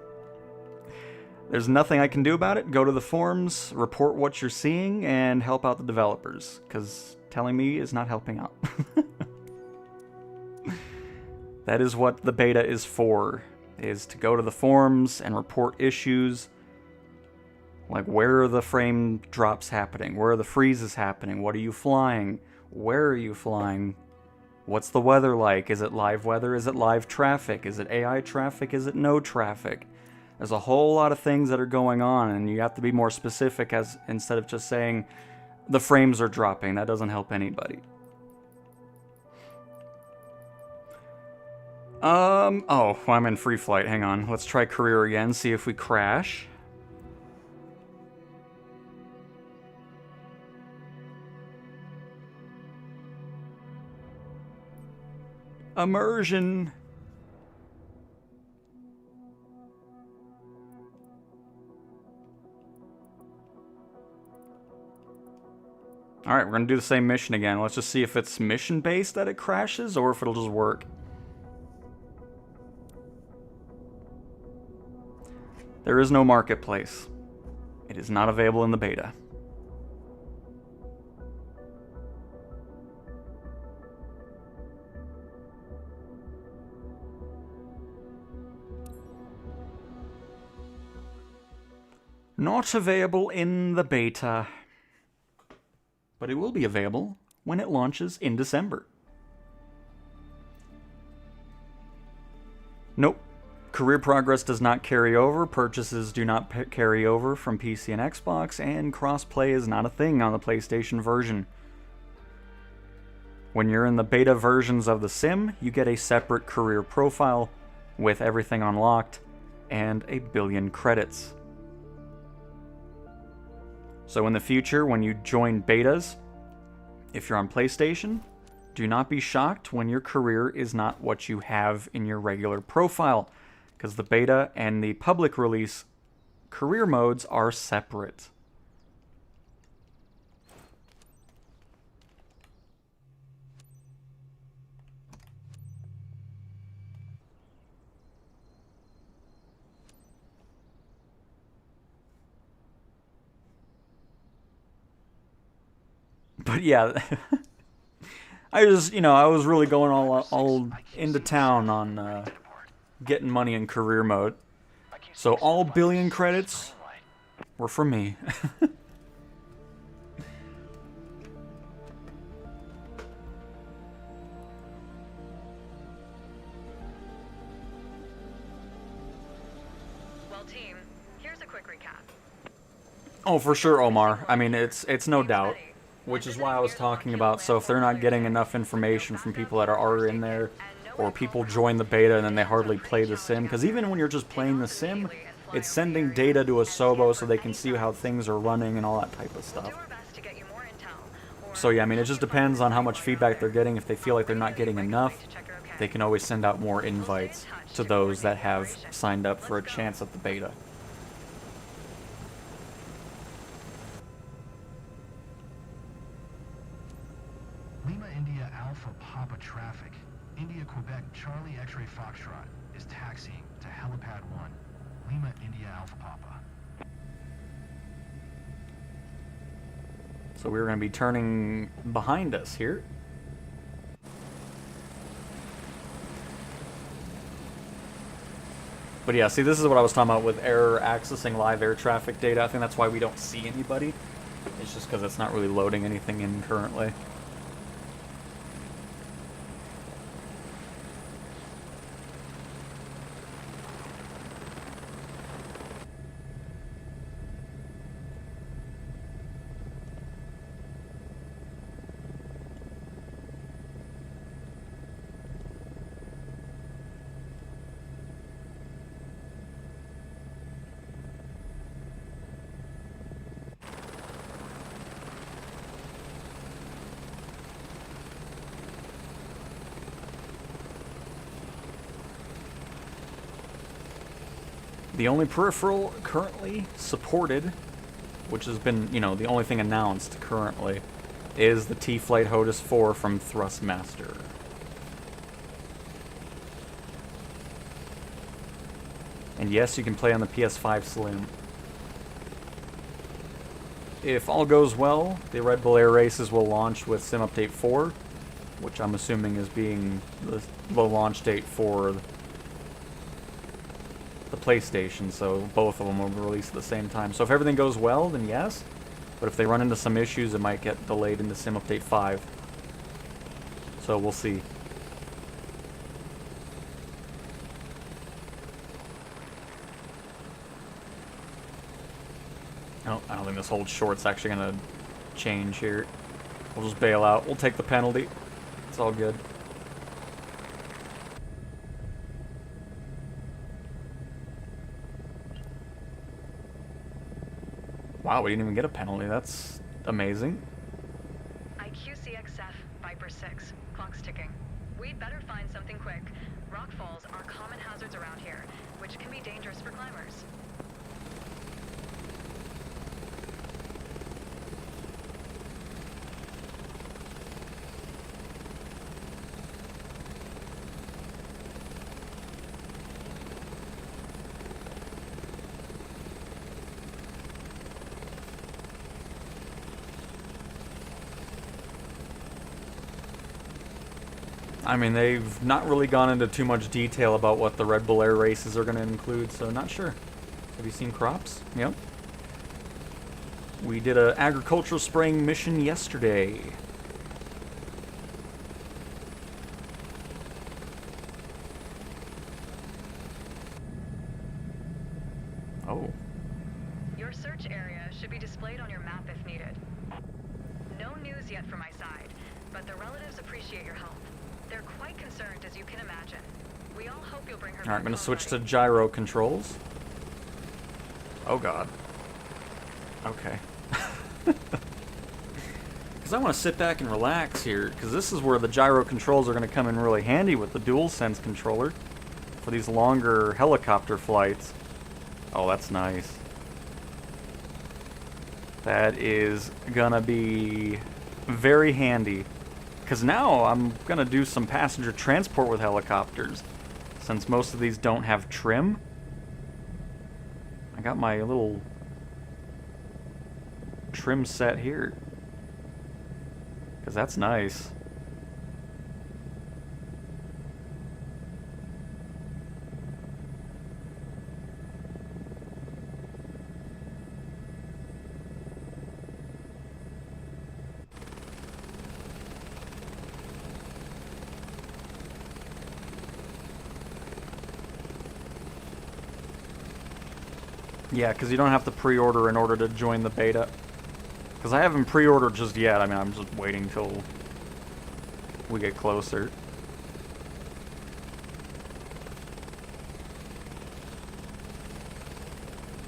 There's nothing I can do about it. Go to the forums, report what you're seeing, and help out the developers. Because telling me is not helping out. That is what the beta is for. Is to go to the forums and report issues. Like, where are the frame drops happening? Where are the freezes happening? What are you flying? Where are you flying? What's the weather like? Is it live weather? Is it live traffic? Is it AI traffic? Is it no traffic? There's a whole lot of things that are going on, and you have to be more specific as instead of just saying the frames are dropping. That doesn't help anybody. Oh, I'm in free flight. Hang on. Let's try career again, see if we crash. Immersion. Alright, we're gonna do the same mission again. Let's just see if it's mission-based that it crashes, or if it'll just work. There is no marketplace. It is not available in the beta. Not available in the beta. But it will be available when it launches in December. Nope. Career progress does not carry over, purchases do not carry over from PC and Xbox, and crossplay is not a thing on the PlayStation version. When you're in the beta versions of the sim, you get a separate career profile with everything unlocked and 1 billion credits. So in the future, when you join betas, if you're on PlayStation, do not be shocked when your career is not what you have in your regular profile, because the beta and the public release career modes are separate. But yeah, I just, I was really going all into town on getting money in career mode. So all 1 billion credits were for me. Well, team, here's a quick recap. Oh, for sure, Omar. I mean, it's no doubt. Which is why I was talking about, so if they're not getting enough information from people that are already in there, or people join the beta and then they hardly play the sim, because even when you're just playing the sim, it's sending data to Asobo so they can see how things are running and all that type of stuff. So yeah, I mean, it just depends on how much feedback they're getting. If they feel like they're not getting enough, they can always send out more invites to those that have signed up for a chance at the beta. Lima India Alpha Papa traffic. India Quebec Charlie X-ray Foxtrot is taxiing to Helipad 1. Lima India Alpha Papa. So we're going to be turning behind us here. But yeah, see, this is what I was talking about with error accessing live air traffic data. I think that's why we don't see anybody. It's just because it's not really loading anything in currently. The only peripheral currently supported, which has been, you know, the only thing announced currently, is the T-Flight HOTAS 4 from Thrustmaster. And yes, you can play on the PS5 Slim. If all goes well, the Red Bull Air Races will launch with Sim Update 4, which I'm assuming is being the launch date for the PlayStation, so both of them will be released at the same time. So if everything goes well, then yes. But if they run into some issues, it might get delayed into Sim Update 5. So we'll see. Oh, I don't think this hold short's actually going to change here. We'll just bail out. We'll take the penalty. It's all good. Wow, we didn't even get a penalty. That's amazing. IQCXF Viper 6. Clock's ticking. We'd better find something quick. Rock falls are common hazards around here, which can be dangerous for climbers. I mean, they've not really gone into too much detail about what the Red Bull Air Races are going to include, so not sure. Have you seen crops? Yep. We did an agricultural spraying mission yesterday. Oh. Your search area should be displayed on your map if needed. No news yet from my side, but the relatives appreciate your help. They're quite concerned, as you can imagine. We all hope you'll bring her. Alright, I'm gonna switch to gyro controls. Oh god. Okay. Because I want to sit back and relax here, because this is where the gyro controls are going to come in really handy with the DualSense controller for these longer helicopter flights. Oh, that's nice. That is gonna be very handy. Because now I'm going to do some passenger transport with helicopters. Since most of these don't have trim. I got my little trim set here. Because that's nice. Yeah, because you don't have to pre-order in order to join the beta. Because I haven't pre-ordered just yet. I mean, I'm just waiting till we get closer.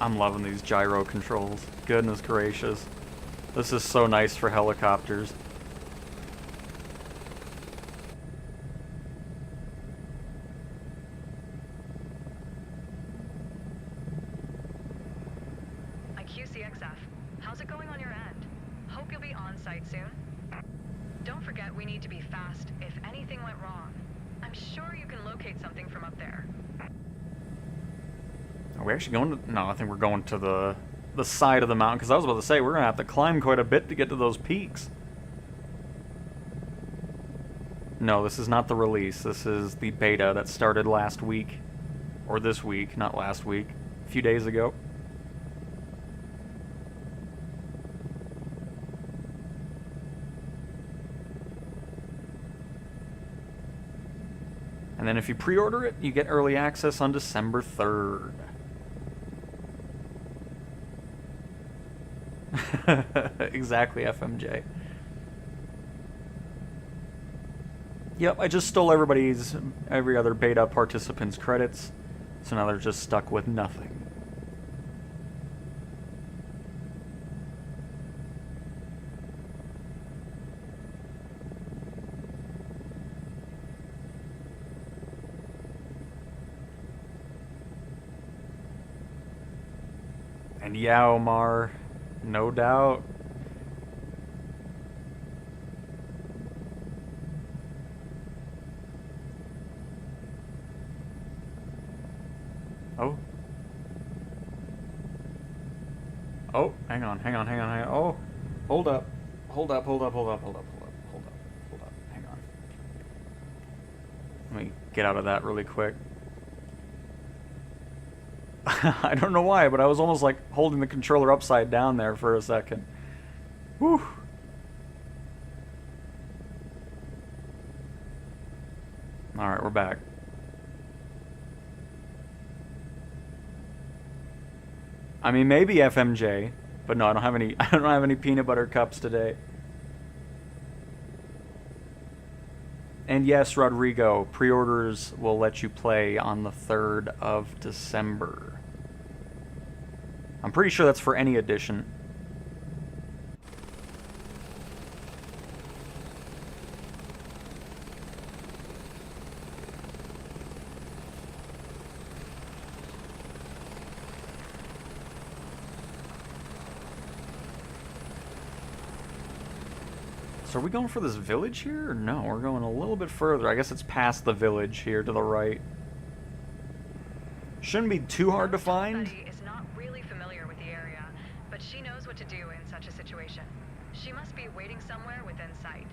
I'm loving these gyro controls. Goodness gracious. This is so nice for helicopters. QCXF, how's it going on your end? Hope you'll be on site soon. Don't forget we need to be fast if anything went wrong. I'm sure you can locate something from up there. Are we actually going to... No, I think we're going to the side of the mountain, because I was about to say, we're going to have to climb quite a bit to get to those peaks. No, this is not the release. This is the beta that started last week. Or this week, not last week. A few days ago. And then if you pre-order it, you get early access on December 3rd. Exactly, FMJ. Yep, I just stole every other beta participant's credits, so now they're just stuck with nothing. And yeah, Omar, no doubt. Oh. Oh, hang on. Oh, hold up. Hold up. Hang on. Let me get out of that really quick. I don't know why, but I was almost like holding the controller upside down there for a second. Whew. Alright, we're back. I mean, maybe FMJ, but no, I don't have any peanut butter cups today. And yes, Rodrigo, pre-orders will let you play on the 3rd of December. I'm pretty sure that's for any edition. So are we going for this village here? Or no, we're going a little bit further. I guess it's past the village here to the right. Shouldn't be too hard to find. Is not really familiar with the area, but she knows what to do in such a situation. She must be waiting somewhere within sight.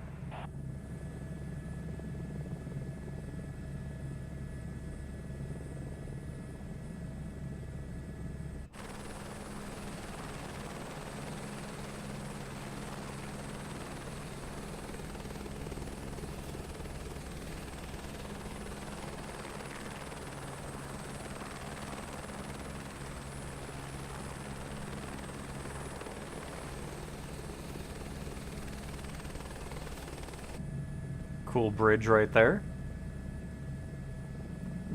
Cool bridge right there.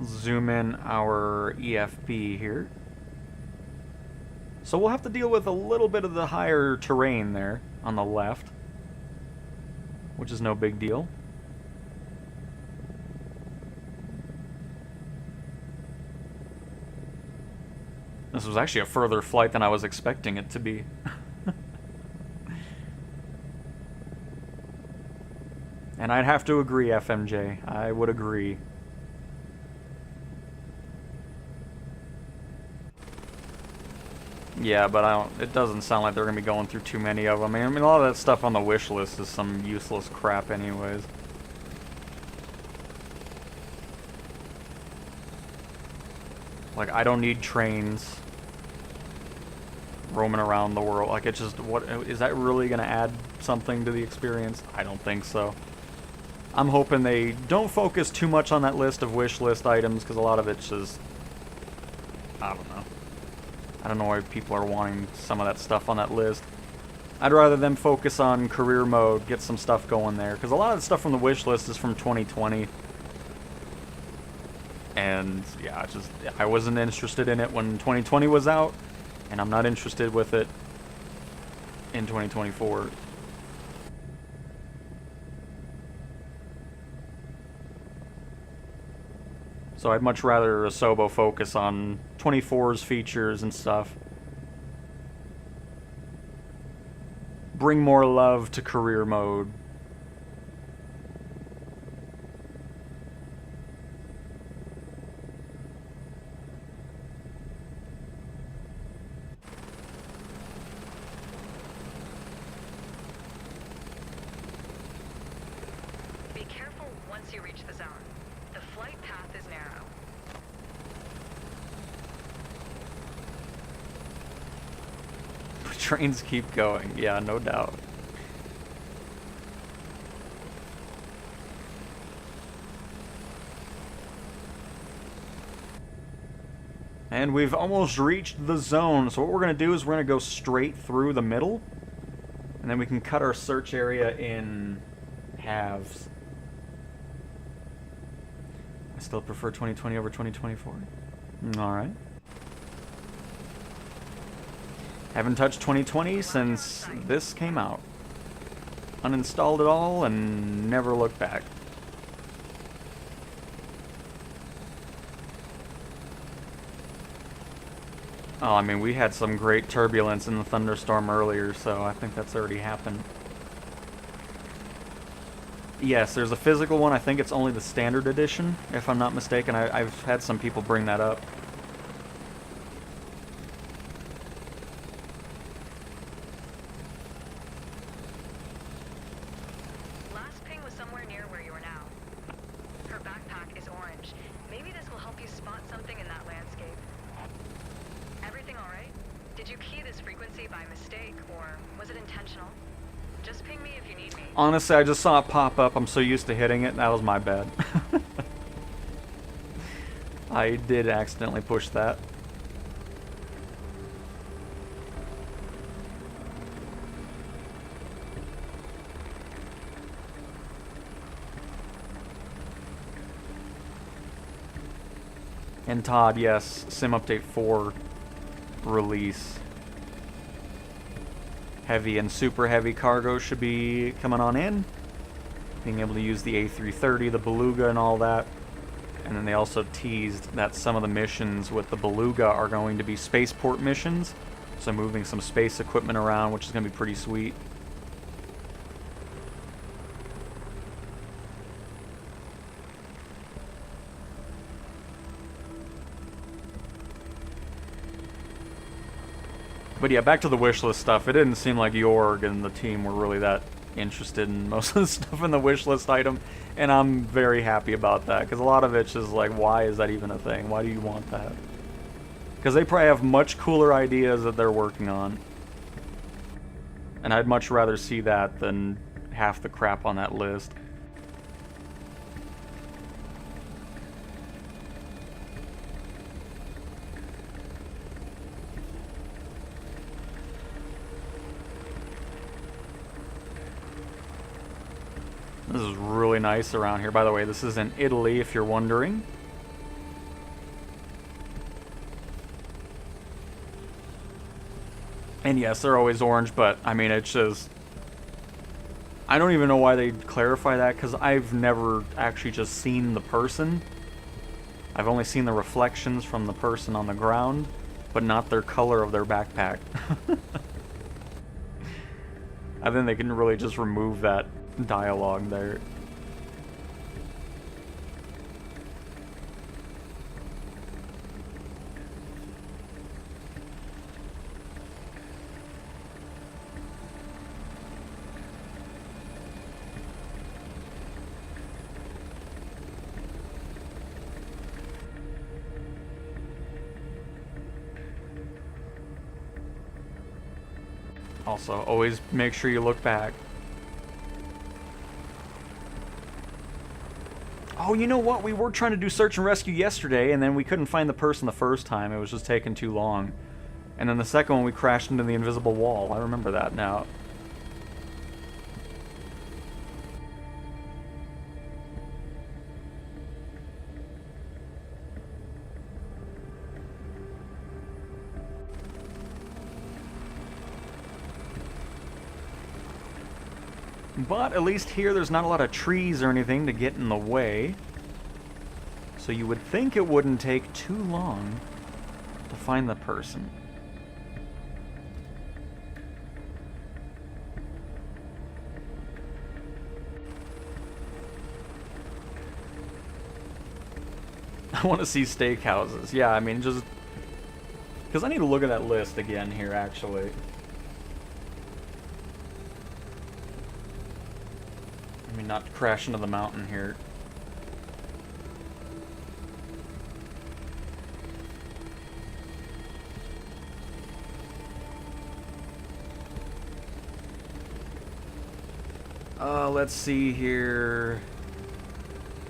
Zoom in our EFP here. So we'll have to deal with a little bit of the higher terrain there on the left, which is no big deal. This was actually a further flight than I was expecting it to be. And I'd have to agree, FMJ. I would agree. Yeah, but it doesn't sound like they're going to be going through too many of them. I mean, a lot of that stuff on the wish list is some useless crap anyways. Like, I don't need trains roaming around the world. Like, it's just, what is that really going to add something to the experience? I don't think so. I'm hoping they don't focus too much on that list of wish list items, because a lot of it's just, I don't know. I don't know why people are wanting some of that stuff on that list. I'd rather them focus on career mode, get some stuff going there, because a lot of the stuff from the wish list is from 2020. And yeah, I wasn't interested in it when 2020 was out, and I'm not interested with it in 2024. So I'd much rather Asobo focus on 24's features and stuff. Bring more love to career mode. Be careful once you reach the zone. The flight path is narrow. Trains keep going, yeah, no doubt. And we've almost reached the zone, so what we're going to do is we're going to go straight through the middle, and then we can cut our search area in halves. I still prefer 2020 over 2024. Alright. Haven't touched 2020 since this came out. Uninstalled it all and never looked back. Oh, I mean, we had some great turbulence in the Thunderstorm earlier, so I think that's already happened. Yes, there's a physical one. I think it's only the standard edition, if I'm not mistaken. I've had some people bring that up. Last ping was somewhere near where you are now. Her backpack is orange. Maybe this will help you spot something in that landscape. Everything all right? Did you key this frequency by mistake, or was it intentional? Just ping me if you need me. Honestly, I just saw it pop up. I'm so used to hitting it. That was my bad. I did accidentally push that. And Todd, yes, Sim Update 4 release. Heavy and super heavy cargo should be coming on in. Being able to use the A330, the Beluga, and all that. And then they also teased that some of the missions with the Beluga are going to be spaceport missions. So moving some space equipment around, which is going to be pretty sweet. But yeah, back to the wishlist stuff. It didn't seem like Jorg and the team were really that interested in most of the stuff in the wishlist item, and I'm very happy about that, because a lot of it's just like, why is that even a thing? Why do you want that? Because they probably have much cooler ideas that they're working on. And I'd much rather see that than half the crap on that list. This is really nice around here. By the way, this is in Italy, if you're wondering. And yes, they're always orange, but I mean, it's just... I don't even know why they clarify that, because I've never actually just seen the person. I've only seen the reflections from the person on the ground, but not their color of their backpack. I think they can really just remove that dialogue there. Also, always make sure you look back. Oh, you know what? We were trying to do search and rescue yesterday, and then we couldn't find the person the first time. It was just taking too long. And then the second one, we crashed into the invisible wall. I remember that now. But at least here there's not a lot of trees or anything to get in the way. So you would think it wouldn't take too long to find the person. I want to see steakhouses. Yeah, I mean, just... because I need to look at that list again here, actually. I mean, not crash into the mountain here. Let's see here.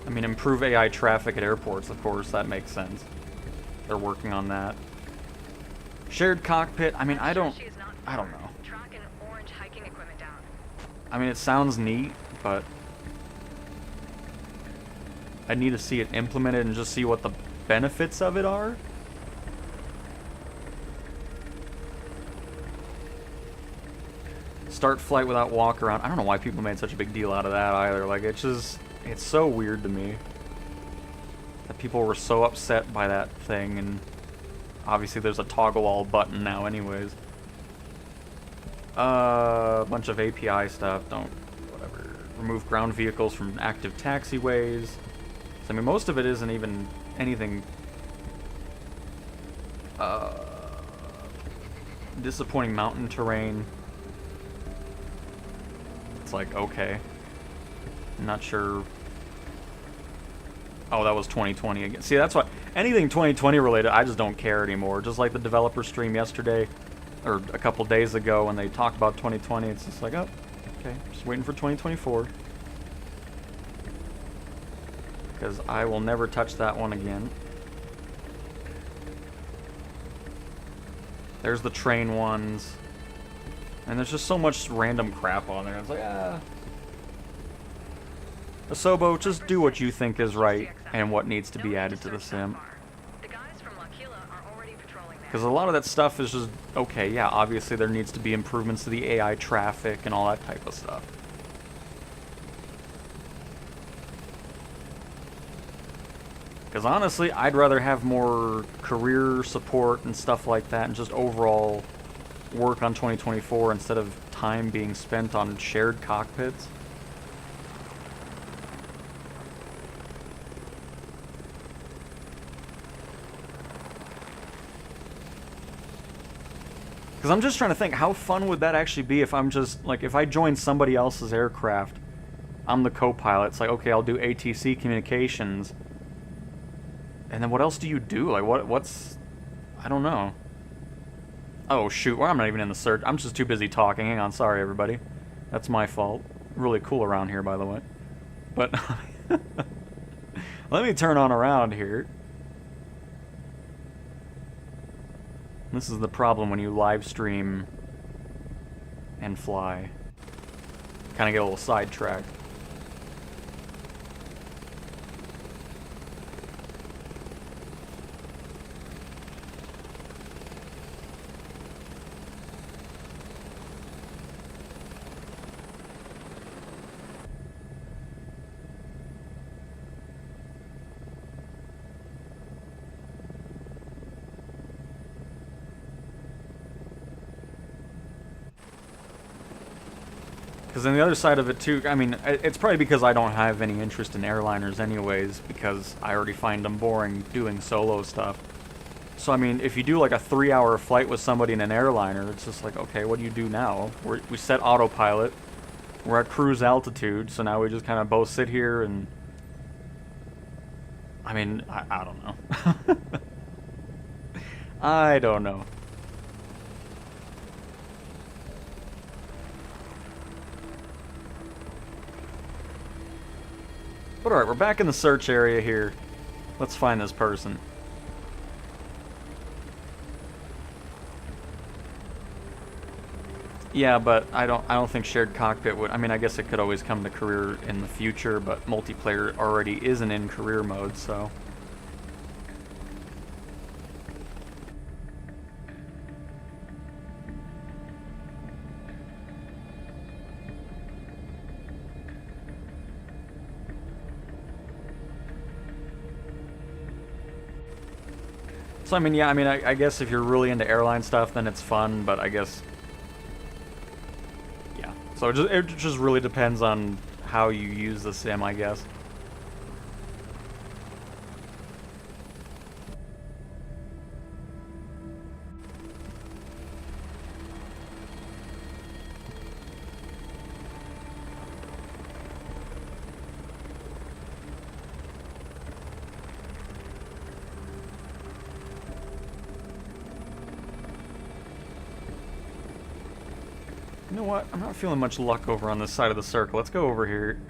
I mean, improve AI traffic at airports, of course, that makes sense. They're working on that. Shared cockpit, I mean, I don't know. Track and orange hiking equipment down. I mean, it sounds neat, but I need to see it implemented and just see what the benefits of it are. Start flight without walk around. I don't know why people made such a big deal out of that either. Like, it's just, it's so weird to me that people were so upset by that thing. And Obviously, there's a toggle all button now anyways. A bunch of API stuff, whatever. Remove ground vehicles from active taxiways. So, I mean, most of it isn't even anything disappointing mountain terrain. It's like, okay. I'm not sure. Oh, that was 2020 again. See, that's what, anything 2020 related, I just don't care anymore. Just like the developer stream yesterday, or a couple days ago when they talked about 2020, it's just like, oh, okay, just waiting for 2024. Because I will never touch that one again. There's the train ones. And there's just so much random crap on there. It's like, Asobo, just do what you think is right and what needs to be added to the sim. Because a lot of that stuff is just, okay, yeah, obviously there needs to be improvements to the AI traffic and all that type of stuff. Because honestly, I'd rather have more career support and stuff like that and just overall work on 2024 instead of time being spent on shared cockpits. Because I'm just trying to think, how fun would that actually be if I'm just, like, if I join somebody else's aircraft, I'm the co-pilot, it's like, okay, I'll do ATC communications, and then what else do you do? Like, what's, I don't know. Oh, shoot, well, I'm not even in the search, I'm just too busy talking, hang on, sorry everybody. That's my fault. Really cool around here, by the way. But, let me turn on around here. This is the problem when you live stream and fly. Kind of get a little sidetracked. Because on the other side of it too, I mean, it's probably because I don't have any interest in airliners anyways, because I already find them boring doing solo stuff. So I mean, if you do like a 3-hour flight with somebody in an airliner, it's just like, okay, what do you do now? We set autopilot, we're at cruise altitude, so now we just kind of both sit here and... I mean, I don't know. I don't know. But alright, we're back in the search area here. Let's find this person. Yeah, but I don't think shared cockpit would... I mean, I guess it could always come to career in the future, but multiplayer already isn't in career mode, so... So, I mean, yeah, I mean, I guess if you're really into airline stuff, then it's fun, but I guess... Yeah. So it just really depends on how you use the sim, I guess. You know what? I'm not feeling much luck over on this side of the circle. Let's go over here.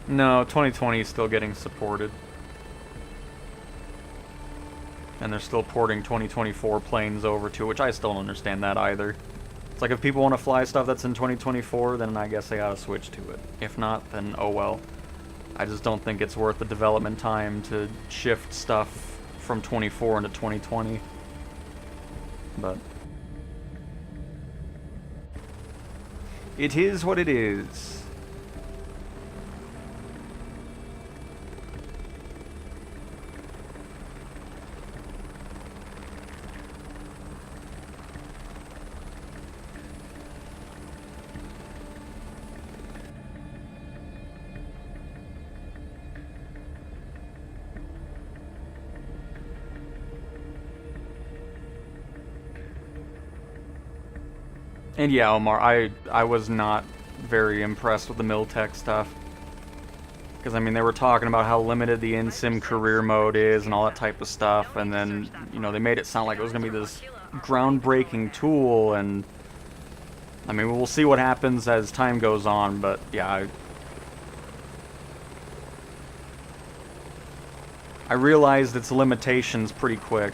No, 2020 is still getting supported. And they're still porting 2024 planes over to it, which I still don't understand that either. It's like if people want to fly stuff that's in 2024, then I guess they gotta switch to it. If not, then oh well. I just don't think it's worth the development time to shift stuff from 24 into 2020. But it is what it is. And yeah, Omar, I was not very impressed with the Miltech stuff. Because, I mean, they were talking about how limited the in-sim career mode is and all that type of stuff. And then, you know, they made it sound like it was going to be this groundbreaking tool. And, I mean, we'll see what happens as time goes on. But, yeah, I realized its limitations pretty quick.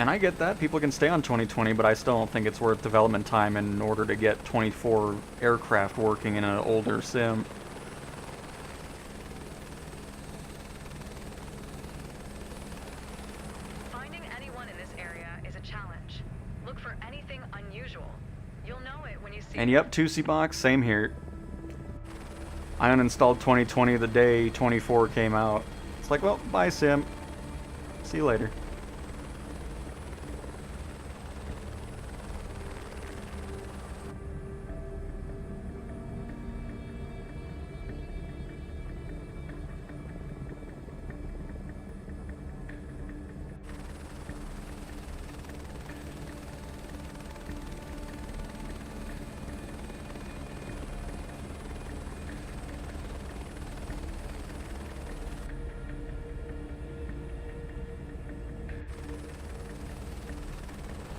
And I get that, people can stay on 2020, but I still don't think it's worth development time in order to get 24 aircraft working in an older sim. Finding anyone in this area is a challenge. Look for anything unusual. You'll know it when you see And yep, 2C Box, same here. I uninstalled 2020 the day 24 came out. It's like, well, bye sim. See you later.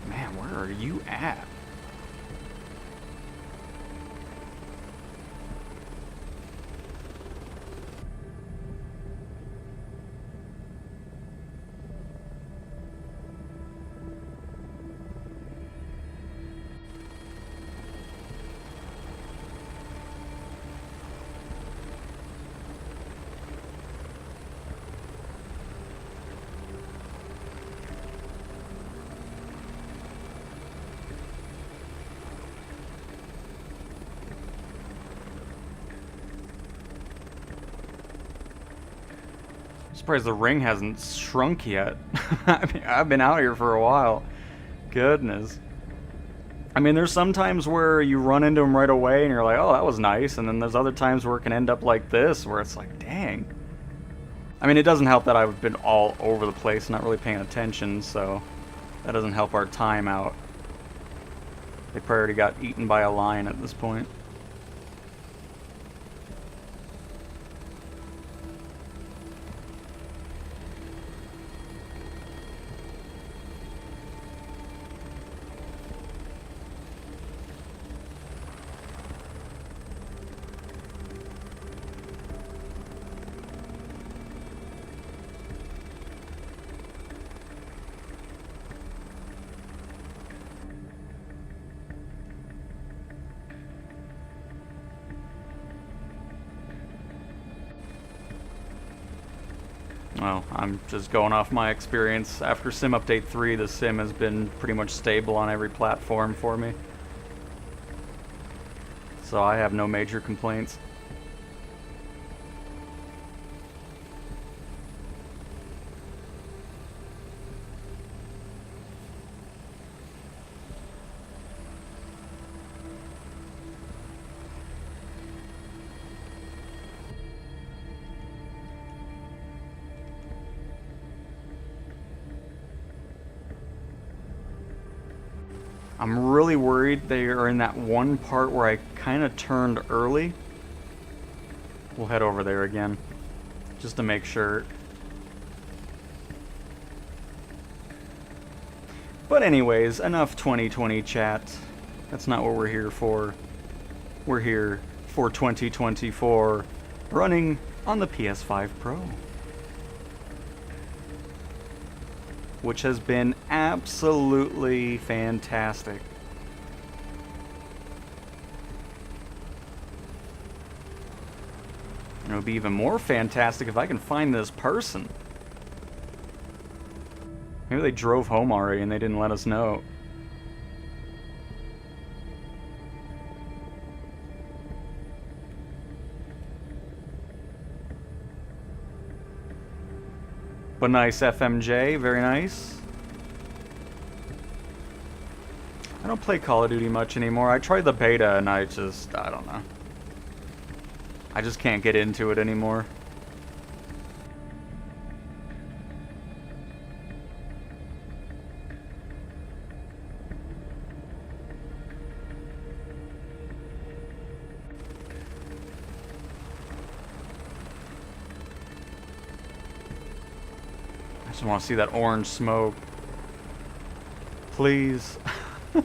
Man, where are you at? Surprised the ring hasn't shrunk yet. I mean, I've been out here for a while. Goodness. I mean, there's some times where you run into them right away and you're like, oh, that was nice. And then there's other times where it can end up like this, where it's like, dang. I mean, it doesn't help that I've been all over the place, not really paying attention, so that doesn't help our time out. They probably already got eaten by a lion at this point. Well, I'm just going off my experience. After Sim Update 3, the sim has been pretty much stable on every platform for me. So I have no major complaints. I'm really worried they are in that one part where I kind of turned early. We'll head over there again, just to make sure. But anyways, enough 2020 chat. That's not what we're here for. We're here for 2024, running on the PS5 Pro. which has been absolutely fantastic. And it would be even more fantastic if I can find this person. Maybe they drove home already and they didn't let us know. But nice FMJ, very nice. I don't play Call of Duty much anymore. I tried the beta and I don't know. I just can't get into it anymore. I just want to see that orange smoke. Please. I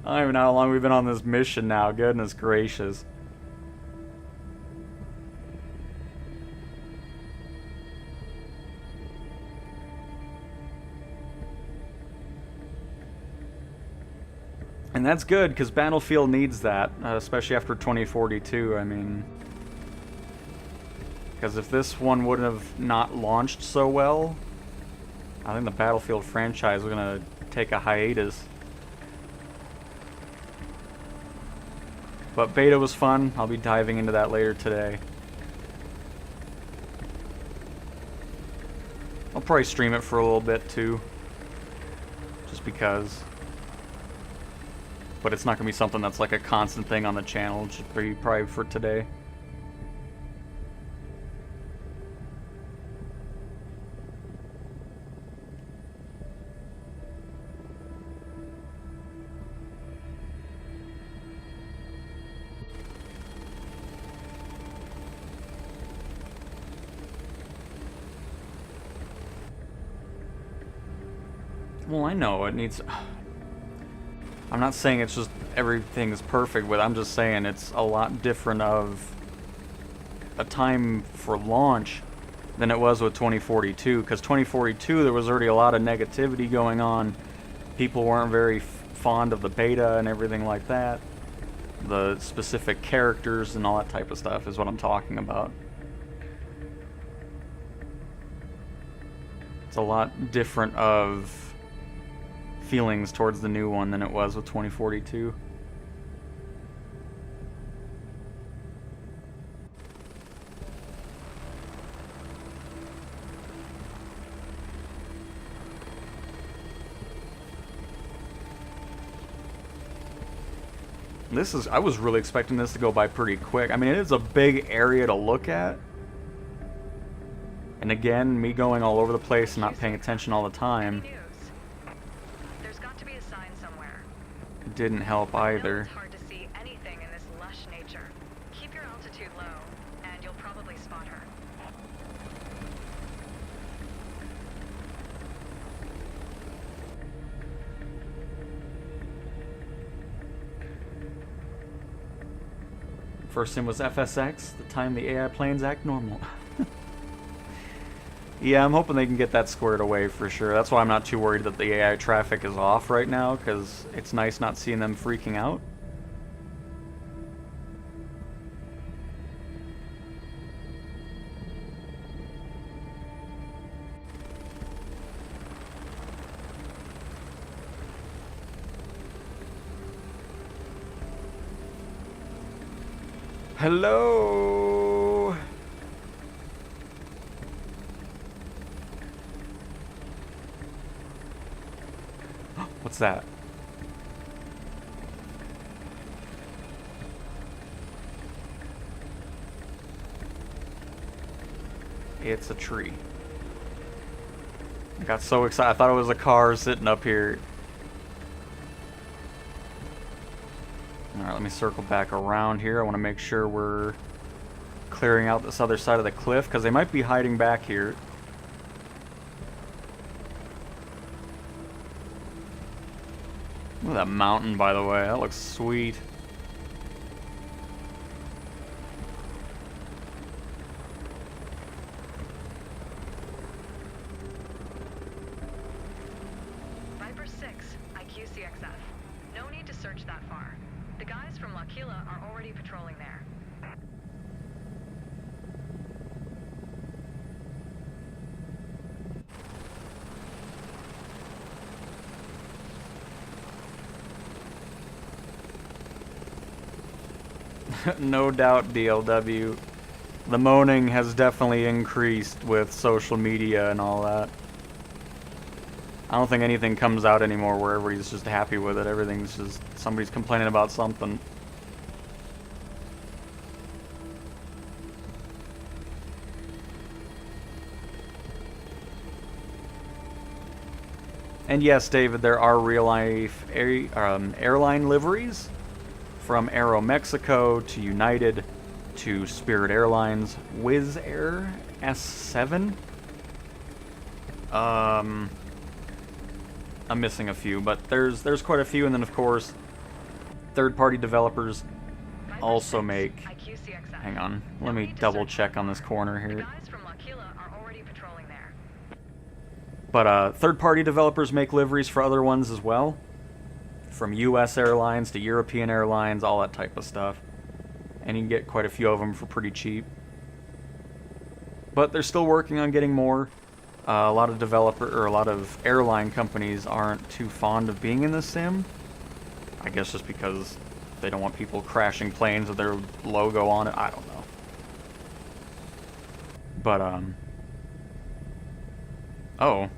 don't even know how long we've been on this mission now. Goodness gracious. And that's good, because Battlefield needs that, especially after 2042, I mean. Because if this one would have not launched so well, I think the Battlefield franchise is going to take a hiatus. But beta was fun. I'll be diving into that later today. I'll probably stream it for a little bit too. Just because. But it's not going to be something that's like a constant thing on the channel. It should be probably for today. Well, I know it needs... I'm not saying it's just everything's perfect with it. I'm just saying it's a lot different of a time for launch than it was with 2042. Because 2042, there was already a lot of negativity going on. People weren't very fond of the beta and everything like that. The specific characters and all that type of stuff is what I'm talking about. It's a lot different of feelings towards the new one than it was with 2042. I was really expecting this to go by pretty quick. I mean, it is a big area to look at. And again, me going all over the place and not paying attention all the time didn't help either. It's hard to see anything in this lush nature. Keep your altitude low, and you'll probably spot her. First sim was FSX, the time the AI planes act normal. Yeah, I'm hoping they can get that squared away for sure. That's why I'm not too worried that the AI traffic is off right now, because it's nice not seeing them freaking out. Hello! What's that? It's a tree. I got so excited. I thought it was a car sitting up here. Alright, let me circle back around here. I want to make sure we're clearing out this other side of the cliff, because they might be hiding back here. Look at that mountain, by the way. That looks sweet. 6, IQCXF. No need to search that far. The guys from L'Aquila are already patrolling there. No doubt, DLW. The moaning has definitely increased with social media and all that. I don't think anything comes out anymore where everybody's just happy with it. Everything's just somebody's complaining about something. And yes, David, there are real-life airline liveries. From Aeromexico to United to Spirit Airlines, Wizz Air S7. I'm missing a few, but there's quite a few, and then of course, third-party developers also make. Hang on, let me double check on this corner here. But third-party developers make liveries for other ones as well. From US airlines to European airlines, all that type of stuff. And you can get quite a few of them for pretty cheap. But they're still working on getting more. A lot of airline companies aren't too fond of being in the sim. I guess just because they don't want people crashing planes with their logo on it. I don't know. But, oh.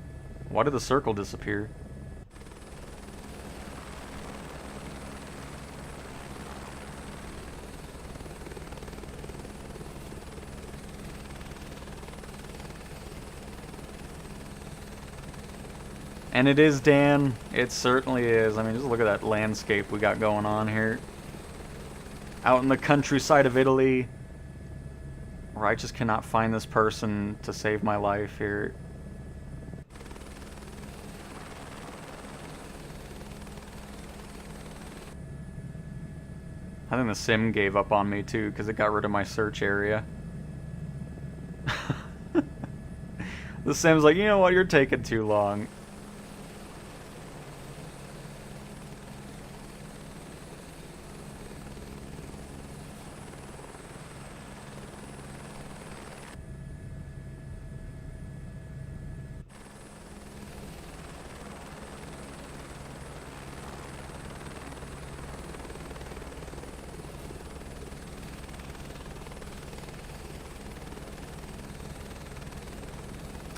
Why did the circle disappear? And it is, Dan. It certainly is. I mean, just look at that landscape we got going on here. Out in the countryside of Italy. Where I just cannot find this person to save my life here. I think the sim gave up on me too, because it got rid of my search area. The sim's like, you know what, you're taking too long.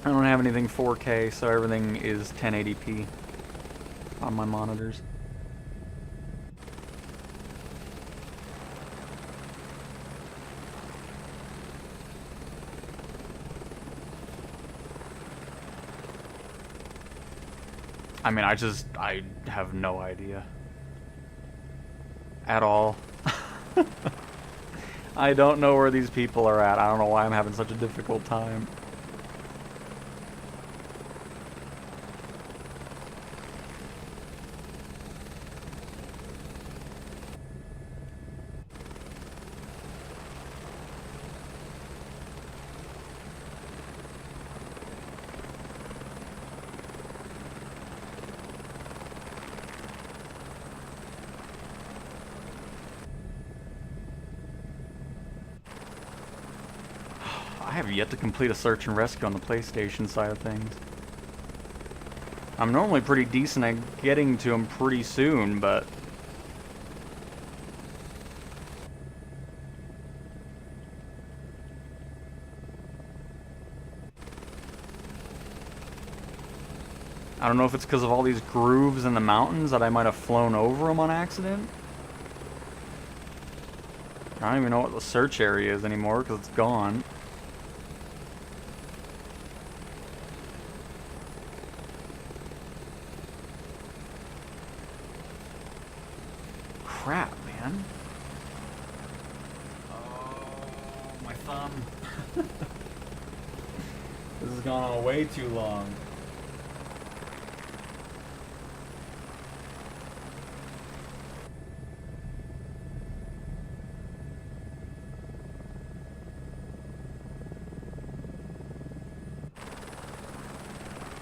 I don't have anything 4K, so everything is 1080p on my monitors. I mean, I have no idea. At all. I don't know where these people are at. I don't know why I'm having such a difficult time. I have yet to complete a search and rescue on the PlayStation side of things. I'm normally pretty decent at getting to them pretty soon, but... I don't know if it's because of all these grooves in the mountains that I might have flown over them on accident. I don't even know what the search area is anymore because it's gone. Crap, man. Oh, my thumb. This has gone on way too long.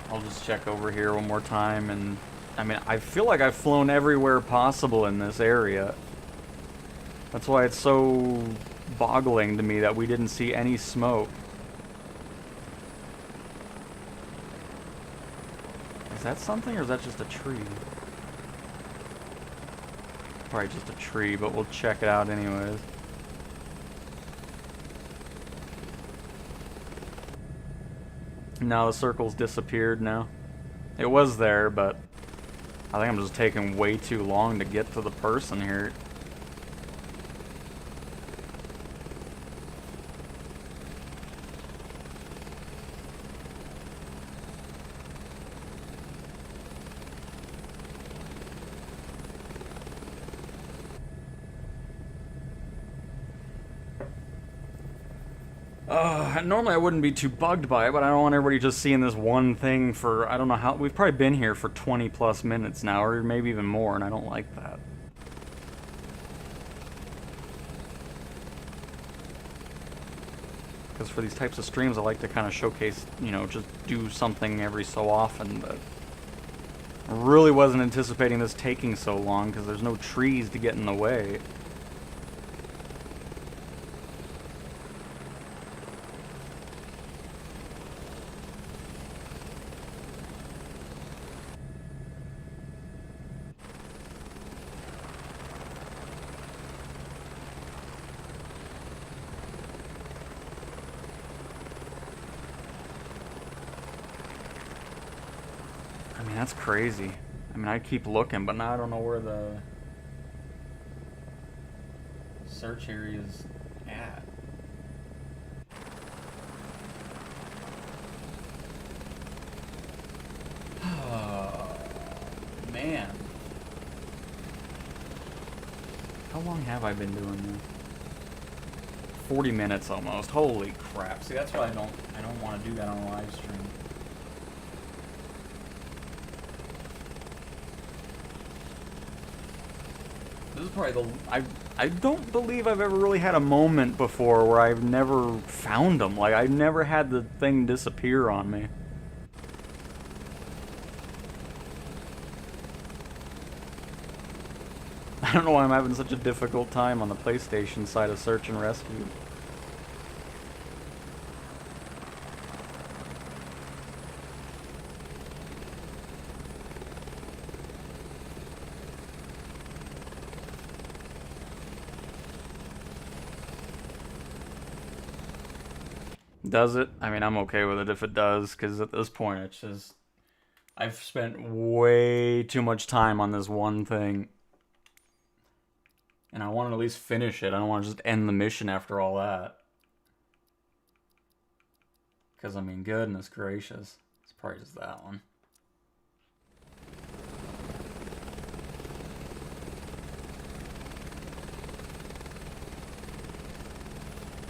I'll just check over here one more time and I mean, I feel like I've flown everywhere possible in this area. That's why it's so boggling to me that we didn't see any smoke. Is that something, or is that just a tree? Probably just a tree, but we'll check it out anyways. Now the circle's disappeared now. It was there, but I think I'm just taking way too long to get to the person here. Normally I wouldn't be too bugged by it, but I don't want everybody just seeing this one thing for, I don't know how, we've probably been here for 20 plus minutes now, or maybe even more, and I don't like that. Because for these types of streams, I like to kind of showcase, you know, just do something every so often, but I really wasn't anticipating this taking so long, because there's no trees to get in the way. That's crazy. I mean, I keep looking, but now I don't know where the search area is at. Oh, man. How long have I been doing this? 40 minutes almost. Holy crap. See, that's why I don't want to do that on a live stream. This is probably I don't believe I've ever really had a moment before where I've never found them. Like, I've never had the thing disappear on me. I don't know why I'm having such a difficult time on the PlayStation side of search and rescue. Does it? I mean, I'm okay with it if it does, because at this point it's just, I've spent way too much time on this one thing. And I want to at least finish it. I don't want to just end the mission after all that. Because, I mean, goodness gracious. It's probably just that one.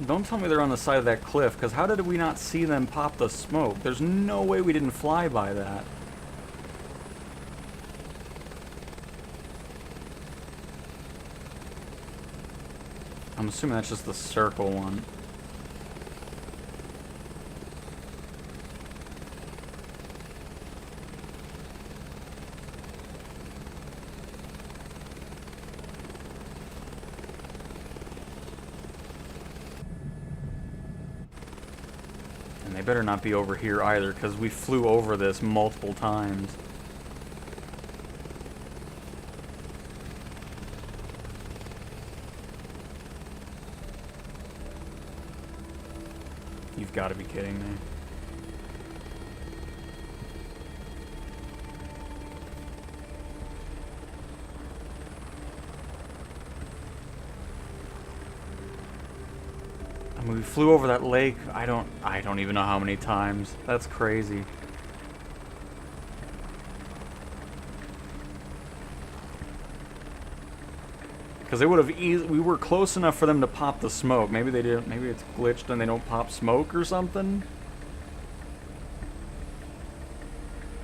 Don't tell me they're on the side of that cliff, because how did we not see them pop the smoke? There's no way we didn't fly by that. I'm assuming that's just the circle one. And they better not be over here either, because we flew over this multiple times. You've got to be kidding me. I mean, we flew over that lake, I don't even know how many times. That's crazy. Because they would have we were close enough for them to pop the smoke. Maybe they didn't. Maybe it's glitched and they don't pop smoke or something.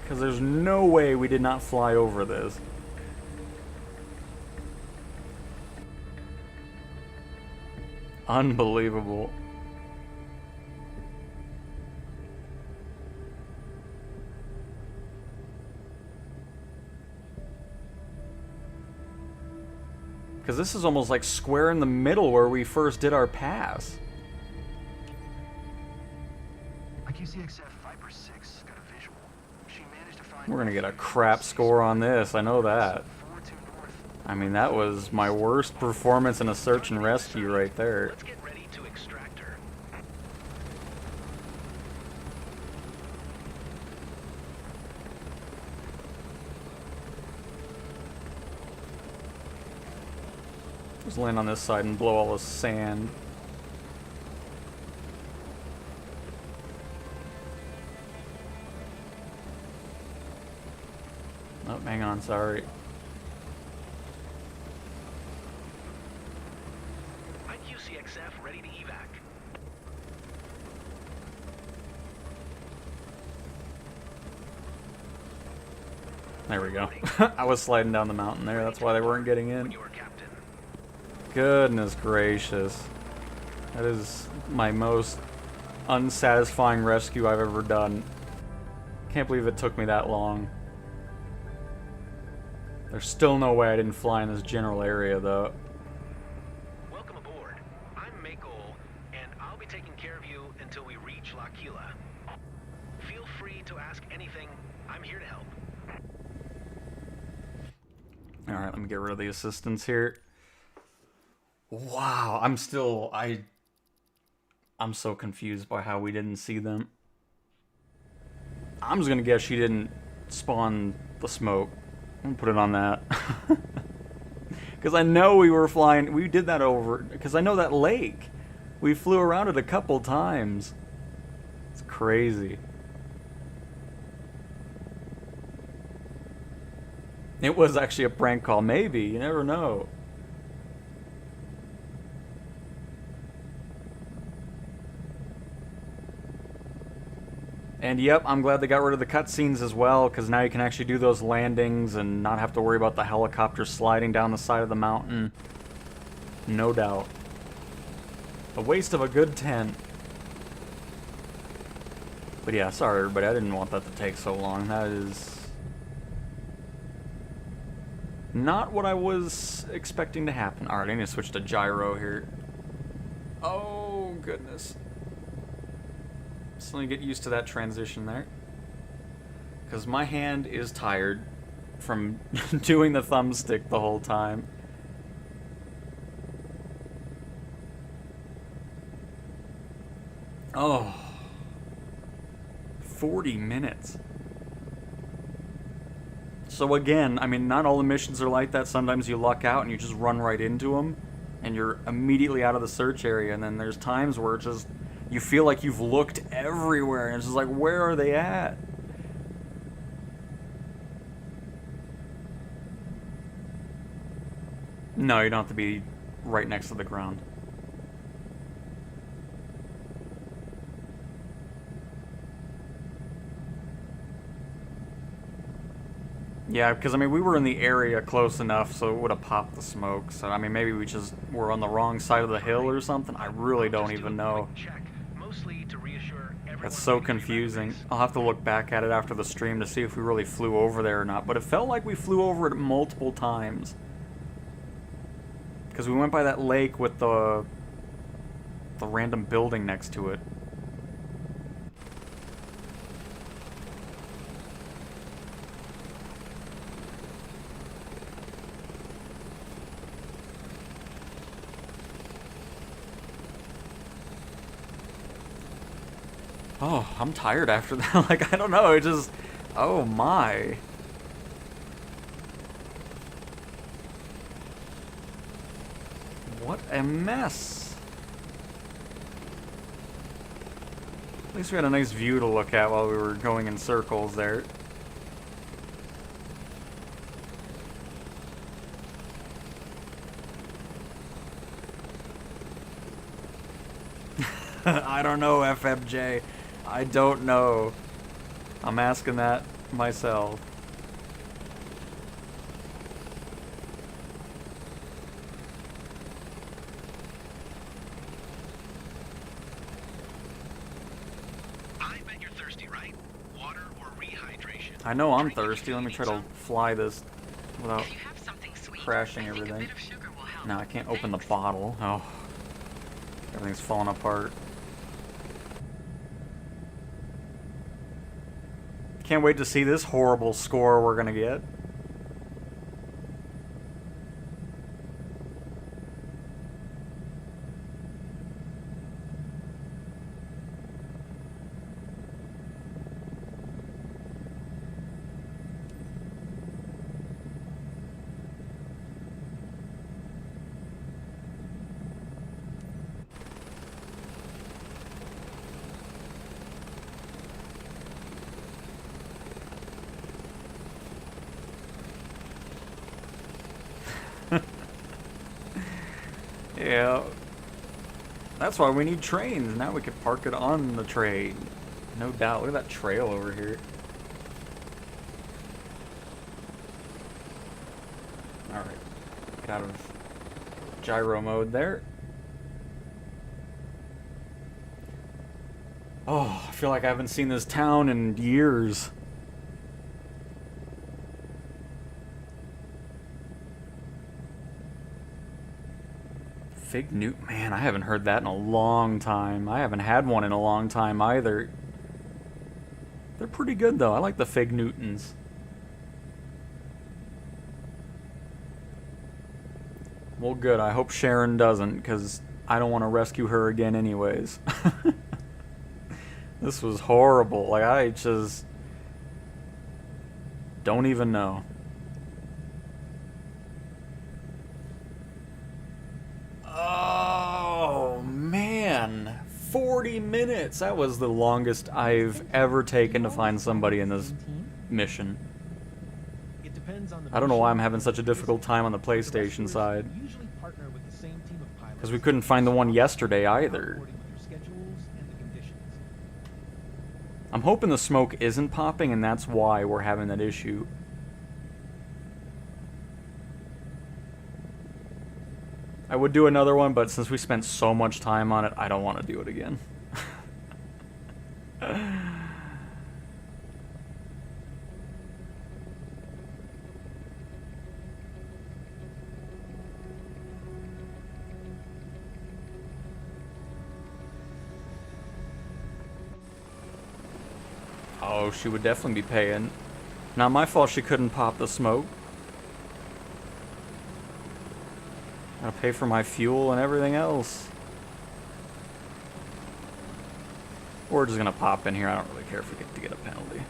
Because there's no way we did not fly over this. Unbelievable. Because this is almost like square in the middle where we first did our pass. QCXF Viper 6 got a visual. She managed to find... We're gonna get a crap score on this, I know that. I mean, that was my worst performance in a search and rescue right there. Let's get ready to extract her. Just land on this side and blow all the sand. Oh, hang on, sorry. IQCXF ready to evac. There we go. I was sliding down the mountain there, that's why they weren't getting in. Your captain. Goodness gracious. That is my most unsatisfying rescue I've ever done. Can't believe it took me that long. There's still no way I didn't fly in this general area, though. Welcome aboard. I'm Mako, and I'll be taking care of you until we reach L'Aquila. Feel free to ask anything. I'm here to help. Alright, let me get rid of the assistants here. Wow, I'm so confused by how we didn't see them. I'm just gonna guess she didn't spawn the smoke. I'm gonna put it on that. Because I know we were flying, we did that over, because I know that lake. We flew around it a couple times. It's crazy. It was actually a prank call, maybe, you never know. And yep, I'm glad they got rid of the cutscenes as well, because now you can actually do those landings and not have to worry about the helicopter sliding down the side of the mountain. No doubt. A waste of a good 10. But yeah, sorry everybody, I didn't want that to take so long. That is not what I was expecting to happen. Alright, I need to switch to gyro here. Oh, goodness. So let me get used to that transition there. Because my hand is tired from doing the thumbstick the whole time. Oh. 40 minutes. So again, I mean, not all the missions are like that. Sometimes you luck out and you just run right into them. And you're immediately out of the search area. And then there's times where it's just... you feel like you've looked everywhere, and it's just like, where are they at? No, you don't have to be right next to the ground. Yeah, because, I mean, we were in the area close enough, so it would have popped the smoke. So, I mean, maybe we just were on the wrong side of the hill or something. I really don't even know. That's so confusing. I'll have to look back at it after the stream to see if we really flew over there or not. But it felt like we flew over it multiple times. Because we went by that lake with the random building next to it. Oh, I'm tired after that. Like, I don't know, it just... oh my. What a mess. At least we had a nice view to look at while we were going in circles there. I don't know, FMJ. I don't know. I'm asking that myself. I bet you're thirsty, right? Water or rehydration? I know I'm thirsty. Let me try to fly this without If you have something sweet, crashing I think everything. a bit of sugar will help. No, I can't open the bottle. Oh. Everything's falling apart. Can't wait to see this horrible score we're gonna get. Yeah. That's why we need trains. Now we can park it on the train. No doubt. Look at that trail over here. Alright. Get out of gyro mode there. Oh, I feel like I haven't seen this town in years. Fig Newt, man, I haven't heard that in a long time. I haven't had one in a long time either. They're pretty good though. I like the Fig Newtons. Well, good. I hope Sharon doesn't, because I don't want to rescue her again anyways. This was horrible. Like, I just don't even know. Oh, man. 40 minutes. That was the longest I've ever taken to find somebody in this mission. I don't know why I'm having such a difficult time on the PlayStation side. Because we couldn't find the one yesterday either. I'm hoping the smoke isn't popping and that's why we're having that issue. I would do another one, but since we spent so much time on it, I don't want to do it again. Oh, she would definitely be paying. Not my fault she couldn't pop the smoke. Gotta pay for my fuel and everything else. We're just gonna pop in here. I don't really care if we get to get a penalty.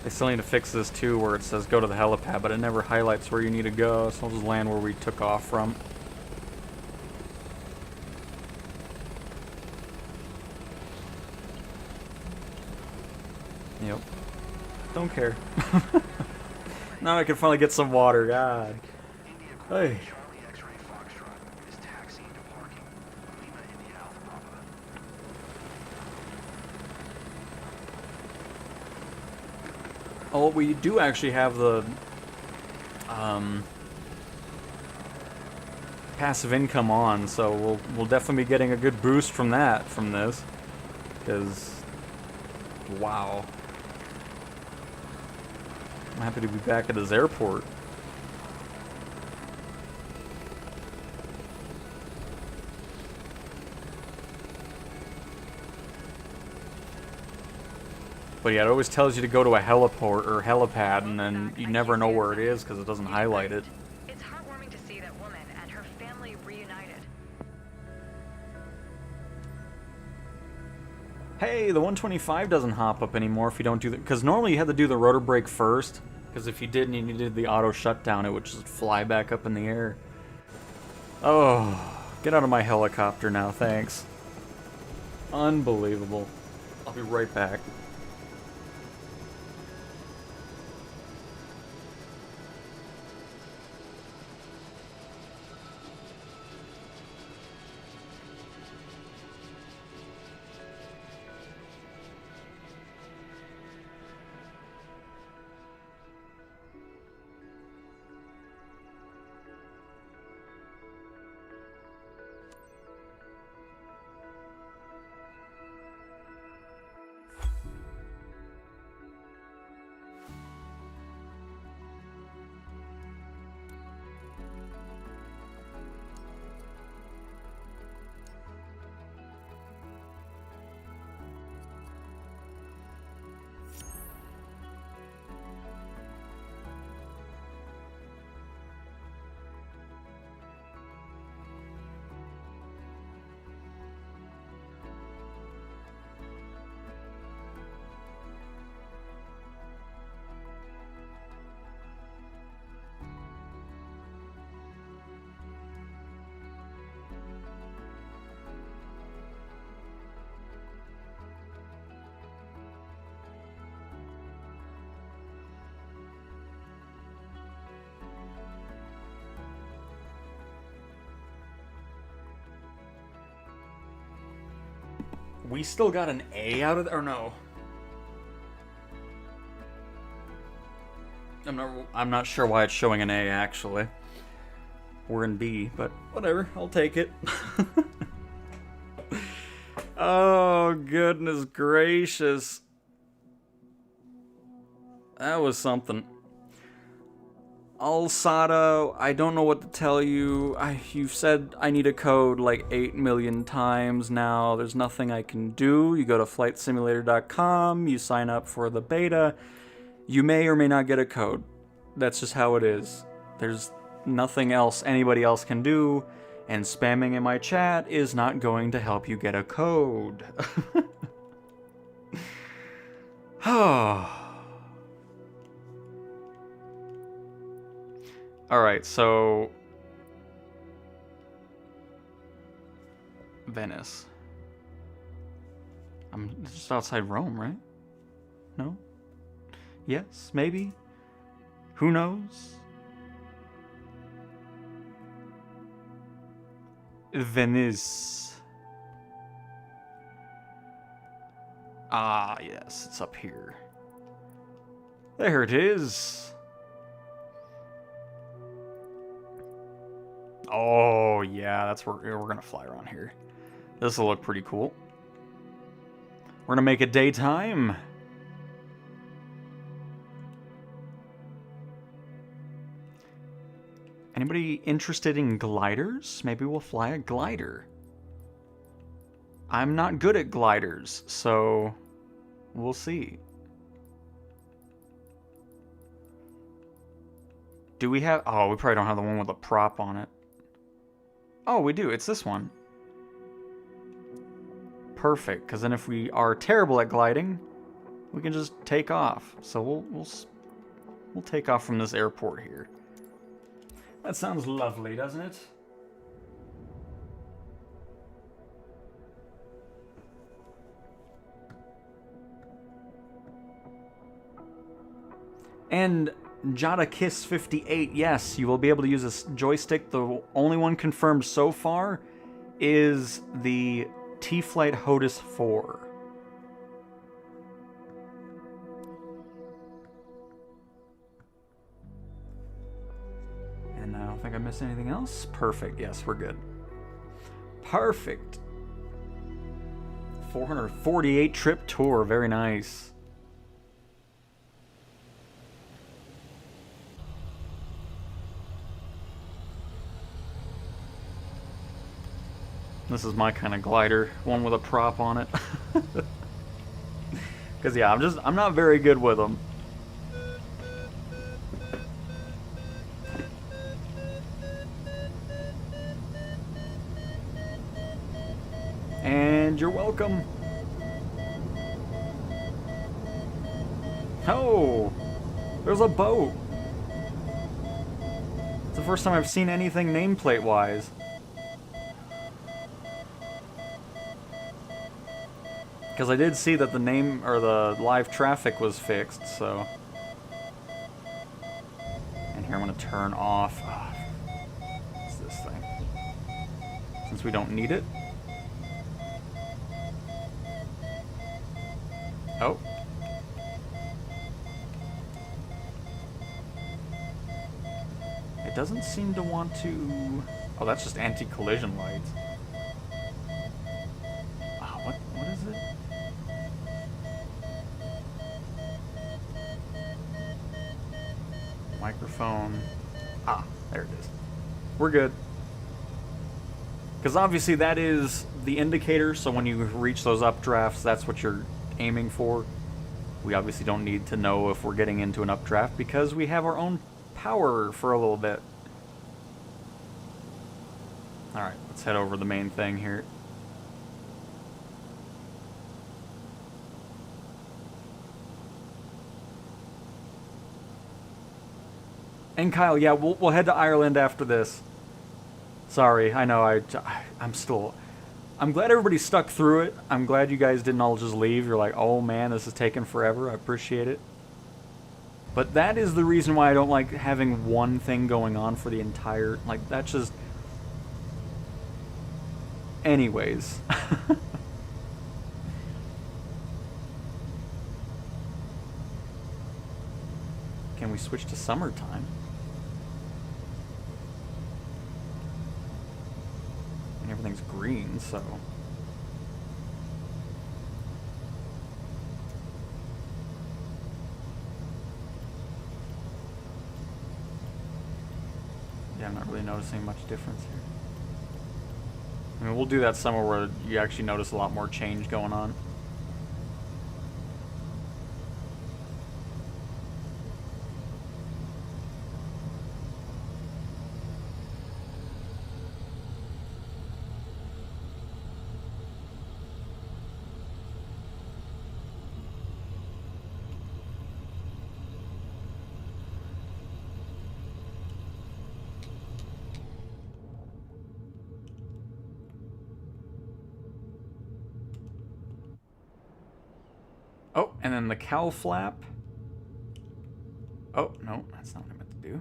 They still need to fix this too, where it says go to the helipad, but it never highlights where you need to go, so I'll just land where we took off from. Yep. Don't care. Now I can finally get some water, God. Hey. Oh, we do actually have the passive income on, so we'll definitely be getting a good boost from that, from this, because wow, I'm happy to be back at this airport. But yeah, it always tells you to go to a heliport or helipad, and then you never know where it is because it doesn't highlight it. It's heartwarming to see that woman and her family reunited. Hey, the 125 doesn't hop up anymore if you don't do that, because normally you had to do the rotor brake first, because if you didn't and you did the auto shutdown, it would just fly back up in the air. Oh, get out of my helicopter now, thanks. Unbelievable. I'll be right back. We still got an A out of it, or no? I'm not sure why it's showing an A, actually. We're in B, but whatever, I'll take it. Oh, goodness gracious. That was something. Alsada, I don't know what to tell you. You've said I need a code like 8 million times now. There's nothing I can do. You go to flightsimulator.com, you sign up for the beta. You may or may not get a code. That's just how it is. There's nothing else anybody else can do, and spamming in my chat is not going to help you get a code. Alright, so... Venice. I'm just outside Rome, right? No? Yes, maybe? Who knows? Venice. Ah, yes, it's up here. There it is. Oh, yeah, that's where we're gonna fly around here. This will look pretty cool. We're gonna make it daytime. Anybody interested in gliders? Maybe we'll fly a glider. I'm not good at gliders, so we'll see. Do we have... Oh, we probably don't have the one with a prop on it. Oh, we do. It's this one. Perfect, because then if we are terrible at gliding, we can just take off. So we'll take off from this airport here. That sounds lovely, doesn't it? And JadaKiss58, yes, you will be able to use this joystick. The only one confirmed so far is the T-Flight HOTUS 4. And I don't think I missed anything else. Perfect, yes, we're good. Perfect. 448 trip tour, very nice. This is my kind of glider, one with a prop on it. Because yeah, I'm not very good with them. And you're welcome. Oh, there's a boat. It's the first time I've seen anything nameplate-wise. Because I did see that the name, or the live traffic was fixed, so... And here I'm going to turn off... what's this thing? Since we don't need it. Oh. It doesn't seem to want to... Oh, that's just anti-collision lights. Oh, what is it? Microphone. Ah, there it is. We're good. Because obviously that is the indicator, so when you reach those updrafts, that's what you're aiming for. We obviously don't need to know if we're getting into an updraft because we have our own power for a little bit. Alright, let's head over to the main thing here. And Kyle, yeah, we'll head to Ireland after this. Sorry, I know, I'm glad everybody stuck through it. I'm glad you guys didn't all just leave. You're like, oh man, this is taking forever. I appreciate it. But that is the reason why I don't like having one thing going on for the entire... Like, that's just... Anyways. can we switch to summertime? And everything's green, so... Yeah, I'm not really noticing much difference here. I mean, we'll do that somewhere where you actually notice a lot more change going on. Oh, and then the cowl flap. Oh, no, that's not what I meant to do.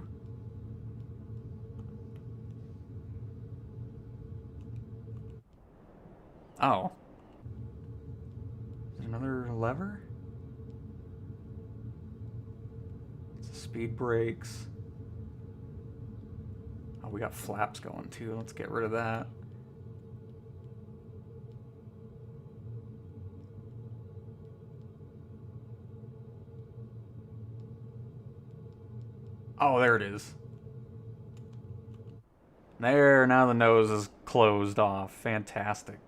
Oh. Is there another lever? It's speed brakes. Oh, we got flaps going too. Let's get rid of that. Oh, there it is. There, now the nose is closed off. Fantastic.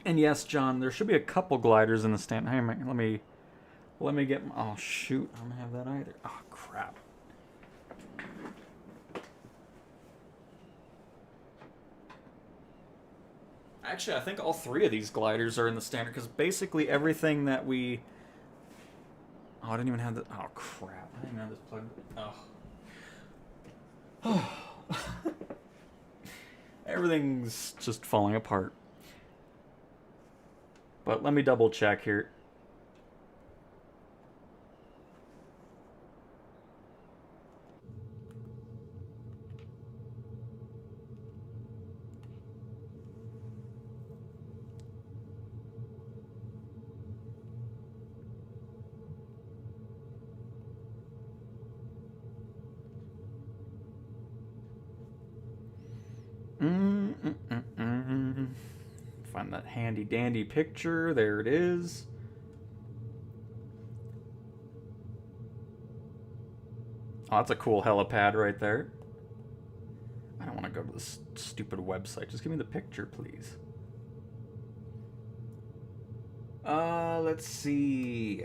And yes, John, there should be a couple gliders in the stand. Hey, let me get. Oh shoot, I don't have that either. Oh crap. Actually, I think all three of these gliders are in the standard, because basically everything that we... Oh, I didn't even have the... Oh, crap. I didn't even have this plugged... Oh. Everything's just falling apart. But let me double check here. Find that handy dandy picture. There it is. Oh, that's a cool helipad right there. I don't want to go to this stupid website. Just give me the picture, please. Let's see.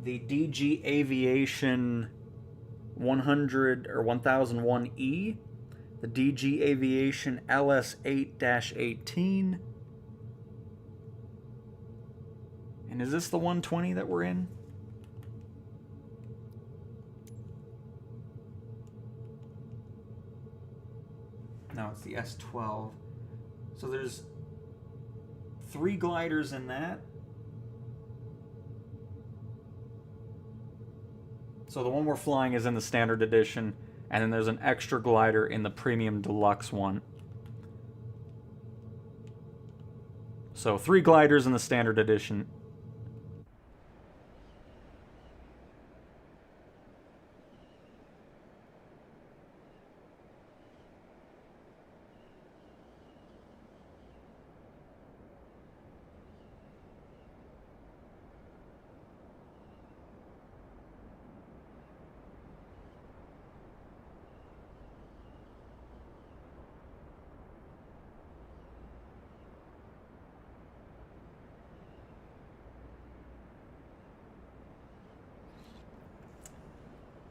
The DG Aviation 100 or 1001E. The DG Aviation LS8-18. And is this the 120 that we're in? No, it's the S12. So there's 3 gliders in that. So the one we're flying is in the standard edition, and then there's an extra glider in the premium deluxe one. So 3 gliders in the standard edition.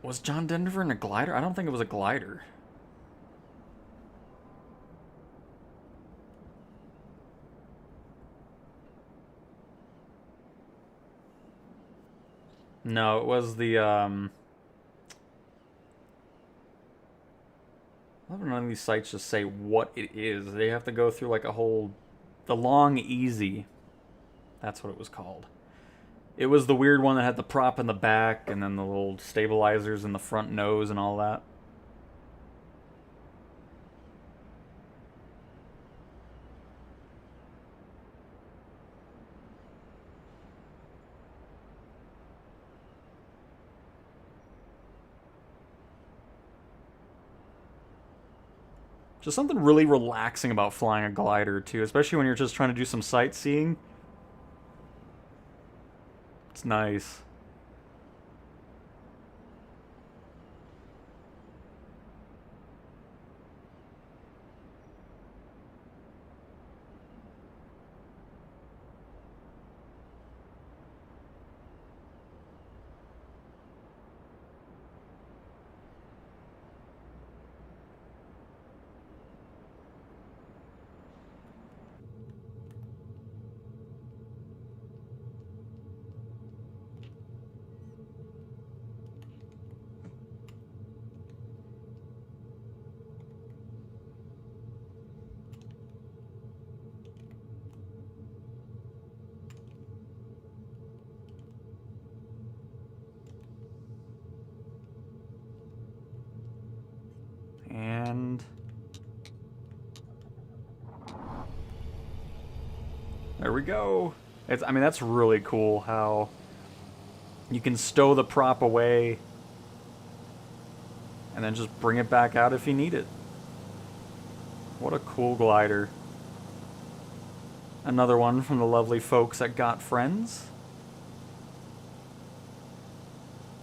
Was John Denver in a glider? I don't think it was a glider. No, it was the, I love when none of these sites just say what it is. They have to go through like a whole... The Long Easy. That's what it was called. It was the weird one that had the prop in the back and then the little stabilizers in the front nose and all that. Just something really relaxing about flying a glider, too, especially when you're just trying to do some sightseeing. It's nice. And there we go. I mean, that's really cool how you can stow the prop away and then just bring it back out if you need it. What a cool glider. Another one from the lovely folks at Got Friends.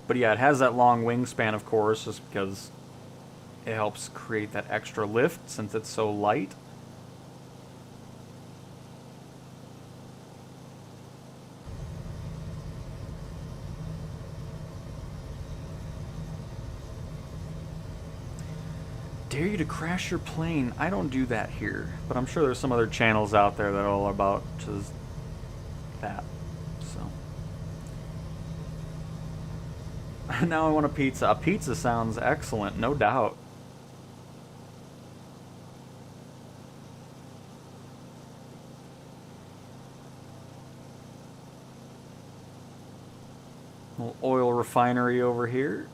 But yeah, it has that long wingspan, of course, just because it helps create that extra lift since it's so light. Dare you to crash your plane. I don't do that here, but I'm sure there's some other channels out there that are all about just that. So now I want a pizza. A pizza sounds excellent, no doubt. Little oil refinery over here.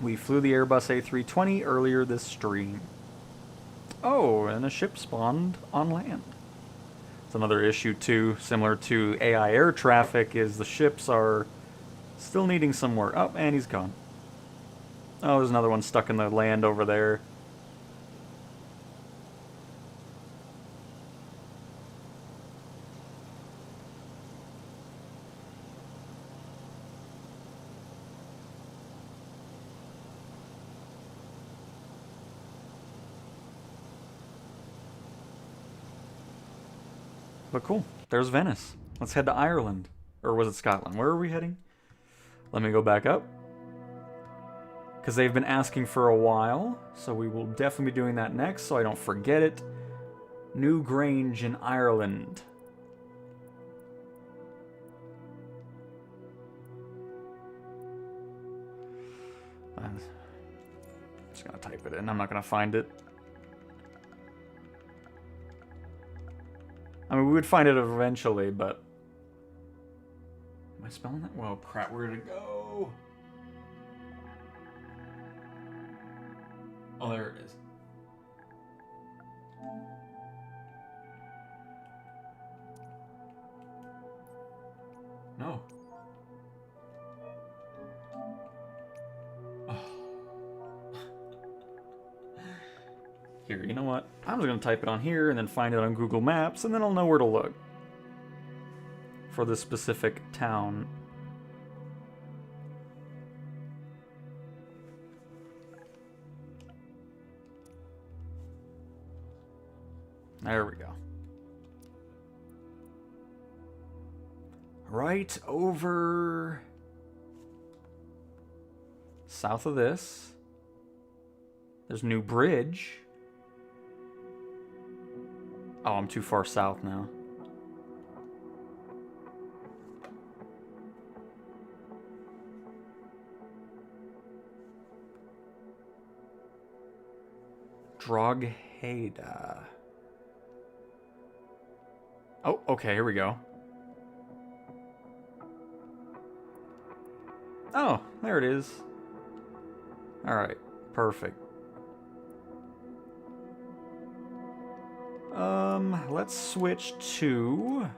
We flew the Airbus A320 earlier this stream. Oh, and a ship spawned on land. It's another issue too, similar to AI air traffic, is the ships are still needing some work. Oh, and he's gone. Oh, there's another one stuck in the land over there. But cool. There's Venice. Let's head to Ireland. Or was it Scotland? Where are we heading? Let me go back up. Because they've been asking for a while. So we will definitely be doing that next so I don't forget it. New Grange in Ireland. I'm just going to type it in. I'm not going to find it. I mean, we would find it eventually, but... Am I spelling that? Well, crap, where did it go? Oh, there it is. No. Oh. Here, you know what? I'm just going to type it on here and then find it on Google Maps, and then I'll know where to look for this specific town. There we go. right over south of this. There's a new bridge. Oh, I'm too far south now. Drogheda. Oh, okay, here we go. Oh, there it is. Alright, perfect. Let's switch to...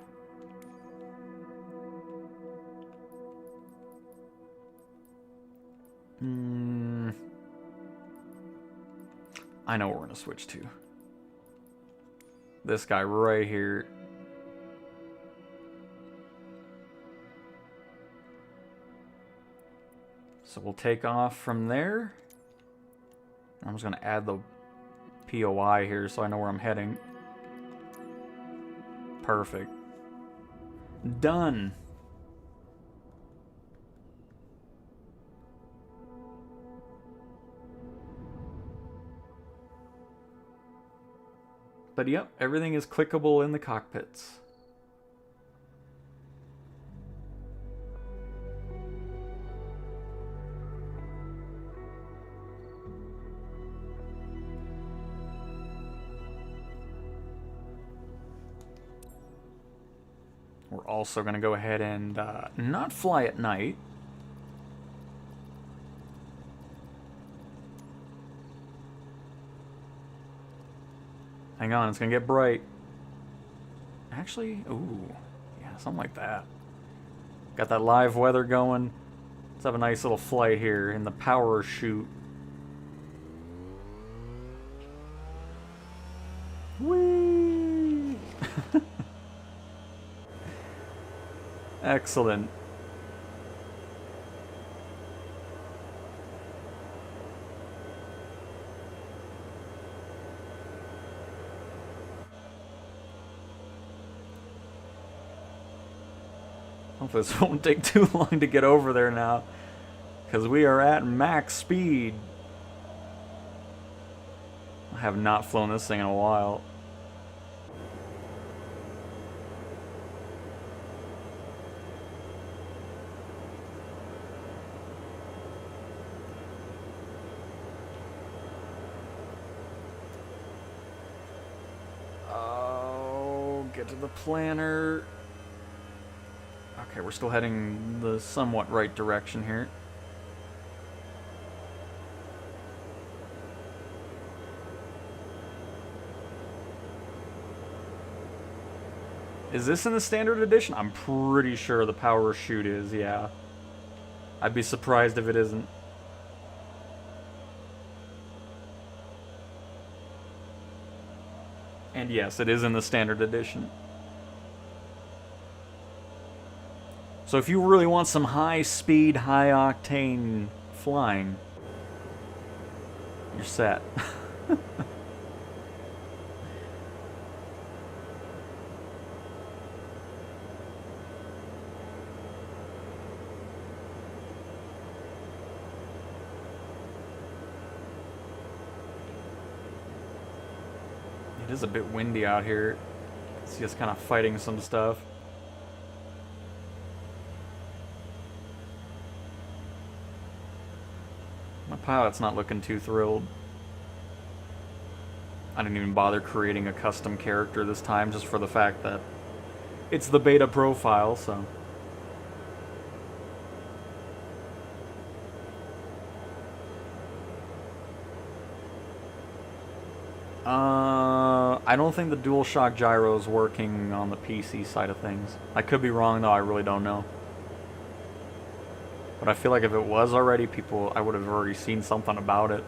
I know what we're gonna switch to. This guy right here. So we'll take off from there. I'm just gonna add the POI here so I know where I'm heading. Perfect. Done. But yep, everything is clickable in the cockpits. We're also going to go ahead and not fly at night. Hang on, it's going to get bright. Actually, ooh, yeah, something like that. Got that live weather going. Let's have a nice little flight here in the power chute. Whee! Excellent. Hopefully this won't take too long to get over there now, because we are at max speed. I have not flown this thing in a while. Oh, get to the planner. Okay, we're still heading the somewhat right direction here. Is this in the standard edition? I'm pretty sure the power chute is, yeah. I'd be surprised if it isn't. And yes, it is in the standard edition. So if you really want some high-speed, high-octane flying, you're set. It is a bit windy out here. It's just kind of fighting some stuff. My pilot's not looking too thrilled. I didn't even bother creating a custom character this time, just for the fact that it's the beta profile, so. I don't think the DualShock gyro is working on the PC side of things. I could be wrong though, I really don't know. But I feel like if it was already, I would have already seen something about it.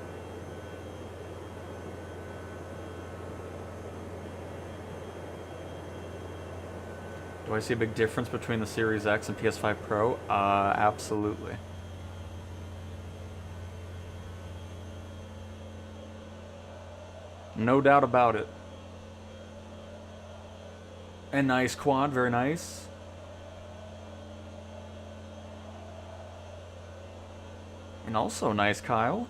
Do I see a big difference between the Series X and PS5 Pro? Absolutely. No doubt about it. A nice quad, very nice. And also nice, Kyle.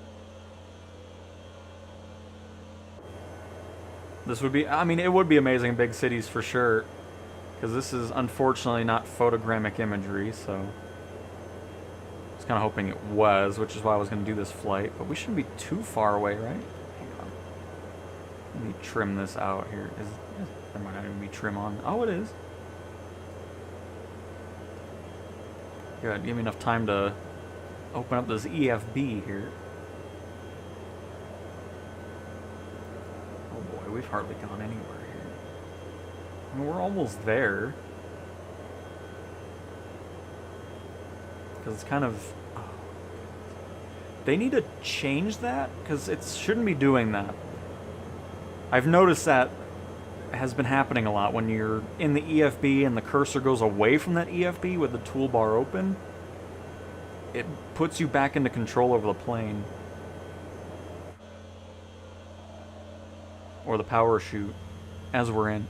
This would be, I mean, it would be amazing in big cities for sure. Because this is unfortunately not photogrammic imagery, so... I was kind of hoping it was, which is why I was going to do this flight. But we shouldn't be too far away, right? Hang on. Let me trim this out here. There might not even be trim on. Oh, it is. Good, give me enough time to open up this EFB here. Oh boy, we've hardly gone anywhere here. I mean, we're almost there. Because it's kind of... Oh. They need to change that, because it shouldn't be doing that. I've noticed that has been happening a lot when you're in the EFB and the cursor goes away from that EFB with the toolbar open. It puts you back into control over the plane. Or the power chute, as we're in.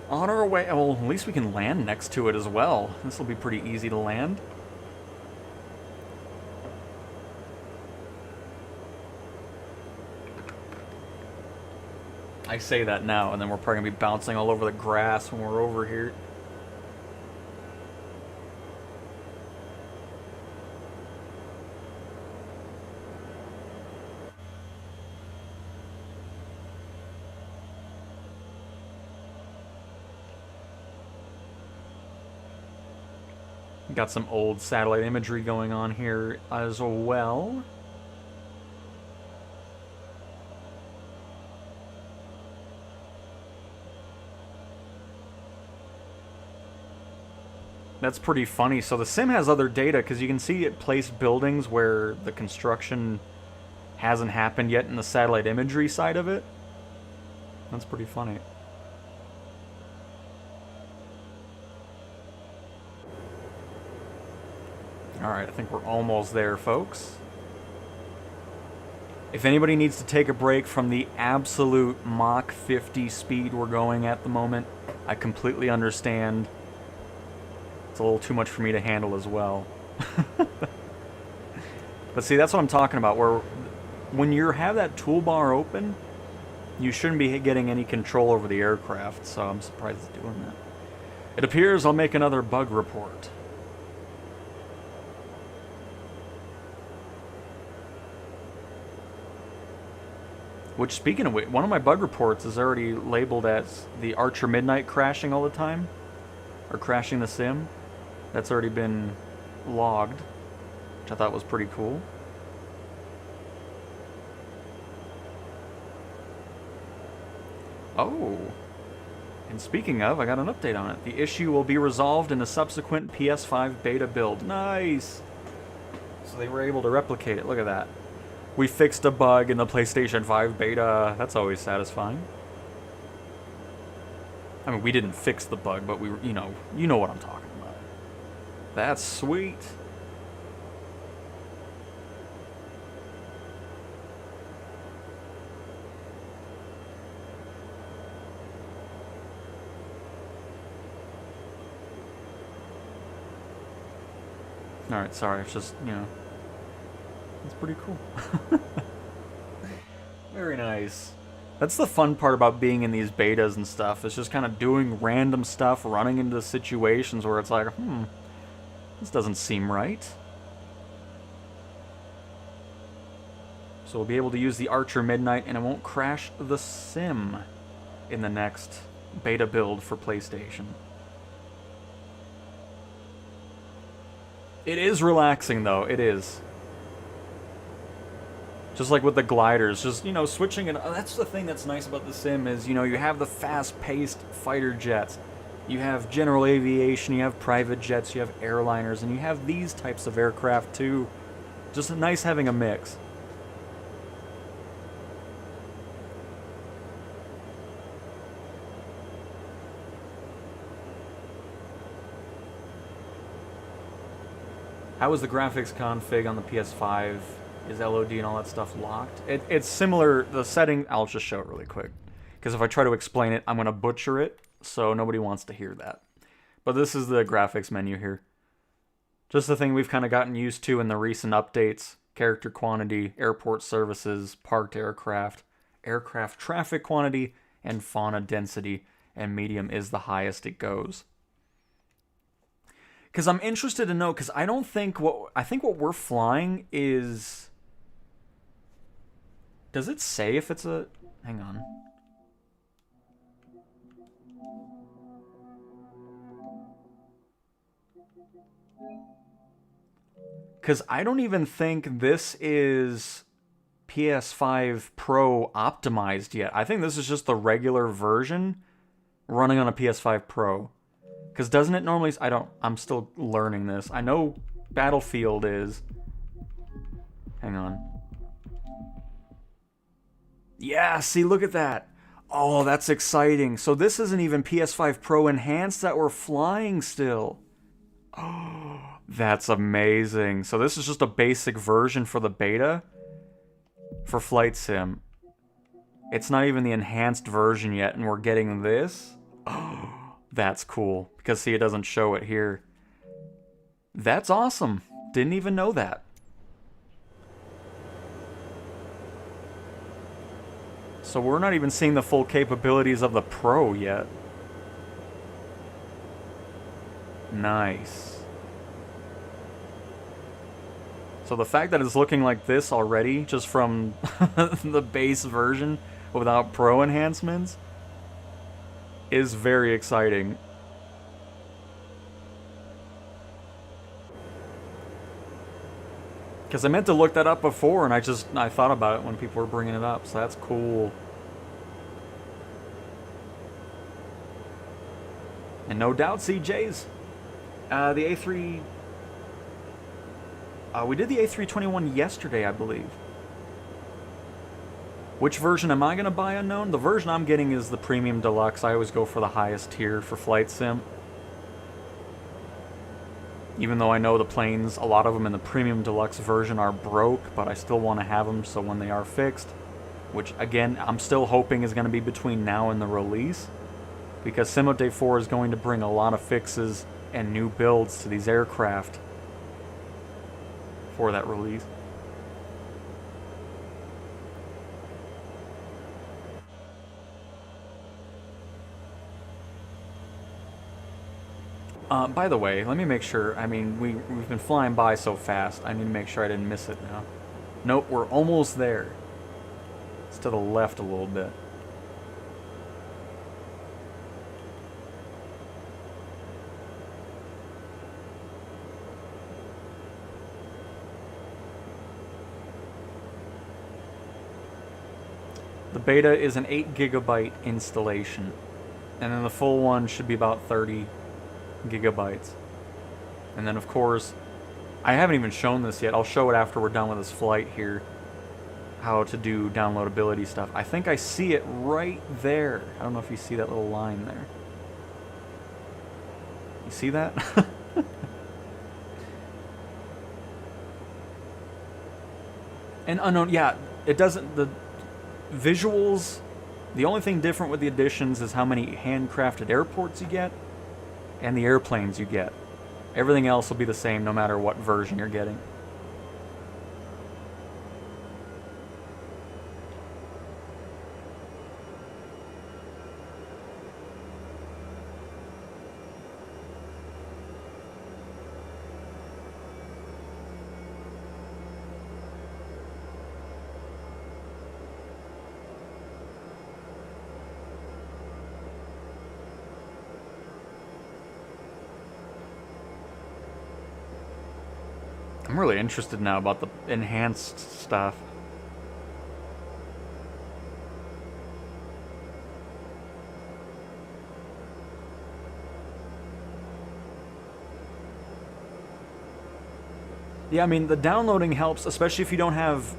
On our way, well, at least we can land next to it as well. This will be pretty easy to land. I say that now, and then we're probably going to be bouncing all over the grass when we're over here. Got some old satellite imagery going on here as well. That's pretty funny. So the sim has other data because you can see it placed buildings where the construction hasn't happened yet in the satellite imagery side of it. That's pretty funny. Alright, I think we're almost there, folks. If anybody needs to take a break from the absolute Mach 50 speed we're going at the moment, I completely understand. It's a little too much for me to handle as well. But see, that's what I'm talking about, where when you have that toolbar open, you shouldn't be getting any control over the aircraft, so I'm surprised it's doing that. It appears I'll make another bug report. Which, speaking of which, one of my bug reports is already labeled as the Archer Midnight crashing all the time. Or crashing the sim. That's already been logged. Which I thought was pretty cool. Oh. And speaking of, I got an update on it. The issue will be resolved in a subsequent PS5 beta build. Nice! So they were able to replicate it. Look at that. We fixed a bug in the PlayStation 5 beta. That's always satisfying. I mean, we didn't fix the bug, but we were, you know what I'm talking about. That's sweet. Alright, sorry, it's just, it's pretty cool. Very nice. That's the fun part about being in these betas and stuff. It's just kind of doing random stuff, running into situations where it's like, this doesn't seem right. So we'll be able to use the Archer Midnight and it won't crash the sim in the next beta build for PlayStation. It is relaxing though, it is. Just like with the gliders, just, switching it. That's the thing that's nice about the sim is, you have the fast-paced fighter jets. You have general aviation, you have private jets, you have airliners, and you have these types of aircraft too. Just nice having a mix. How was the graphics config on the PS5? Is LOD and all that stuff locked? It's similar, the setting, I'll just show it really quick. Because if I try to explain it, I'm going to butcher it, so nobody wants to hear that. But this is the graphics menu here. Just the thing we've kind of gotten used to in the recent updates. Character quantity, airport services, parked aircraft, aircraft traffic quantity, and fauna density. And medium is the highest it goes. Because I'm interested to know, because I think what we're flying is... Does it say if it's a... Hang on. Because I don't even think this is PS5 Pro optimized yet. I think this is just the regular version running on a PS5 Pro. Because doesn't it normally... I'm still learning this. I know Battlefield is... Hang on. Yeah, see, look at that. Oh, that's exciting. So this isn't even PS5 Pro Enhanced that we're flying still. Oh, that's amazing. So this is just a basic version for the beta for Flight Sim. It's not even the enhanced version yet, and we're getting this. Oh, that's cool. Because, see, it doesn't show it here. That's awesome. Didn't even know that. So we're not even seeing the full capabilities of the Pro yet. Nice. So the fact that it's looking like this already, just from the base version without Pro enhancements, is very exciting. Because I meant to look that up before, and I thought about it when people were bringing it up, so that's cool. And no doubt, CJs. The A3... we did the A321 yesterday, I believe. Which version am I going to buy, unknown? The version I'm getting is the Premium Deluxe. I always go for the highest tier for Flight Sim. Even though I know the planes, a lot of them in the Premium Deluxe version are broke, but I still want to have them so when they are fixed, which again, I'm still hoping is going to be between now and the release, because Simulate 4 is going to bring a lot of fixes and new builds to these aircraft for that release. By the way, let me make sure. I mean, we've been flying by so fast. I need to make sure I didn't miss it now. Nope, we're almost there. It's to the left a little bit. The beta is an 8 gigabyte installation, and then the full one should be about 30 gigabytes. And then of course, I haven't even shown this yet. I'll show it after we're done with this flight here, how to do downloadability stuff. I think I see it right there. I don't know if you see that little line there. You see that? And unknown, yeah, it doesn't, the visuals, the only thing different with the additions is how many handcrafted airports you get and the airplanes you get. Everything else will be the same no matter what version you're getting. I'm really interested now about the enhanced stuff. Yeah, I mean, the downloading helps, especially if you don't have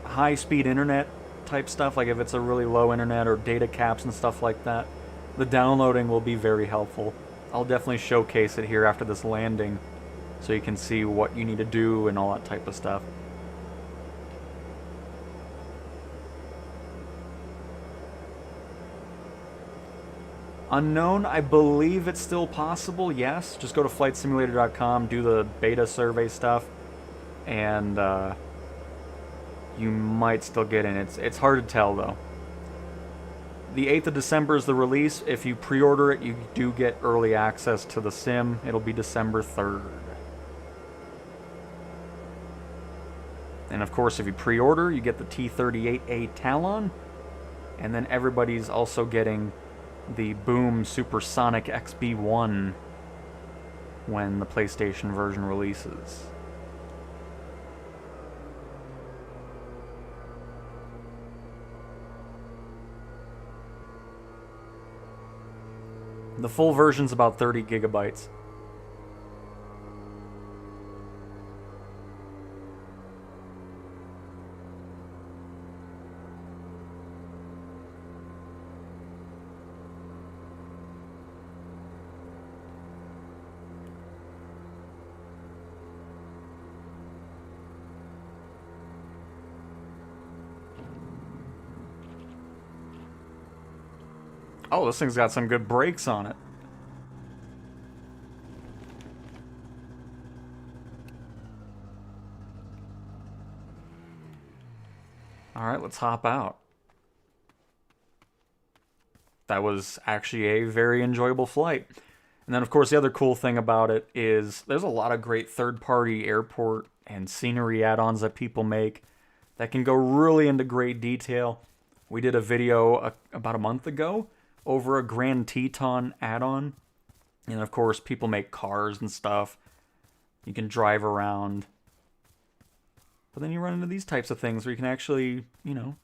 high-speed internet type stuff, like if it's a really low internet or data caps and stuff like that. The downloading will be very helpful. I'll definitely showcase it here after this landing, so you can see what you need to do and all that type of stuff. Unknown, I believe it's still possible, yes. Just go to flightsimulator.com, do the beta survey stuff, and you might still get in. It's hard to tell, though. The 8th of December is the release. If you pre-order it, you do get early access to the sim. It'll be December 3rd. And of course, if you pre-order, you get the T-38A Talon. And then everybody's also getting the Boom Supersonic XB1 when the PlayStation version releases. The full version's about 30 gigabytes. Oh, this thing's got some good brakes on it. Alright, let's hop out. That was actually a very enjoyable flight. And then, of course, the other cool thing about it is there's a lot of great third-party airport and scenery add-ons that people make that can go really into great detail. We did a video about a month ago over a Grand Teton add-on. And of course, people make cars and stuff. You can drive around. But then you run into these types of things where you can actually, you know,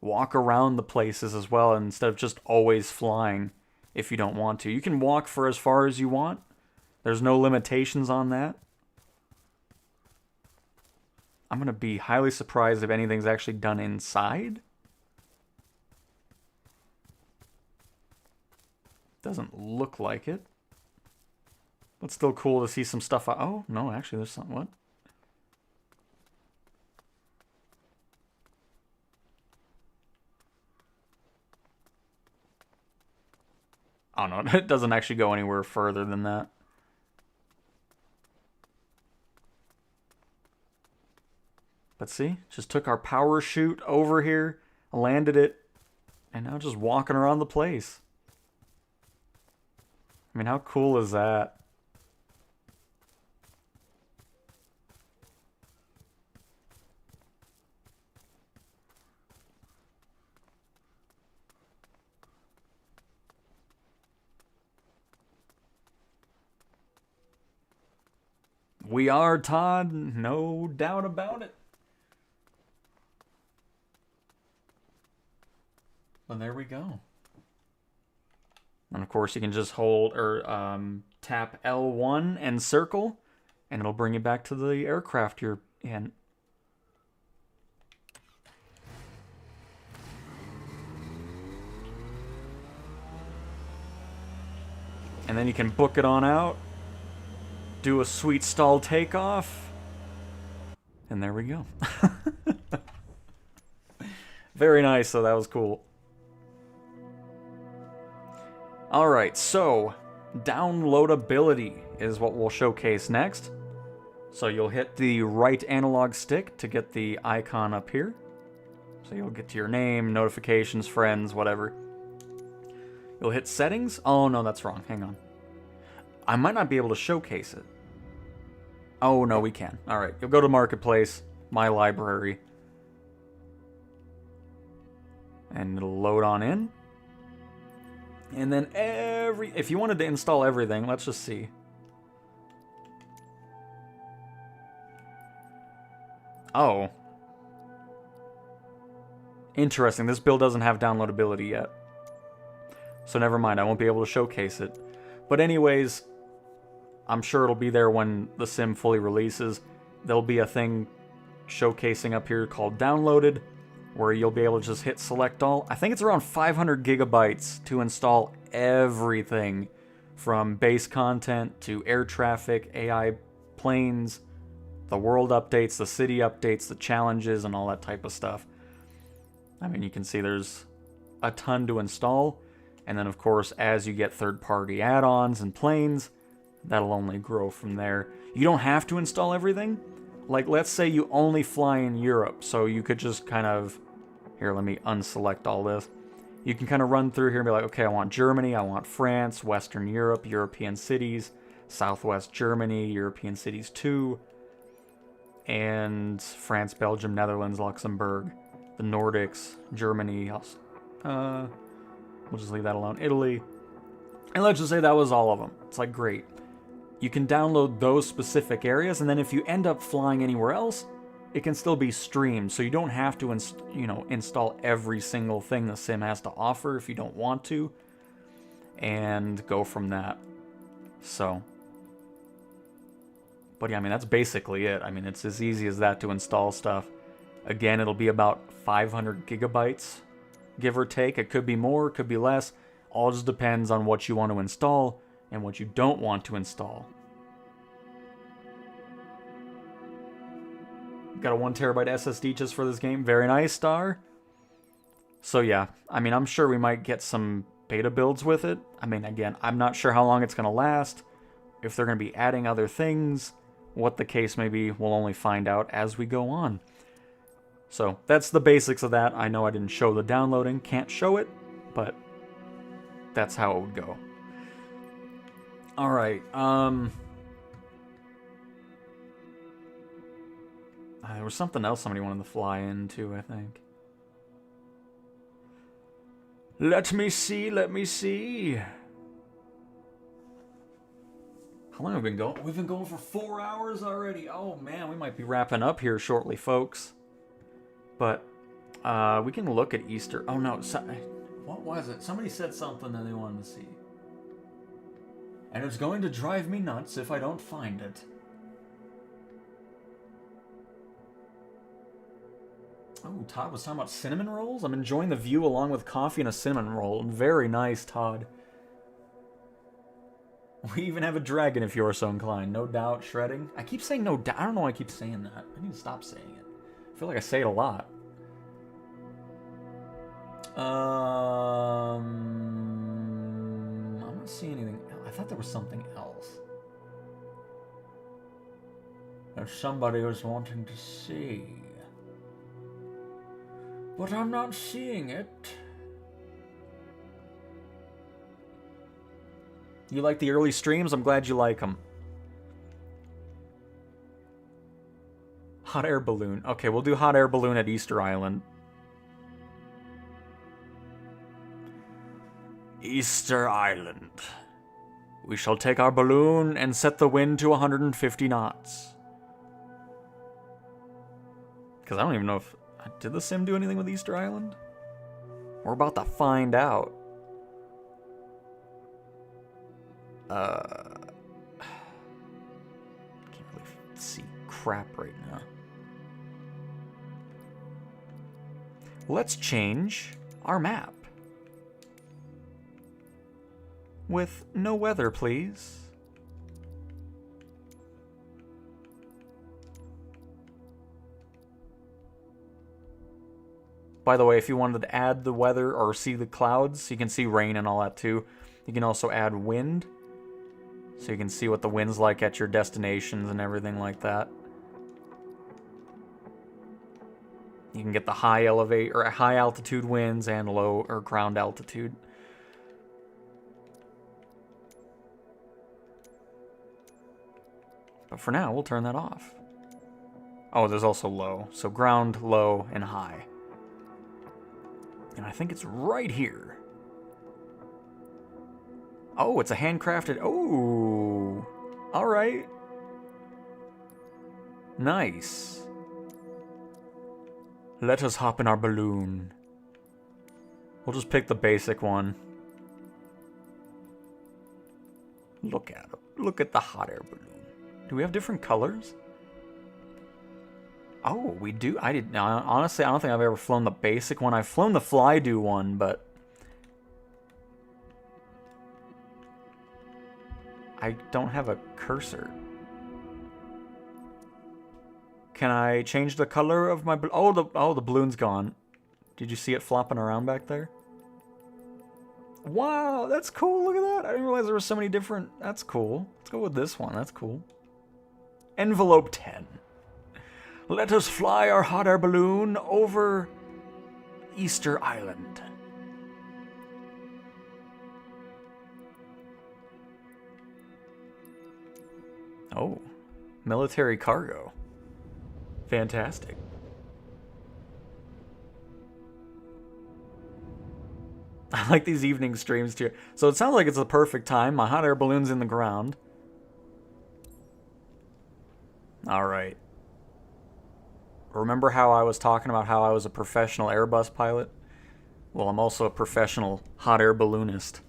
walk around the places as well instead of just always flying if you don't want to. You can walk for as far as you want. There's no limitations on that. I'm going to be highly surprised if anything's actually done inside. Doesn't look like it. But still cool to see some stuff. Oh, no, actually, there's something. What? Oh, no, it doesn't actually go anywhere further than that. But see, just took our power chute over here, landed it, and now just walking around the place. I mean, how cool is that? We are Todd, no doubt about it. Well, there we go. And of course, you can just hold or tap L1 and circle, and it'll bring you back to the aircraft you're in. And then you can book it on out, do a sweet stall takeoff, and there we go. Very nice, so that was cool. Alright, so downloadability is what we'll showcase next. So you'll hit the right analog stick to get the icon up here. So you'll get to your name, notifications, friends, whatever. You'll hit settings. Oh no, that's wrong. Hang on. I might not be able to showcase it. Oh no, we can. Alright, you'll go to Marketplace, My Library. And it'll load on in. And then if you wanted to install everything, let's just see. Oh. Interesting, this build doesn't have downloadability yet. So never mind, I won't be able to showcase it. But anyways, I'm sure it'll be there when the sim fully releases. There'll be a thing showcasing up here called Downloaded, where you'll be able to just hit select all. I think it's around 500 gigabytes to install everything from base content to air traffic, AI planes, the world updates, the city updates, the challenges, and all that type of stuff. I mean, you can see there's a ton to install. And then, of course, as you get third-party add-ons and planes, that'll only grow from there. You don't have to install everything. Like, let's say you only fly in Europe, so you could just kind of... Here, let me unselect all this. You can kind of run through here and be like, okay, I want Germany, I want France, Western Europe, European cities, Southwest Germany, European cities too, and France, Belgium, Netherlands, Luxembourg, the Nordics, Germany, we'll just leave that alone, Italy, and let's just say that was all of them. It's like, great. You can download those specific areas, and then if you end up flying anywhere else, it can still be streamed, so you don't have to install every single thing the sim has to offer if you don't want to, and go from that. So, but yeah, I mean, that's basically it. I mean, it's as easy as that to install stuff. Again, it'll be about 500 gigabytes, give or take. It could be more, it could be less. All just depends on what you want to install and what you don't want to install. Got a 1 terabyte SSD just for this game. Very nice, Star. So yeah, I mean, I'm sure we might get some beta builds with it. I mean, again, I'm not sure how long it's going to last, if they're going to be adding other things, what the case may be, we'll only find out as we go on. So that's the basics of that. I know I didn't show the downloading, can't show it, but that's how it would go. Alright, there was something else somebody wanted to fly into, I think. Let me see, let me see. How long have we been going? We've been going for 4 hours already. Oh man, we might be wrapping up here shortly, folks. But, we can look at Easter. Oh no, what was it? Somebody said something that they wanted to see. And it's going to drive me nuts if I don't find it. Oh, Todd was talking about cinnamon rolls? I'm enjoying the view along with coffee and a cinnamon roll. Very nice, Todd. We even have a dragon if you're so inclined. No doubt, shredding. I keep saying no doubt. I don't know why I keep saying that. I need to stop saying it. I feel like I say it a lot. I'm not seeing anything. I thought there was something else. There's somebody who's wanting to see. But I'm not seeing it. You like the early streams? I'm glad you like them. Hot air balloon. Okay, we'll do hot air balloon at Easter Island. Easter Island. We shall take our balloon and set the wind to 150 knots. Because I don't even know if... Did the sim do anything with Easter Island? We're about to find out. Can't really see crap right now. Let's change our map. With no weather, please. By the way, if you wanted to add the weather or see the clouds, you can see rain and all that too. You can also add wind, so you can see what the wind's like at your destinations and everything like that. You can get the high altitude winds and low or ground altitude. But for now, we'll turn that off. Oh, there's also low. So ground, low, and high. And I think it's right here. Oh, it's a handcrafted... Oh! Alright. Nice. Let us hop in our balloon. We'll just pick the basic one. Look at it. Look at the hot air balloon. Do we have different colors? Oh, we do. I didn't. Honestly, I don't think I've ever flown the basic one. I've flown the fly-do one, but I don't have a cursor. Can I change the color of my? The balloon's gone. Did you see it flopping around back there? Wow, that's cool. Look at that. I didn't realize there were so many different... That's cool. Let's go with this one. That's cool. Envelope 10. Let us fly our hot air balloon over Easter Island. Oh, military cargo. Fantastic. I like these evening streams too. So it sounds like it's the perfect time. My hot air balloon's in the ground. Alright. Remember how I was talking about how I was a professional Airbus pilot? Well, I'm also a professional hot air balloonist.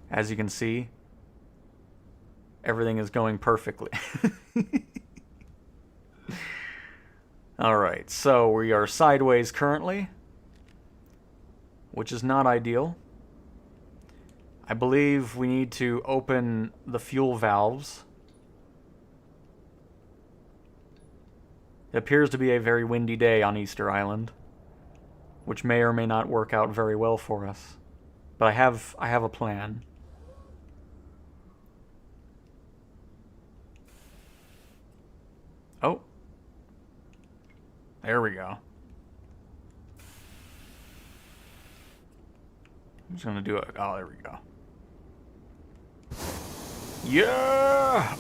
As you can see, everything is going perfectly. Alright, so we are sideways currently, which is not ideal. I believe we need to open the fuel valves. It appears to be a very windy day on Easter Island, which may or may not work out very well for us. But I have a plan. Oh. There we go. I'm just gonna do it. Oh, there we go. Yeah!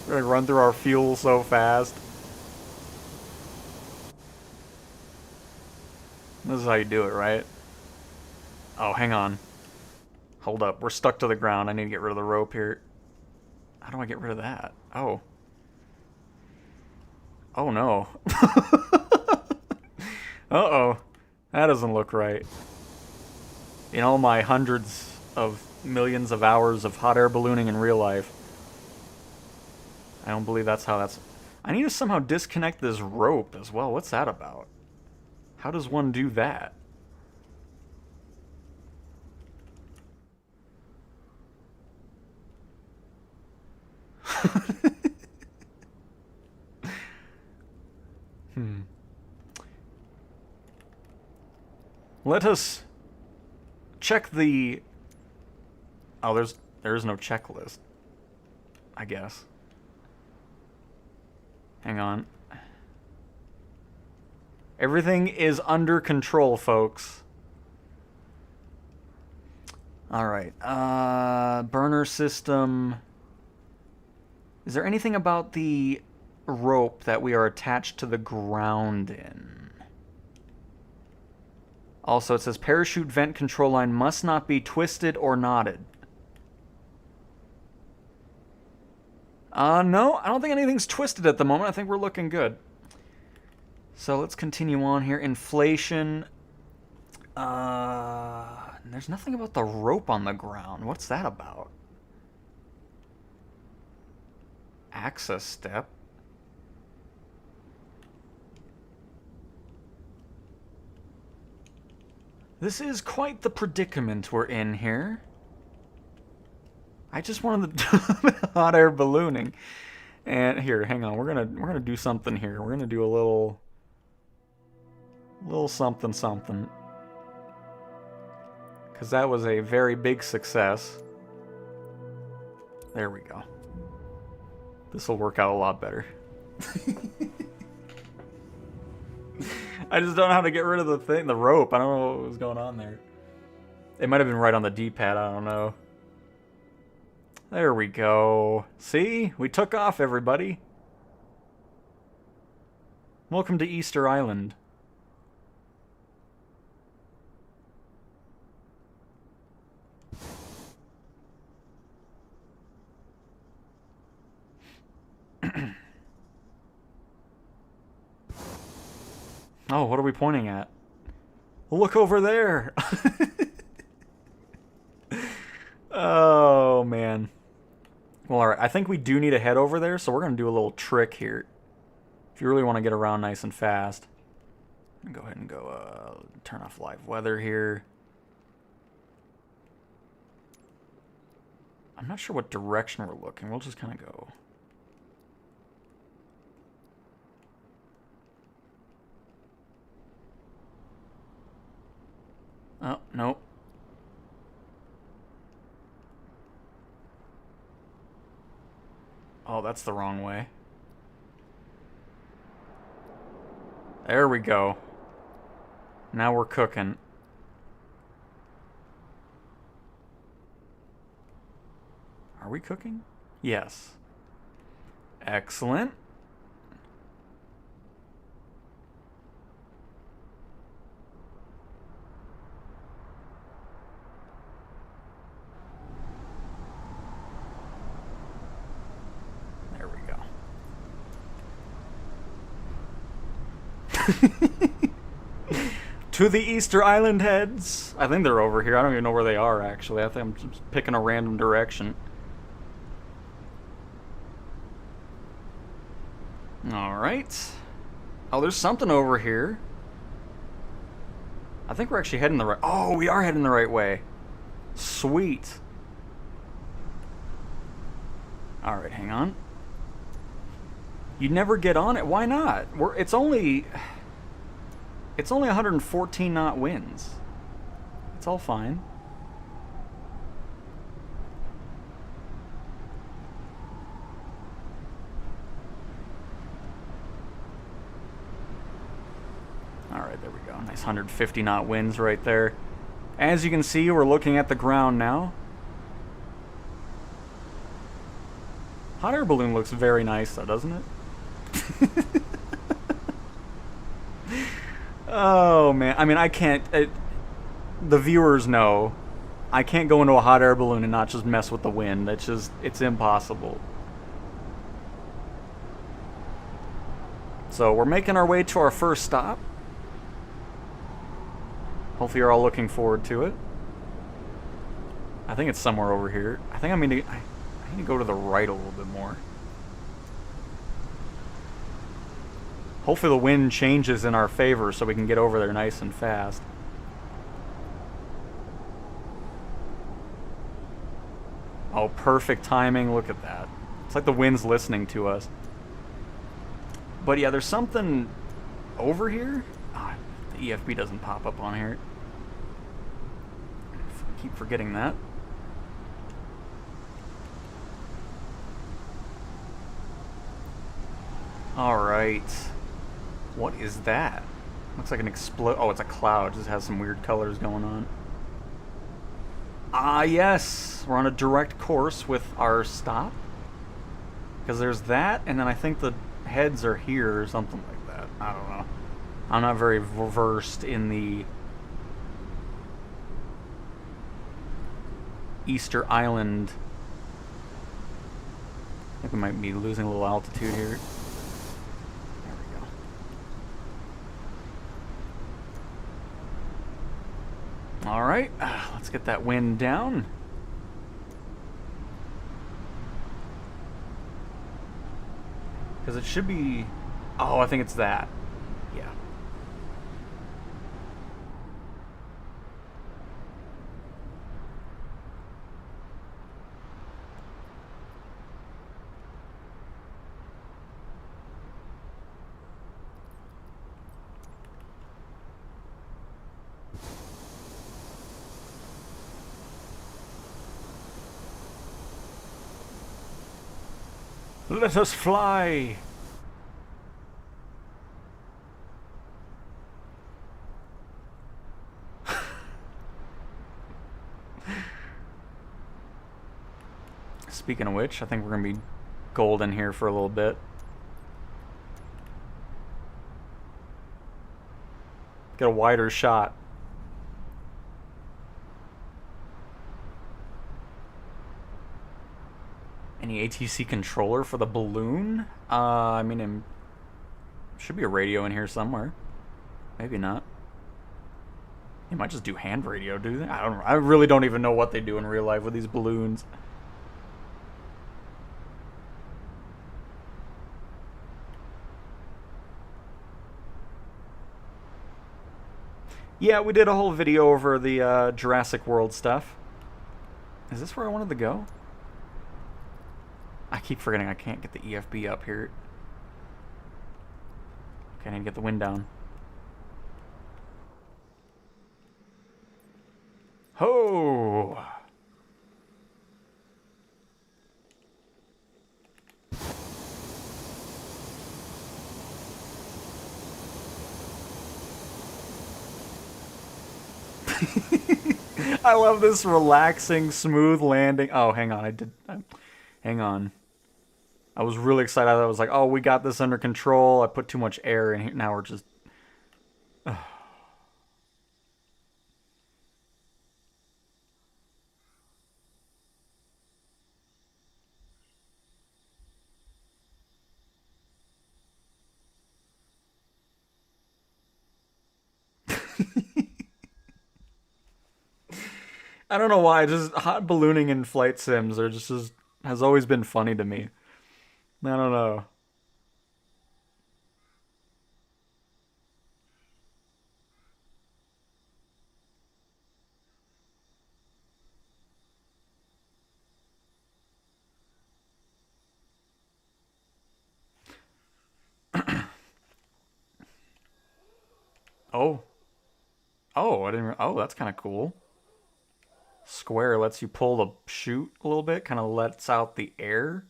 We're gonna run through our fuel so fast. This is how you do it, right? Oh, hang on. Hold up. We're stuck to the ground. I need to get rid of the rope here. How do I get rid of that? Oh. Oh, no. Uh-oh. That doesn't look right. In all my hundreds of millions of hours of hot air ballooning in real life, I don't believe that's how that's... I need to somehow disconnect this rope as well. What's that about? How does one do that? Let us check the... Oh, there is no checklist, I guess. Hang on. Everything is under control, folks. Alright. Burner system. Is there anything about the rope that we are attached to the ground in? Also, it says parachute vent control line must not be twisted or knotted. No, I don't think anything's twisted at the moment. I think we're looking good. So let's continue on here. Inflation. There's nothing about the rope on the ground. What's that about? Access step. This is quite the predicament we're in here. I just wanted to do hot air ballooning. And here, hang on, we're gonna do something here. We're gonna do a little something something. Cause that was a very big success. There we go. This will work out a lot better. I just don't know how to get rid of the rope. I don't know what was going on there. It might have been right on the D-pad, I don't know. There we go. See? We took off, everybody. Welcome to Easter Island. Oh, what are we pointing at? Look over there! Oh, man. Well, alright, I think we do need to head over there, so we're going to do a little trick here. If you really want to get around nice and fast. Go ahead and go, turn off live weather here. I'm not sure what direction we're looking. We'll just kind of go... Oh, that's the wrong way. There we go. Now we're cooking. Are we cooking? Yes. Excellent. There we go. To the Easter Island heads. I think they're over here. I don't even know where they are, actually. I think I'm just picking a random direction. Alright. Oh, there's something over here. I think we're actually heading the right... Oh, we are heading the right way. Sweet. Alright, hang on. You'd never get on it. Why not? It's only 114 knot winds. It's all fine. Alright, there we go. Nice 150 knot winds right there. As you can see, we're looking at the ground now. Hot air balloon looks very nice though, doesn't it? Oh man, I mean I can't, the viewers know, I can't go into a hot air balloon and not just mess with the wind. It's impossible. So we're making our way to our first stop. Hopefully you're all looking forward to it. I think it's somewhere over here. I think I need to go to the right a little bit more. Hopefully the wind changes in our favor so we can get over there nice and fast. Oh, perfect timing. Look at that. It's like the wind's listening to us. But yeah, there's something over here. Oh, the EFB doesn't pop up on here. I keep forgetting that. Alright. What is that? Looks like an oh, it's a cloud. It just has some weird colors going on. Ah, yes! We're on a direct course with our stop. Because there's that, and then I think the heads are here or something like that. I don't know. I'm not very versed in the Easter Island. I think we might be losing a little altitude here. Alright, let's get that wind down. Because it should be... Oh, I think it's that. Yeah. Let us fly! Speaking of which, I think we're going to be golden here for a little bit. Get a wider shot. Any ATC controller for the balloon? I mean, there should be a radio in here somewhere. Maybe not. They might just do hand radio, do they? I don't know. I really don't even know what they do in real life with these balloons. Yeah, we did a whole video over the Jurassic World stuff. Is this where I wanted to go? I keep forgetting I can't get the EFB up here. Okay, I need to get the wind down. Ho! I love this relaxing, smooth landing. Oh, hang on. Hang on. I was really excited. I was like, oh, we got this under control. I put too much air in here. Now we're just... I don't know why. Just hot ballooning in flight sims are just has always been funny to me. I don't know. Oh. Oh, I didn't. Oh, that's kind of cool. Square lets you pull the chute a little bit, kind of lets out the air.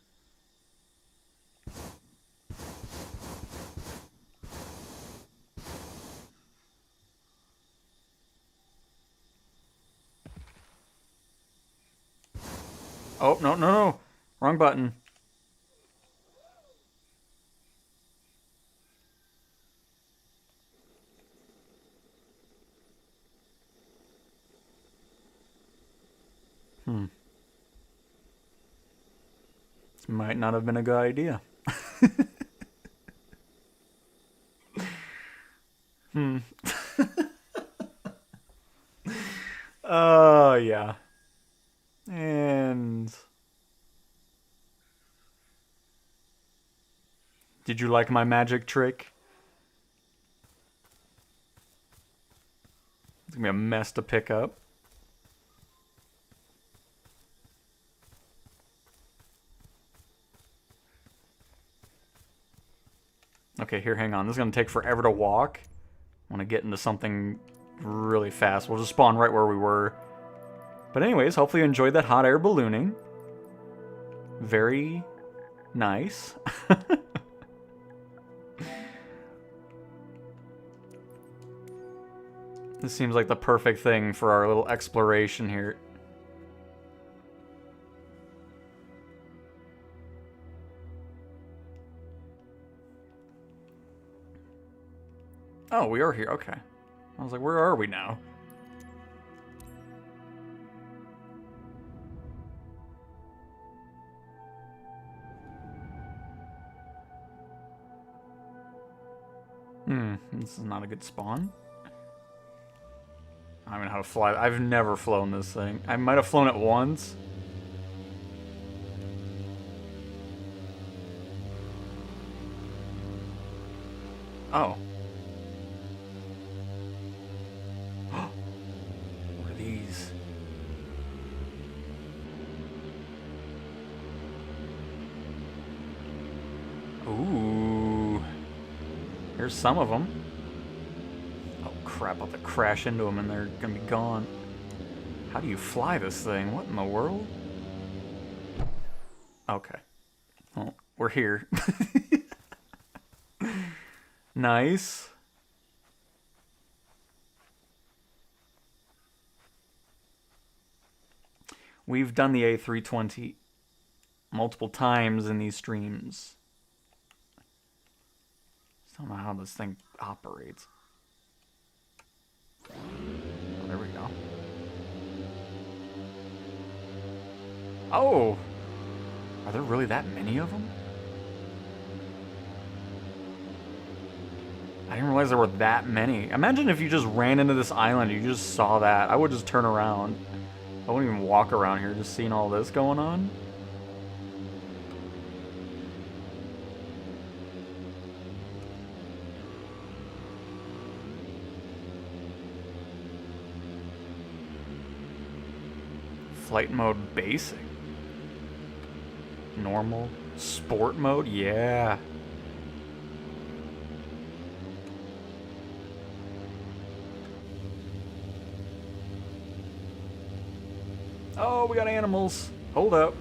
Oh, no, no, no. Wrong button. This might not have been a good idea. Oh, yeah. And... did you like my magic trick? It's gonna be a mess to pick up. Okay, here, hang on. This is gonna take forever to walk. I want to get into something really fast. We'll just spawn right where we were. But anyways, hopefully you enjoyed that hot air ballooning. Very nice. This seems like the perfect thing for our little exploration here. Oh, we are here. Okay. I was like, where are we now? This is not a good spawn. I don't know how to fly. I've never flown this thing. I might have flown it once. Oh. What are these? Ooh. Here's some of them. Oh crap, I'll have to crash into them and they're gonna be gone. How do you fly this thing? What in the world? Okay. Well, we're here. Nice. We've done the A320 multiple times in these streams. Just don't know how this thing operates. Oh, there we go. Oh! Are there really that many of them? I didn't realize there were that many. Imagine if you just ran into this island and you just saw that. I would just turn around. I wouldn't even walk around here just seeing all this going on. Flight mode basic. Normal. Sport mode? Yeah. Oh, we got animals. Hold up.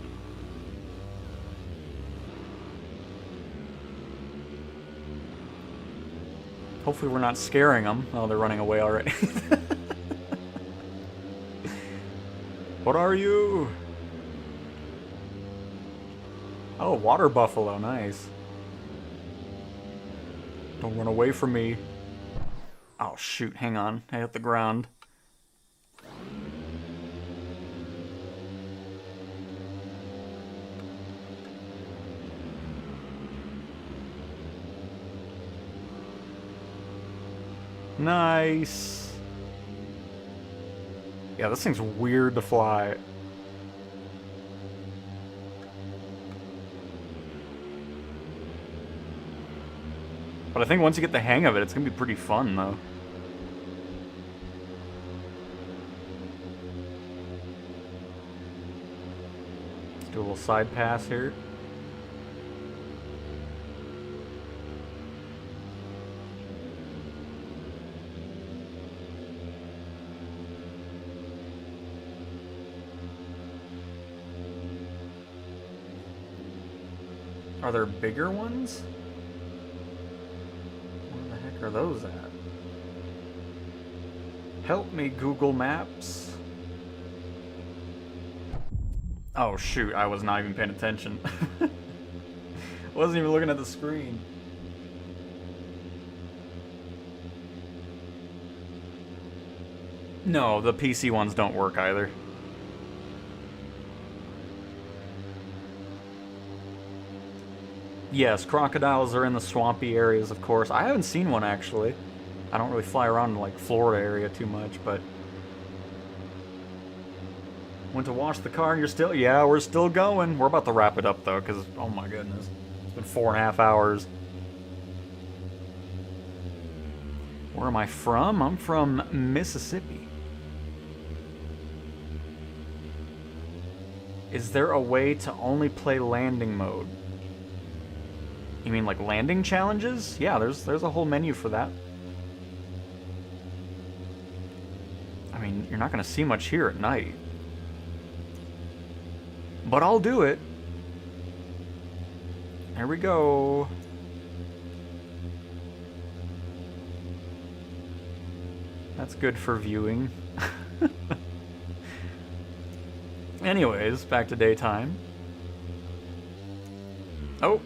Hopefully we're not scaring them. Oh, they're running away already. What are you? Oh, water buffalo, nice. Don't run away from me. Oh shoot, hang on. I hit the ground. Nice. Yeah, this thing's weird to fly. But I think once you get the hang of it, it's gonna be pretty fun, though. Let's do a little side pass here. Are there bigger ones? Where the heck are those at? Help me, Google Maps. Oh shoot, I was not even paying attention. Wasn't even looking at the screen. No, the PC ones don't work either. Yes, crocodiles are in the swampy areas, of course. I haven't seen one, actually. I don't really fly around in, like, Florida area too much, but... Went to wash the car and you're still... Yeah, we're still going. We're about to wrap it up, though, because, oh my goodness. It's been 4.5 hours. Where am I from? I'm from Mississippi. Is there a way to only play landing mode? You mean like landing challenges? Yeah, there's a whole menu for that. I mean, you're not going to see much here at night. But I'll do it. There we go. That's good for viewing. Anyways, back to daytime. Oh.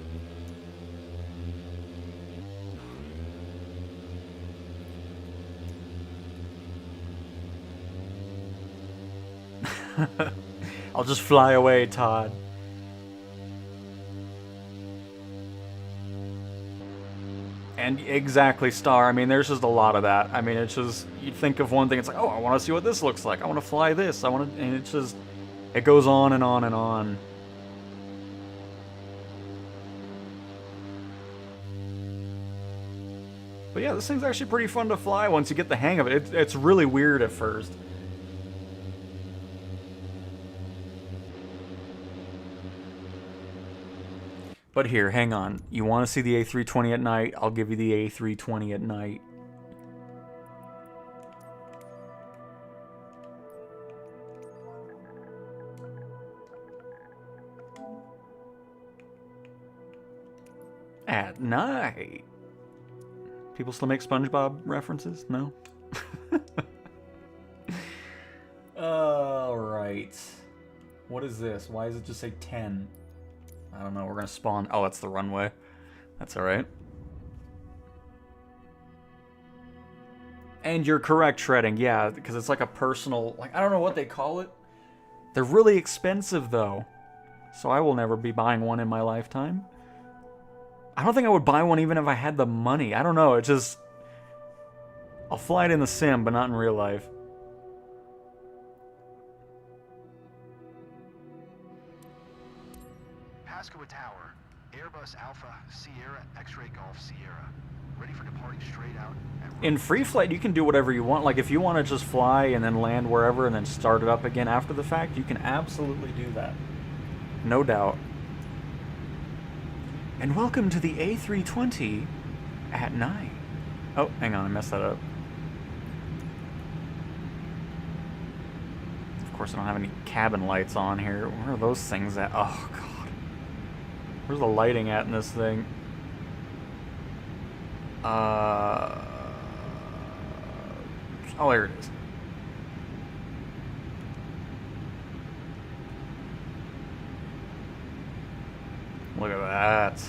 I'll just fly away, Todd. And exactly, Star. I mean, there's just a lot of that. I mean, it's just, you think of one thing, it's like, oh, I want to see what this looks like. I want to fly this. I want to, and it's just, it goes on and on and on. But yeah, this thing's actually pretty fun to fly once you get the hang of it. It's really weird at first. But here, hang on. You want to see the A320 at night? I'll give you the A320 at night. At night. People still make SpongeBob references? No? Alright. What is this? Why does it just say 10? I don't know, we're gonna spawn. Oh, that's the runway. That's alright. And you're correct, Shredding. Yeah, because it's like a personal... Like, I don't know what they call it. They're really expensive, though. So I will never be buying one in my lifetime. I don't think I would buy one even if I had the money. I don't know, it's just... I'll fly it in the sim, but not in real life. Pascoa Tower, Airbus Alpha Sierra X-Ray Golf Sierra. Ready for departing straight out. In free flight, you can do whatever you want. Like, if you want to just fly and then land wherever and then start it up again after the fact, you can absolutely do that. No doubt. And welcome to the A320 at night. Oh, hang on, I messed that up. Of course, I don't have any cabin lights on here. Where are those things at? Oh, God. Where's the lighting at in this thing? Oh, there it is. Look at that.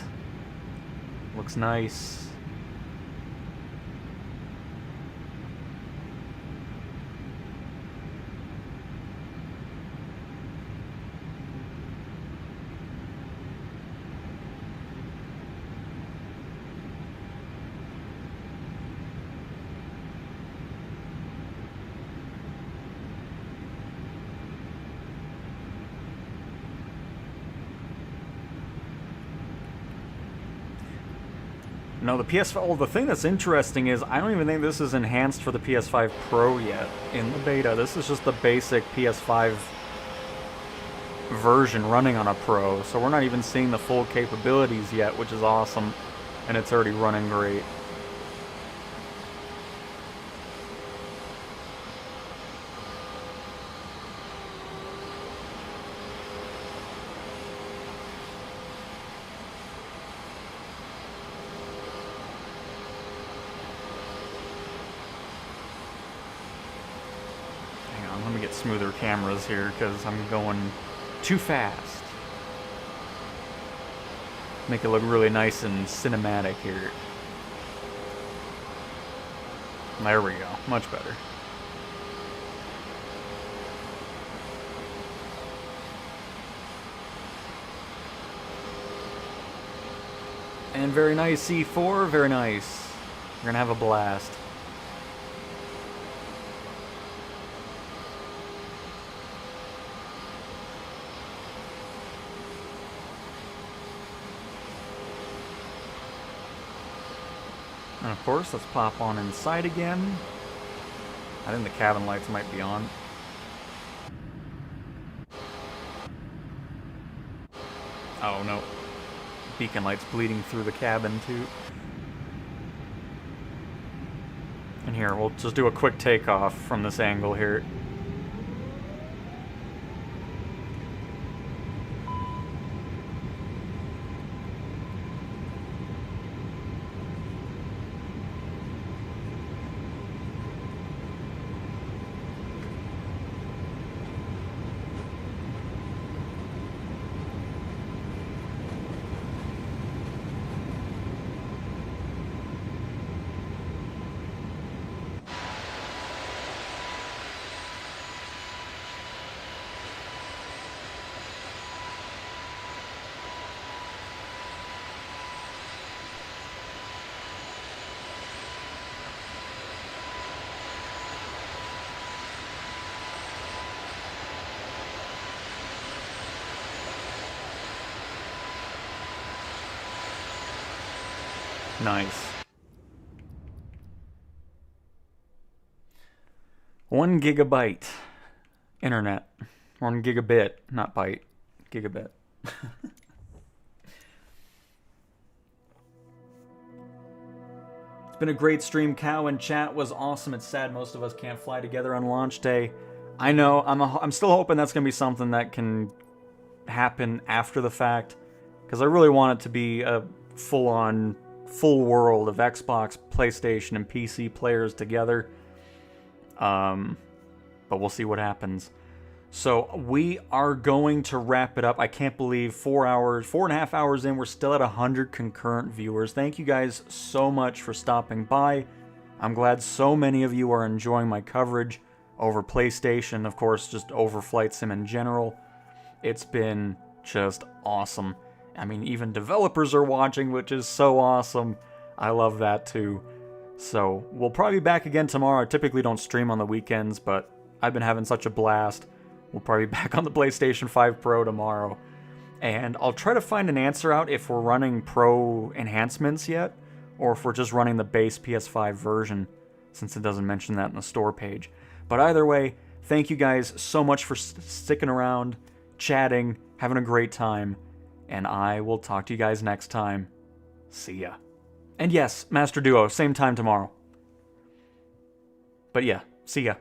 Looks nice. No, the PS5. Well, the thing that's interesting is I don't even think this is enhanced for the PS5 Pro yet in the beta. This is just the basic PS5 version running on a Pro, so we're not even seeing the full capabilities yet, which is awesome, and it's already running great. Let me get smoother cameras here because I'm going too fast. Make it look really nice and cinematic here. There we go. Much better. And very nice, C4. Very nice. We're gonna have a blast. And of course, let's pop on inside again. I think the cabin lights might be on. Oh no. Beacon lights bleeding through the cabin too. And here, we'll just do a quick takeoff from this angle here. Nice. 1 gigabyte internet. 1 gigabit, not byte. Gigabit. It's been a great stream, Cow, and chat was awesome. It's sad most of us can't fly together on launch day. I know. I'm still hoping that's going to be something that can happen after the fact, because I really want it to be a full world of Xbox, PlayStation, and PC players together. But we'll see what happens. So we are going to wrap it up. I can't believe 4.5 hours in, we're still at 100 concurrent viewers. Thank you guys so much for stopping by. I'm glad so many of you are enjoying my coverage over PlayStation, of course, just over Flight Sim in general. It's been just awesome. I mean, even developers are watching, which is so awesome. I love that too. So, we'll probably be back again tomorrow. I typically don't stream on the weekends, but I've been having such a blast. We'll probably be back on the PlayStation 5 Pro tomorrow. And I'll try to find an answer out if we're running Pro enhancements yet, or if we're just running the base PS5 version, since it doesn't mention that in the store page. But either way, thank you guys so much for sticking around, chatting, having a great time. And I will talk to you guys next time. See ya. And yes, Master Duo, same time tomorrow. But yeah, see ya.